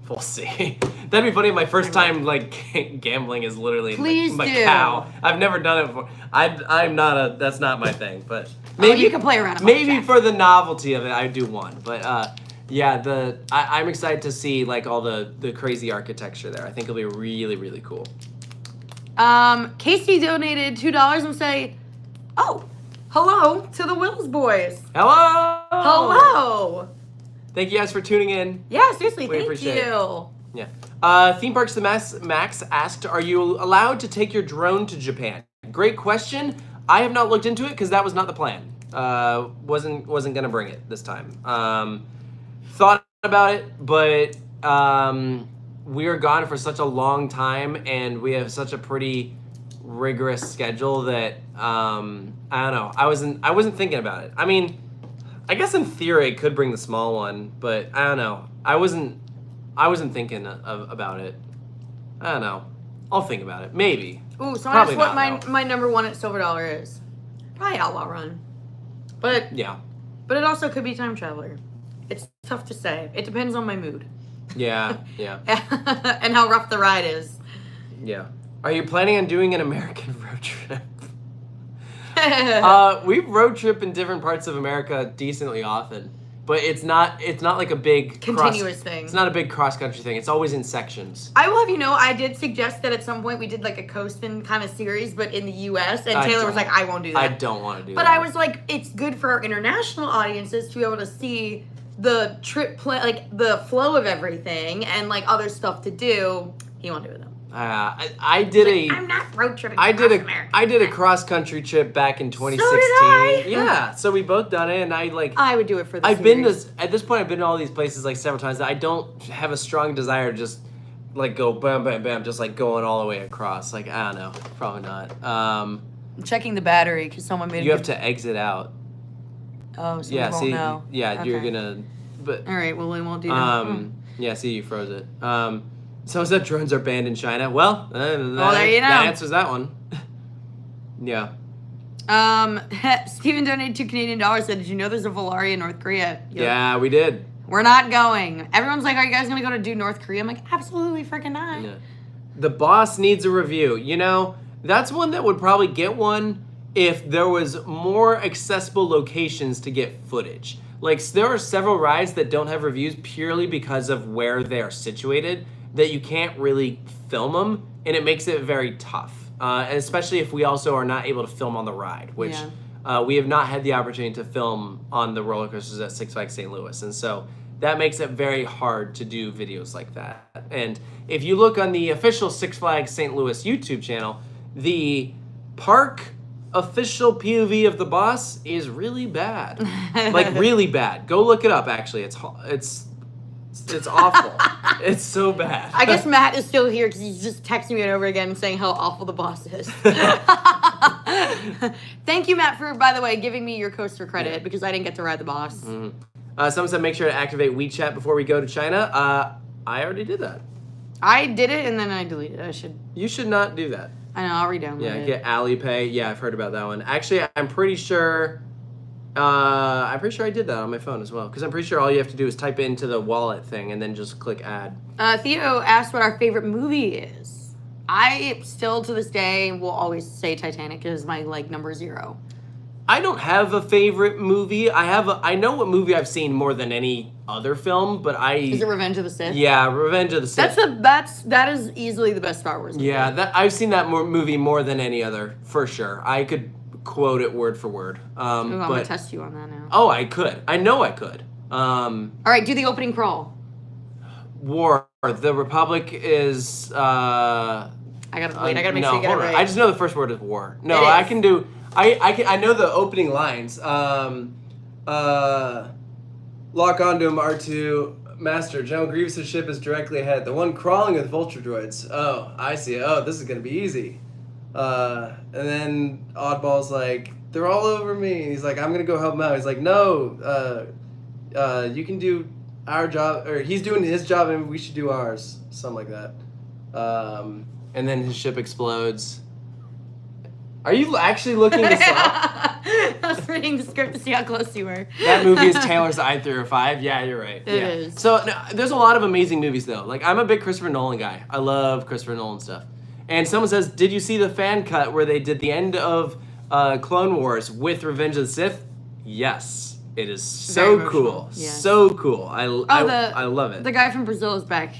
We'll see. That'd be funny. My first time like gambling is literally in Macau. I've never done it before. That's not my thing. But maybe you can play around. Maybe for the novelty of it, I do one. But Yeah, I'm excited to see like all the crazy architecture there. I think it'll be really, really cool. Casey donated $2 and say, "Oh, hello to the Wills boys." Hello! Hello! Thank you guys for tuning in. Yeah, seriously, We thank appreciate you. Yeah. Theme Parks the Max asked, are you allowed to take your drone to Japan? Great question. I have not looked into it because that was not the plan. Wasn't gonna bring it this time. Thought about it, but we are gone for such a long time, and we have such a pretty rigorous schedule that I don't know. I wasn't thinking about it. I mean, I guess in theory I could bring the small one, but I don't know. I wasn't thinking about it. I don't know. I'll think about it. Maybe. Ooh, someone Probably asked what not, my number one at Silver Dollar is. Probably Outlaw Run. But Yeah. it also could be Time Traveler. It's tough to say. It depends on my mood. Yeah. Yeah. And how rough the ride is. Yeah. Are you planning on doing an American road trip? We road trip in different parts of America decently often, but it's not like a big Continuous thing. It's not a big cross country thing. It's always in sections. I will have you know, I did suggest that at some point we did like a Coastin kind of series, but in the U.S. And Taylor was like, "I won't do that." I don't want to do But that. I was like, it's good for our international audiences to be able to see the trip plan, like the flow of everything, and like other stuff to do. He won't do it though. I did I'm not road tripping. I did America. I did a cross country trip back in 2016. So did I. Yeah, so we both done it, and I would do it for the I've series. been to at this point. I've been to all these places like several times. I don't have a strong desire to just like go bam bam bam, just like going all the way across. Like I don't know, probably not. I'm checking the battery because someone made. You have to exit out. Oh, so Yeah, we won't see, know. yeah, you're Okay. gonna. But All right, well we won't do that. yeah, see, you froze it. Someone said drones are banned in China. Well, there you know. that answers that one. Yeah. Steven donated $2 Said, "Did you know there's a Valaria in North Korea?" Yep. Yeah, we did. We're not going. Everyone's like, "Are you guys gonna go to do North Korea?" I'm like, "Absolutely freaking not." Yeah. The boss needs a review. You know, that's one that would probably get one if there was more accessible locations to get footage. Like, there are several rides that don't have reviews purely because of where they are situated, that you can't really film them, and it makes it very tough. And especially if we also are not able to film on the ride, which we have not had the opportunity to film on the roller coasters at Six Flags St. Louis. And so that makes it very hard to do videos like that. And if you look on the official Six Flags St. Louis YouTube channel, the park official POV of the boss is really bad. Like, really bad. Go look it up, actually. It's awful. It's so bad. I guess Matt is still here because he's just texting me over again saying how awful the boss is. Thank you, Matt, for, by the way, giving me your coaster credit because I didn't get to ride the boss. Mm-hmm. Someone said make sure to activate WeChat before we go to China. I already did that. I did it and then I deleted it. You should not do that. I know, I'll re-download Yeah, it. get Alipay. Yeah, I've heard about that one. Actually, I'm pretty sure I did that on my phone as well. Because I'm pretty sure all you have to do is type into the wallet thing and then just click add. Theo asked what our favorite movie is. I still, to this day, will always say Titanic is my, like, number 0. I don't have a favorite movie. I know what movie I've seen more than any other film, but Is it Revenge of the Sith? Yeah, Revenge of the Sith. That is easily the best Star Wars movie. Yeah, I've seen that movie more than any other, for sure. I could quote it word for word. Ooh, I'm going to test you on that now. Oh, I could. I know I could. All right, do the opening crawl. War. The Republic is... I gotta make sure you get it right. I just know the first word is war. No, It I is. can do... I know the opening lines. Lock onto him, R2. Master, General Grievous' ship is directly ahead. The one crawling with vulture droids. Oh, I see. Oh, this is gonna be easy. And then Oddball's like, they're all over me. And he's like, I'm gonna go help him out. He's like, no, you can do our job, or he's doing his job and we should do ours. Something like that. And then his ship explodes. Are you actually looking this up? I was reading the script to see how close you were. That movie is Taylor's Eye 3 or 5. Yeah, you're right. It is. So no, there's a lot of amazing movies though. Like, I'm a big Christopher Nolan guy. I love Christopher Nolan stuff. And someone says, did you see the fan cut where they did the end of Clone Wars with Revenge of the Sith? Yes. It is Very so emotional. cool. Yeah. So cool. I love it. The guy from Brazil is back.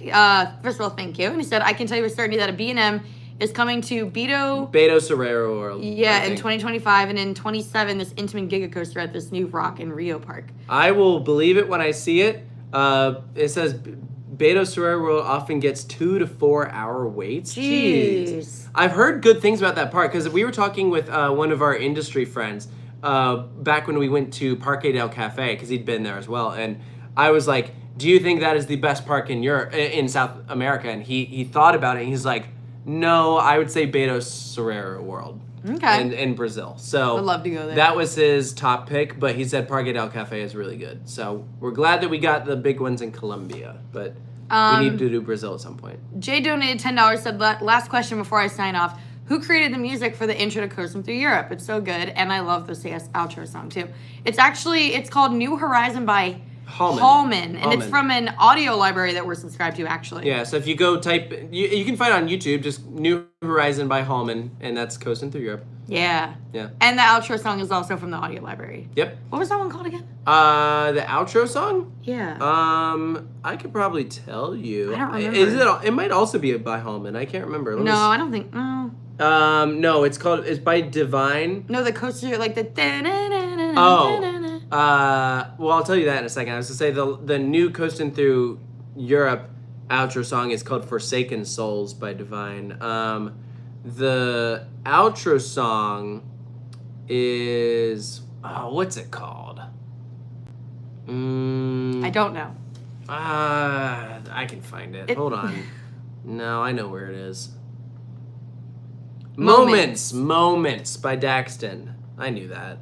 First of all, thank you. And he said, I can tell you with certainty that a B&M is coming to Beto Serrero World. Yeah, in 2025, and in 27, this Intamin Giga Coaster at this new Rock in Rio Park. I will believe it when I see it. It says Beto Serrero World often gets 2 to 4 hour waits. Jeez. I've heard good things about that park because we were talking with one of our industry friends back when we went to Parque del Cafe because he'd been there as well, and I was like, "Do you think that is the best park in Europe, in South America?" And he thought about it. And he's like, "No, I would say Beto Serrero World." Okay. In Brazil. So I'd love to go there. That was his top pick, but he said Parque del Cafe is really good. So we're glad that we got the big ones in Colombia, but we need to do Brazil at some point. Jay donated $10, said, last question before I sign off. Who created the music for the intro to Coastin Thru Europe? It's so good, and I love the outro song too. It's called New Horizon by Hallman, and it's from an audio library that we're subscribed to, actually. Yeah, so if you go type, you can find it on YouTube, just New Horizon by Hallman, and that's Coastin Thru Europe. Yeah. Yeah. And the outro song is also from the audio library. Yep. What was that one called again? The outro song? Yeah. I could probably tell you. I don't remember. It might also be by Hallman. I can't remember. I don't think. No. No, it's by Divine. No, the coaster, like the. Well, I'll tell you that in a second. I was to say the new Coastin Thru Europe outro song is called "Forsaken Souls" by Divine. The outro song is what's it called? I don't know. I can find it. Hold on. No, I know where it is. Moments by Daxton. I knew that.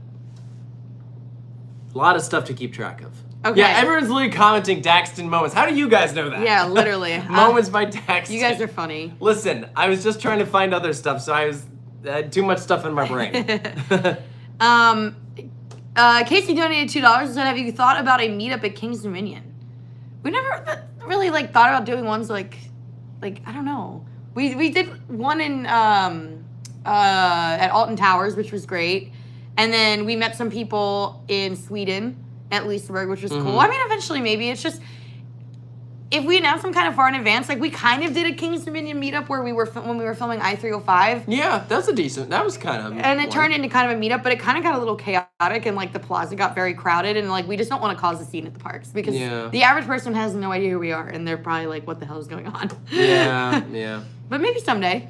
A lot of stuff to keep track of. Okay. Yeah, everyone's literally commenting Daxton Moments. How do you guys know that? Yeah, literally. Moments by Daxton. You guys are funny. Listen, I was just trying to find other stuff, so I had too much stuff in my brain. Casey donated $2 and said, have you thought about a meetup at King's Dominion? We never really thought about doing ones like I don't know. We did one in at Alton Towers, which was great. And then we met some people in Sweden at Liseberg, which was cool. I mean, eventually maybe. It's just, if we announce them kind of far in advance, we kind of did a King's Dominion meetup where when we were filming I-305. Yeah, that was kind of... And it turned into kind of a meetup, but it kind of got a little chaotic, and the plaza got very crowded, and we just don't want to cause a scene at the parks, because the average person has no idea who we are, and they're probably like, what the hell is going on? Yeah. But maybe someday.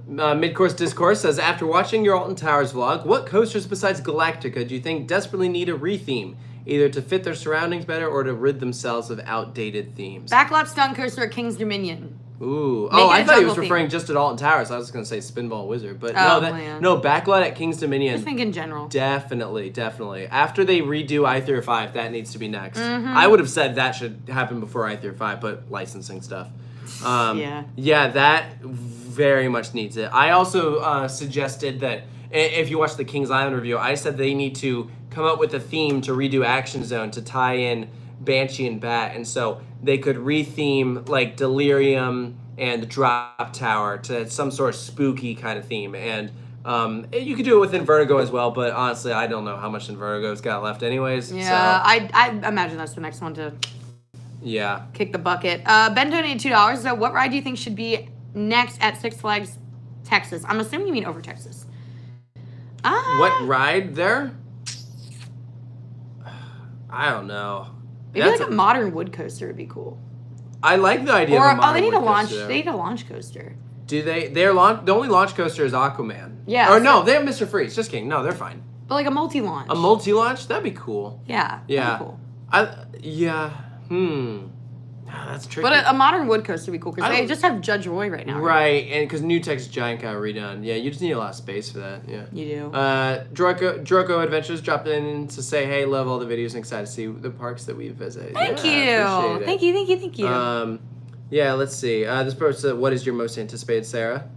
Midcourse Discourse says, after watching your Alton Towers vlog, what coasters besides Galactica do you think desperately need a retheme, either to fit their surroundings better or to rid themselves of outdated themes? Backlot Stunt Coaster at King's Dominion. Ooh. I thought he was referring just at Alton Towers. I was going to say Spinball Wizard, but no, Backlot at King's Dominion. I think in general. Definitely. After they redo I-305, that needs to be next. I would have said that should happen before I-305, but licensing stuff. Yeah, that very much needs it. I also suggested that if you watch the Kings Island review, I said they need to come up with a theme to redo Action Zone to tie in Banshee and Bat, and so they could retheme Delirium and the Drop Tower to some sort of spooky kind of theme. And you could do it within Vertigo as well, but honestly, I don't know how much in Vertigo's got left anyways. Yeah, so. I imagine that's the next one to kick the bucket. Ben donated $2. So what ride do you think should be next at Six Flags Texas? I'm assuming you mean over Texas. What ride there? I don't know. Maybe a modern wood coaster would be cool. I like the idea of a modern they need wood a launch. coaster. They need a launch coaster. Do they? The only launch coaster is Aquaman. Yeah. Or no, they have Mr. Freeze. Just kidding. No, they're fine. But a multi-launch. A multi-launch? That'd be cool. Yeah. Yeah. That'd be cool. That's tricky. But a modern wood coaster would be cool because they just have Judge Roy right now. Right, and because New Texas Giant got redone. Yeah, you just need a lot of space for that. Yeah. You do. Droco Adventures dropped in to say, hey, love all the videos and excited to see the parks that we visit. Thank you. Thank you. Yeah, let's see. This person said, what is your most anticipated, Sarah?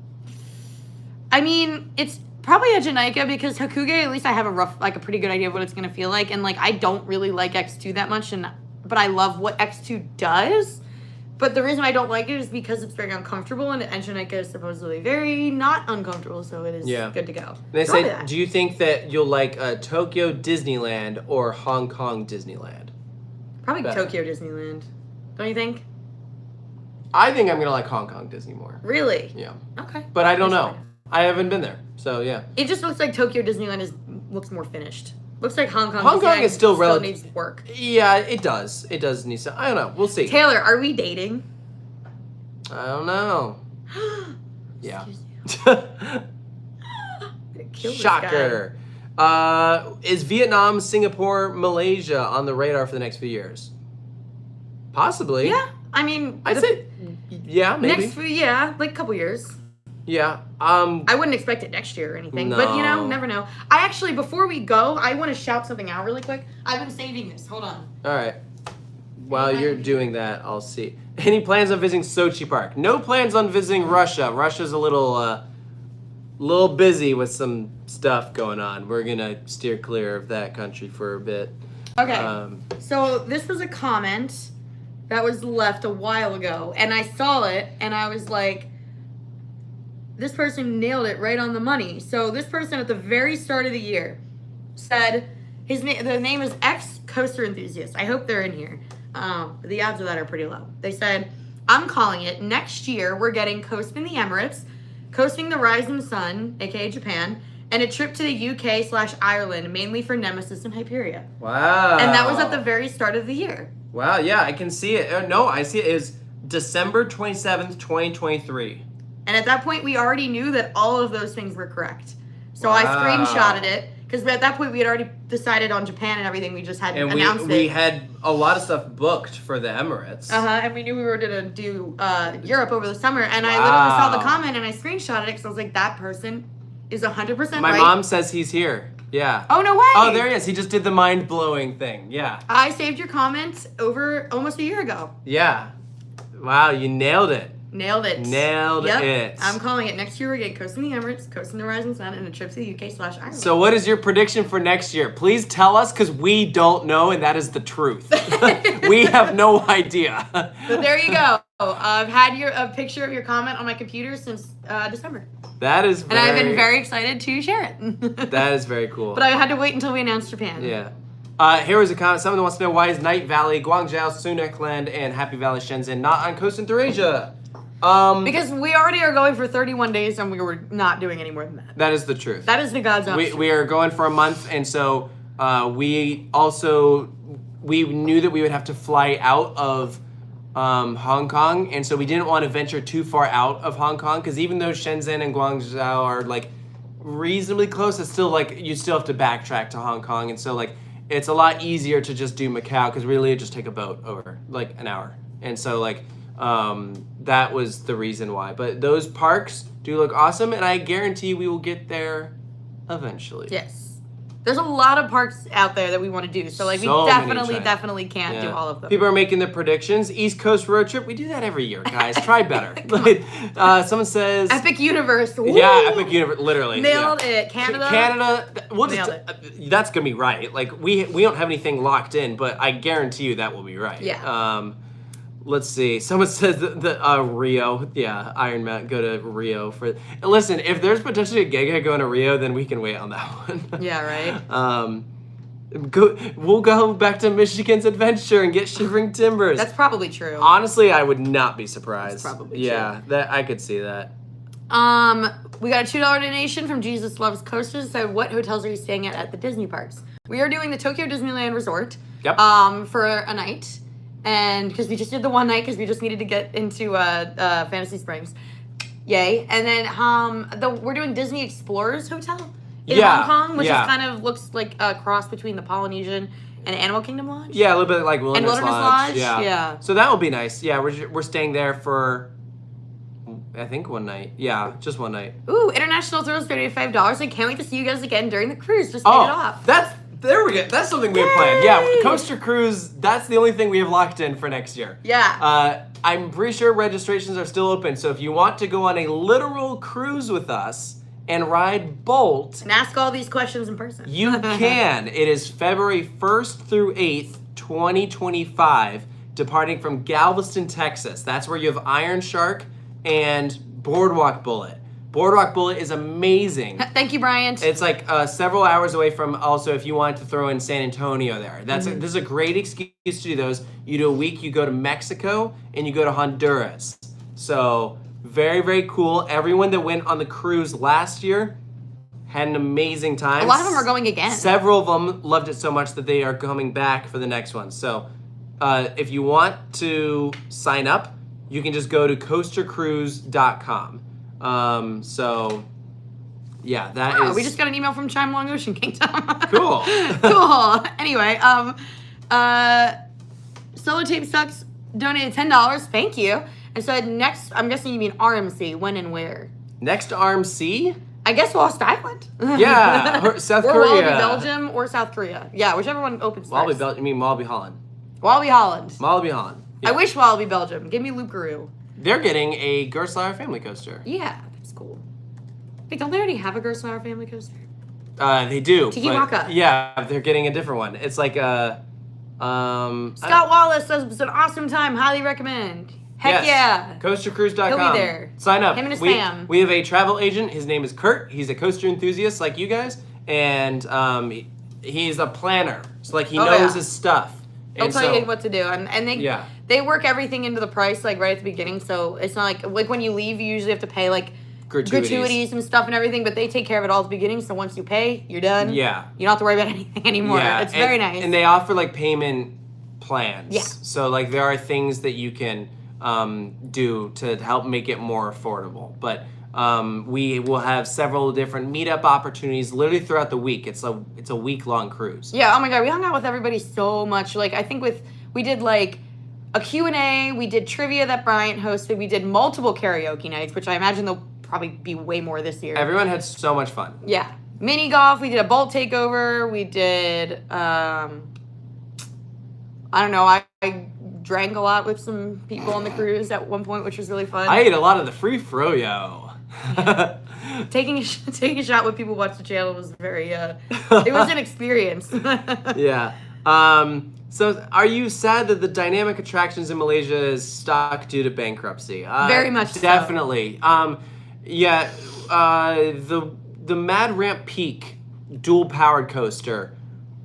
I mean, it's probably a Jamaica because Hakuge, at least I have a pretty good idea of what it's going to feel like. And I don't really like X2 that much, but I love what X2 does. But the reason I don't like it is because it's very uncomfortable, and Engineika is supposedly very not uncomfortable, so it is good to go. They say, do you think that you'll like Tokyo Disneyland or Hong Kong Disneyland? Probably Tokyo Disneyland. Don't you think? I think I'm going to like Hong Kong Disney more. Really? Yeah. Okay. But I don't know. I haven't been there, so yeah. It just looks like Tokyo Disneyland looks more finished. Looks like Hong Kong. Hong Kong is still needs work. Yeah, it does. It does need some. I don't know. We'll see. Taylor, are we dating? I don't know. Yeah. Shocker. Is Vietnam, Singapore, Malaysia on the radar for the next few years? Possibly. Yeah. I mean, I'd say, yeah, maybe. Like a couple years. Yeah. I wouldn't expect it next year or anything, but you know, never know. I actually, before we go, I want to shout something out really quick. I've been saving this. Hold on. All right. While you're doing that, I'll see. Any plans on visiting Sochi Park? No plans on visiting Russia. Russia's a little busy with some stuff going on. We're gonna steer clear of that country for a bit. Okay. So this was a comment that was left a while ago, and I saw it, and I was like, this person nailed it right on the money. So this person at the very start of the year said, the name is Coaster Enthusiast. I hope they're in here. The odds of that are pretty low. They said, I'm calling it. Next year, we're getting Coastin the Emirates, Coasting the Rising Sun, aka Japan, and a trip to the UK/Ireland, mainly for Nemesis and Hyperia. Wow. And that was at the very start of the year. Wow, yeah, I can see it. No, I see it is December 27th, 2023. And at that point, we already knew that all of those things were correct. So wow. I screenshotted it, because at that point, we had already decided on Japan and everything. We just had announced it. We had a lot of stuff booked for the Emirates. And we knew we were going to do Europe over the summer. And I literally saw the comment, and I screenshotted it, because I was like, that person is 100% right. My mom says he's here. Yeah. Oh, no way. Oh, there he is. He just did the mind-blowing thing. Yeah. I saved your comment over almost a year ago. Yeah. Wow, you nailed it. Nailed it. It. I'm calling it. Next year, we're getting Coasting the Emirates, Coasting the Rising Sun, and a trip to the UK/Ireland. So what is your prediction for next year? Please tell us, because we don't know, and that is the truth. We have no idea. But there you go. I've had a picture of your comment on my computer since December. That is And I've been very excited to share it. That is very cool. But I had to wait until we announced Japan. Yeah. Here is a comment. Someone wants to know, why is Night Valley, Guangzhou, Sunakland, and Happy Valley Shenzhen not on Coastin Thru Asia? Because we already are going for 31 days, and we were not doing any more than that. That is the truth. That is the God's option. We are going for a month, and so we knew that we would have to fly out of Hong Kong, and so we didn't want to venture too far out of Hong Kong, because even though Shenzhen and Guangzhou are like reasonably close, it's still like you still have to backtrack to Hong Kong, and so like it's a lot easier to just do Macau, because really just take a boat over like an hour, and so like that was the reason why. But those parks do look awesome, and I guarantee we will get there eventually. Yes. There's a lot of parks out there that we want to do. So like we definitely can't do all of them. People are making their predictions. East Coast road trip. We do that every year, guys. Try better. Someone says Epic Universe. Woo! Yeah, Epic Universe. Literally. Nailed it. Canada. We'll just that's gonna be right. Like we don't have anything locked in, but I guarantee you that will be right. Yeah. Let's see. Someone says Rio. Yeah, Iron Mountain. Go to Rio for. Listen, if there's potentially a Giga going to Rio, then we can wait on that one. Yeah, right. We'll go back to Michigan's Adventure and get Shivering Timbers. That's probably true. Honestly, I would not be surprised. That's probably true. That I could see that. We got a $2 donation from Jesus Loves Coasters. So, what hotels are you staying at the Disney parks? We are doing the Tokyo Disneyland Resort. Yep. For a night. And because we just did the one night, because we just needed to get into Fantasy Springs, yay! And then we're doing Disney Explorers Hotel in Hong Kong, which is kind of looks like a cross between the Polynesian and Animal Kingdom Lodge. Yeah, a little bit like Wilderness Lodge. Yeah. So that will be nice. Yeah, we're staying there for I think one night. Yeah, just one night. Ooh, international thrills, $35. I can't wait to see you guys again during the cruise. Just paid it off. There we go. That's something we have planned. Yeah, Coaster Cruise, that's the only thing we have locked in for next year. Yeah. I'm pretty sure registrations are still open, so if you want to go on a literal cruise with us and ride Bolt... And ask all these questions in person. You can. It is February 1st through 8th, 2025. departing from Galveston, Texas. That's where you have Iron Shark and Boardwalk Bullet. Boardwalk Bullet is amazing. Thank you, Bryant. It's like several hours away from, also, if you wanted to throw in San Antonio there. This is a great excuse to do those. You do a week, you go to Mexico, and you go to Honduras. So, very, very cool. Everyone that went on the cruise last year had an amazing time. A lot of them are going again. Several of them loved it so much that they are coming back for the next one. So, if you want to sign up, you can just go to coastercruise.com. So, yeah, that is... We just got an email from Chime Long Ocean Kingdom. Cool. Cool. Anyway, Solo Tape Sucks donated $10. Thank you. And said next, I'm guessing you mean RMC. When and where? Next RMC? I guess Lost Island. Yeah, South or Korea. Wallaby, Belgium, or South Korea. Yeah, whichever one opens Wallaby, first. Belgium. You mean Wallaby, Holland? Wallaby, Holland. Wallaby, Holland. Yeah. I wish Wallaby, Belgium. Give me Lucaroo. They're getting a Gerstlauer family coaster. Yeah, that's cool. Wait, don't they already have a Gerstlauer family coaster? They do. Tiki but- Waka. Yeah, they're getting a different one. It's like a... Scott Wallace says it's an awesome time. Highly recommend. Heck yeah. Coastercruise.com. He'll be there. Sign up. Him and his we, fam. we have a travel agent. His name is Kurt. He's a coaster enthusiast like you guys. And he's a planner. So, like, he knows his stuff. They'll tell you what to do. And they they work everything into the price, like, right at the beginning. So it's not like when you leave, you usually have to pay, like, gratuities and stuff and everything. But they take care of it all at the beginning. So once you pay, you're done. Yeah. You don't have to worry about anything anymore. Yeah. It's very nice. And they offer, like, payment plans. Yeah. So, like, there are things that you can do to help make it more affordable. But we will have several different meetup opportunities literally throughout the week. It's a week-long cruise. Yeah, oh my god, we hung out with everybody so much. Like, I think we did like a Q&A, we did trivia that Bryant hosted, we did multiple karaoke nights, which I imagine there'll probably be way more this year. Everyone had so much fun. Yeah. Mini golf, we did a bolt takeover, we did I don't know, I drank a lot with some people on the cruise at one point, which was really fun. I ate a lot of the free froyo. Taking a shot with people who watch the channel was very it was an experience. Yeah. So are you sad that the dynamic attractions in Malaysia is stuck due to bankruptcy? Very much so. Definitely. Yeah. The Mad Ramp Peak dual powered coaster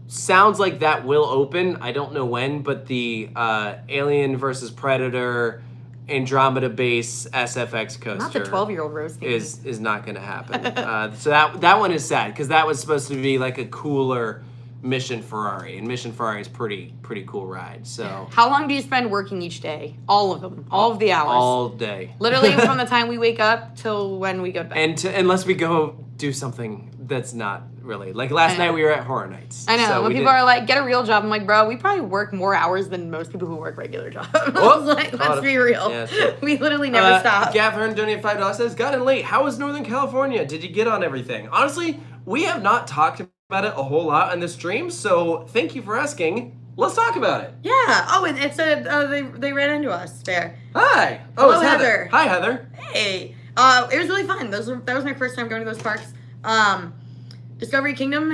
sounds like that will open. I don't know when, but the Alien versus Predator Andromeda base SFX coaster. Not the 12-year-old roasting. Is not going to happen. So that one is sad because that was supposed to be like a cooler Mission Ferrari, and Mission Ferrari is pretty cool ride. So how long do you spend working each day? All of them, all of the hours, all day. Literally from the time we wake up till when we go to bed. And unless we go do something that's not really like last night we were at Horror Nights. I know. So when people are like, get a real job, I'm like, bro, we probably work more hours than most people who work regular jobs. Like, let's be real. Yeah, sure. We literally never stop. Gav Hearn donated $5. Says, got in late. How was Northern California? Did you get on everything? Honestly, we have not talked about it a whole lot on the stream, so thank you for asking. Let's talk about it. Yeah. Oh, and it's they ran into us there. Hi. Oh, Hello, it's Heather. Heather. Hi, Heather. Hey. It was really fun. That was my first time going to those parks. Discovery Kingdom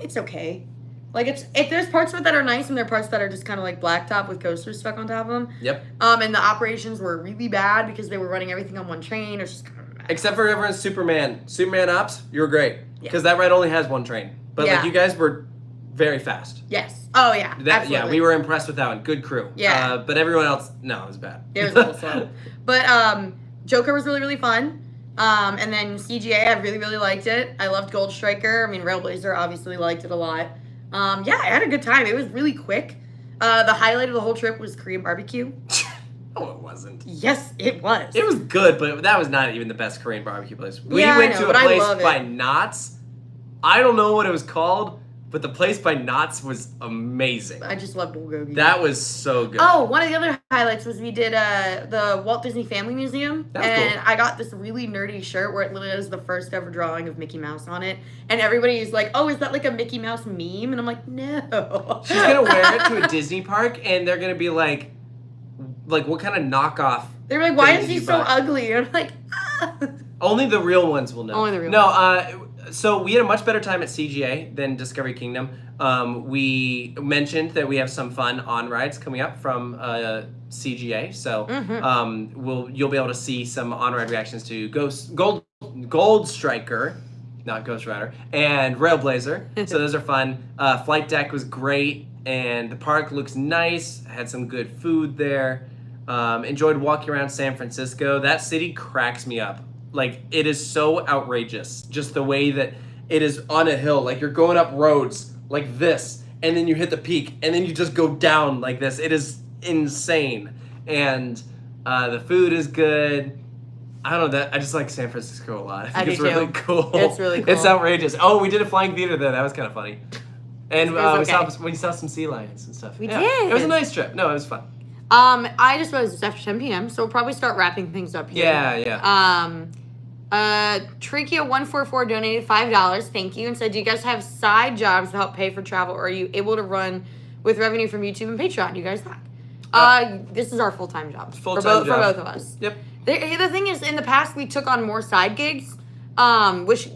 it's okay. Like there's parts of it that are nice and there are parts that are just kind of like blacktop with coasters stuck on top of them. Yep. And the operations were really bad because they were running everything on one train. It was just kind of bad. Except for everyone's Superman Ops, you were great. Because that ride only has one train. But like you guys were very fast. Yes. Oh yeah. Yeah, we were impressed with that one. Good crew. Yeah. But everyone else, no, it was bad. It was a little slow. But Joker was really, really fun. And then CGA, I really, really liked it. I loved Gold Striker. I mean, Railblazer obviously liked it a lot. Yeah, I had a good time. It was really quick. The highlight of the whole trip was Korean barbecue. No, it wasn't. Yes, it was. It was good, but that was not even the best Korean barbecue place. We Yeah, went I know, to a but I place love it. by Knott's. I don't know what it was called, but the place by Knott's was amazing. I just love bulgogi. That was so good. Oh, one of the other highlights was we did the Walt Disney Family Museum. That was and cool. I got this really nerdy shirt where it literally has the first ever drawing of Mickey Mouse on it. And everybody's like, oh, is that like a Mickey Mouse meme? And I'm like, no. She's going to wear it to a Disney park, and they're going to be like, what kind of knockoff? They're like, why thing is did he you so buy? ugly? And I'm like, ah. Only the real ones will know. Only the real No, So we had a much better time at CGA than Discovery Kingdom. We mentioned that we have some fun on rides coming up from CGA. So you'll be able to see some on ride reactions to Gold Striker, not Ghost Rider, and Railblazer. So those are fun. Flight Deck was great, and the park looks nice. Had some good food there. Enjoyed walking around San Francisco. That city cracks me up. Like, it is so outrageous. Just the way that it is on a hill. Like, you're going up roads like this, and then you hit the peak, and then you just go down like this. It is insane. And the food is good. I don't know, I just like San Francisco a lot. I think it's really cool. It's really cool. It's outrageous. Oh, we did a flying theater there. That was kind of funny. And we saw some sea lions and stuff. We did. It was a nice trip. No, it was fun. I just realized it's after 10 p.m., so we'll probably start wrapping things up here. Yeah. Trachea144 donated $5. Thank you. And said, do you guys have side jobs to help pay for travel, or are you able to run with revenue from YouTube and Patreon? You guys think? This is our full-time job. For both of us. Yep. The thing is, in the past, we took on more side gigs, which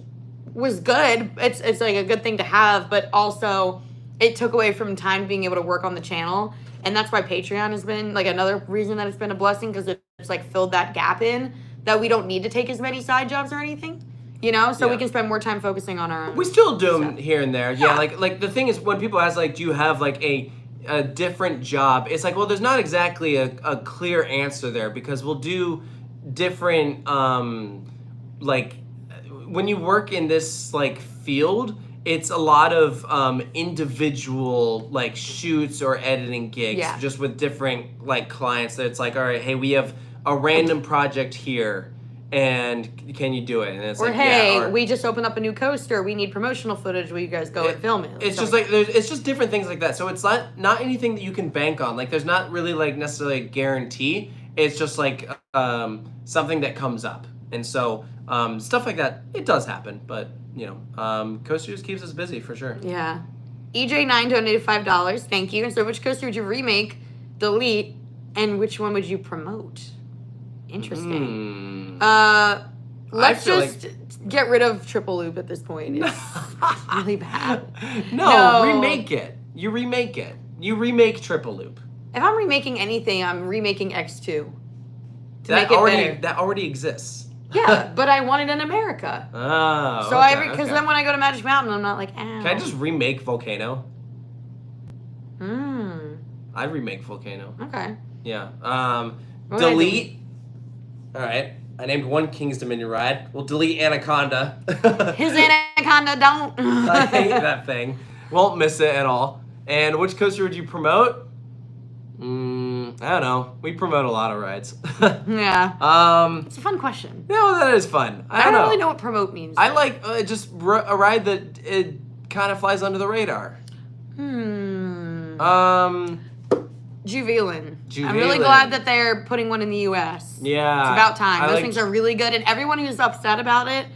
was good. It's like a good thing to have, but also it took away from time being able to work on the channel. And that's why Patreon has been like another reason that it's been a blessing, because it's like filled that gap in that we don't need to take as many side jobs or anything, you know? So we can spend more time focusing on our own. We still do them here and there. Yeah, like the thing is, when people ask, like, do you have like a different job? It's like, well, there's not exactly a clear answer there, because we'll do different, like, when you work in this like field, it's a lot of individual like shoots or editing gigs, just with different like clients. That it's like, all right, hey, we have a random project here, and can you do it? And it's hey, we just opened up a new coaster. We need promotional footage. Will you guys go and film it? It's just like it's just different things like that. So it's not anything that you can bank on. Like, there's not really like necessarily a guarantee. It's just like something that comes up, and so stuff like that, it does happen. But you know, coaster just keeps us busy for sure. Yeah. EJ9 donated $5. Thank you. And so, which coaster would you remake, delete, and which one would you promote? Interesting. Let's just get rid of Triple Loop at this point. It's really bad. No, remake it. You remake it. You remake Triple Loop. If I'm remaking anything, I'm remaking X2 to make it better. That already exists. Yeah, but I want it in America. Oh. So because then when I go to Magic Mountain, I'm not like, ow. Can I just remake Volcano? I'd remake Volcano. Okay. Yeah. Delete. All right. I named one King's Dominion ride. We'll delete Anaconda. His Anaconda don't. I hate that thing. Won't miss it at all. And which coaster would you promote? I don't know. We promote a lot of rides. Yeah. It's a fun question. No, that is fun. I don't really know what promote means. I like just a ride that it kind of flies under the radar. Juvelin. I'm really glad that they're putting one in the U.S. Yeah. It's about time. Those things are really good, and everyone who's upset about it,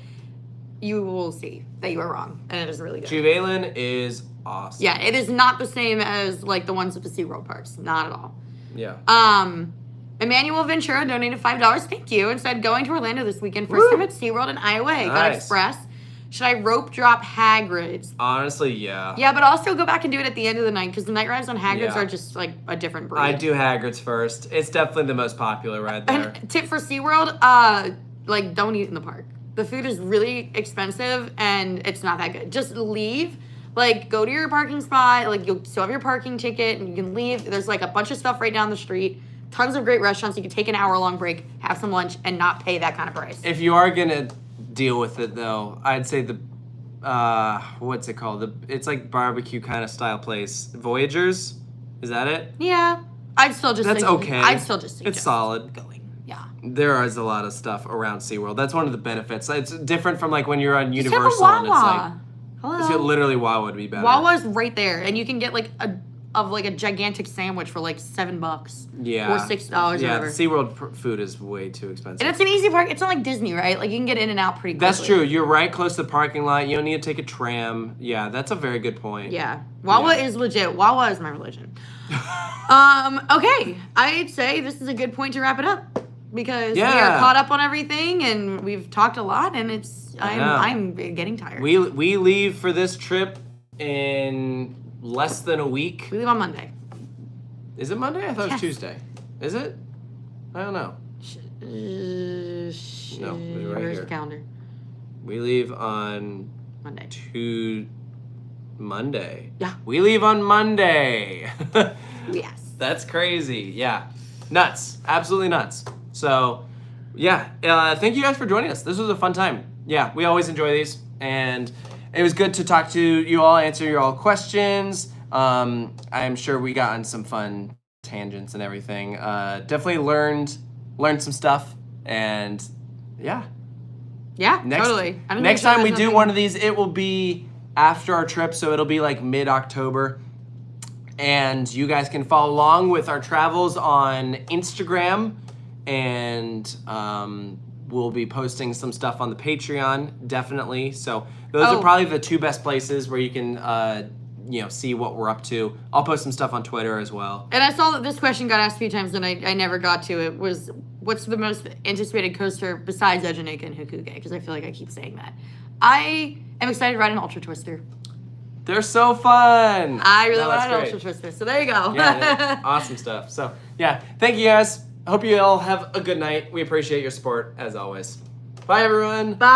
you will see that you are wrong, and it is really good. Juvelin is awesome. Yeah, it is not the same as like the ones at the SeaWorld parks. Not at all. Yeah. Emmanuel Ventura donated $5. Thank you. And said, going to Orlando this weekend. First time at SeaWorld and Iowa. Got Express. Should I rope drop Hagrid's? Honestly, yeah. Yeah, but also go back and do it at the end of the night, because the night rides on Hagrid's are just like a different breed. I do Hagrid's first. It's definitely the most popular ride there. And tip for SeaWorld, like, don't eat in the park. The food is really expensive and it's not that good. Just leave. Like, go to your parking spot. Like, you'll still have your parking ticket and you can leave. There's like a bunch of stuff right down the street. Tons of great restaurants. You can take an hour-long break, have some lunch, and not pay that kind of price. If you are gonna deal with it, though, I'd say the what's it called? It's like barbecue kind of style place. Voyagers, is that it? Yeah, I'd still just. That's okay. I'd still just. It's solid. Going. Yeah. There is a lot of stuff around SeaWorld. That's one of the benefits. It's different from like when you're on Just Universal have a and it's like. Hello. It's literally Wawa would be better. Wawa's right there, and you can get like a gigantic sandwich for like $7. Yeah. Or $6. Yeah, whatever. SeaWorld food is way too expensive. And it's an easy park. It's not like Disney, right? Like you can get in and out pretty quickly. That's true. You're right close to the parking lot. You don't need to take a tram. Yeah, that's a very good point. Yeah. Wawa is legit. Wawa is my religion. Okay. I'd say this is a good point to wrap it up. because we are caught up on everything and we've talked a lot, and I'm getting tired. We leave for this trip in less than a week. We leave on Monday. Is it Monday? I thought it was Tuesday. Is it? I don't know. No, it's right where's here. the calendar? We leave on Monday. Yeah. We leave on Monday. Yes. That's crazy. Yeah. Nuts. Absolutely nuts. So, yeah. Thank you guys for joining us. This was a fun time. Yeah, we always enjoy these. And it was good to talk to you all, answer your all questions. I'm sure we got on some fun tangents and everything. Definitely learned some stuff. And, yeah. Yeah, totally. Next time we do one of these, it will be after our trip, so it'll be like mid-October. And you guys can follow along with our travels on Instagram, and we'll be posting some stuff on the Patreon, definitely. So those are probably the two best places where you can see what we're up to. I'll post some stuff on Twitter as well. And I saw that this question got asked a few times, and I never got to it. Was what's the most anticipated coaster besides Ejineka and Hukuge? Because I feel like I keep saying that. I am excited to ride an Ultra Twister. They're so fun. I really want an Ultra Twister, so there you go. Yeah, awesome stuff. So, yeah, thank you guys. Hope you all have a good night. We appreciate your support, as always. Bye, everyone. Bye.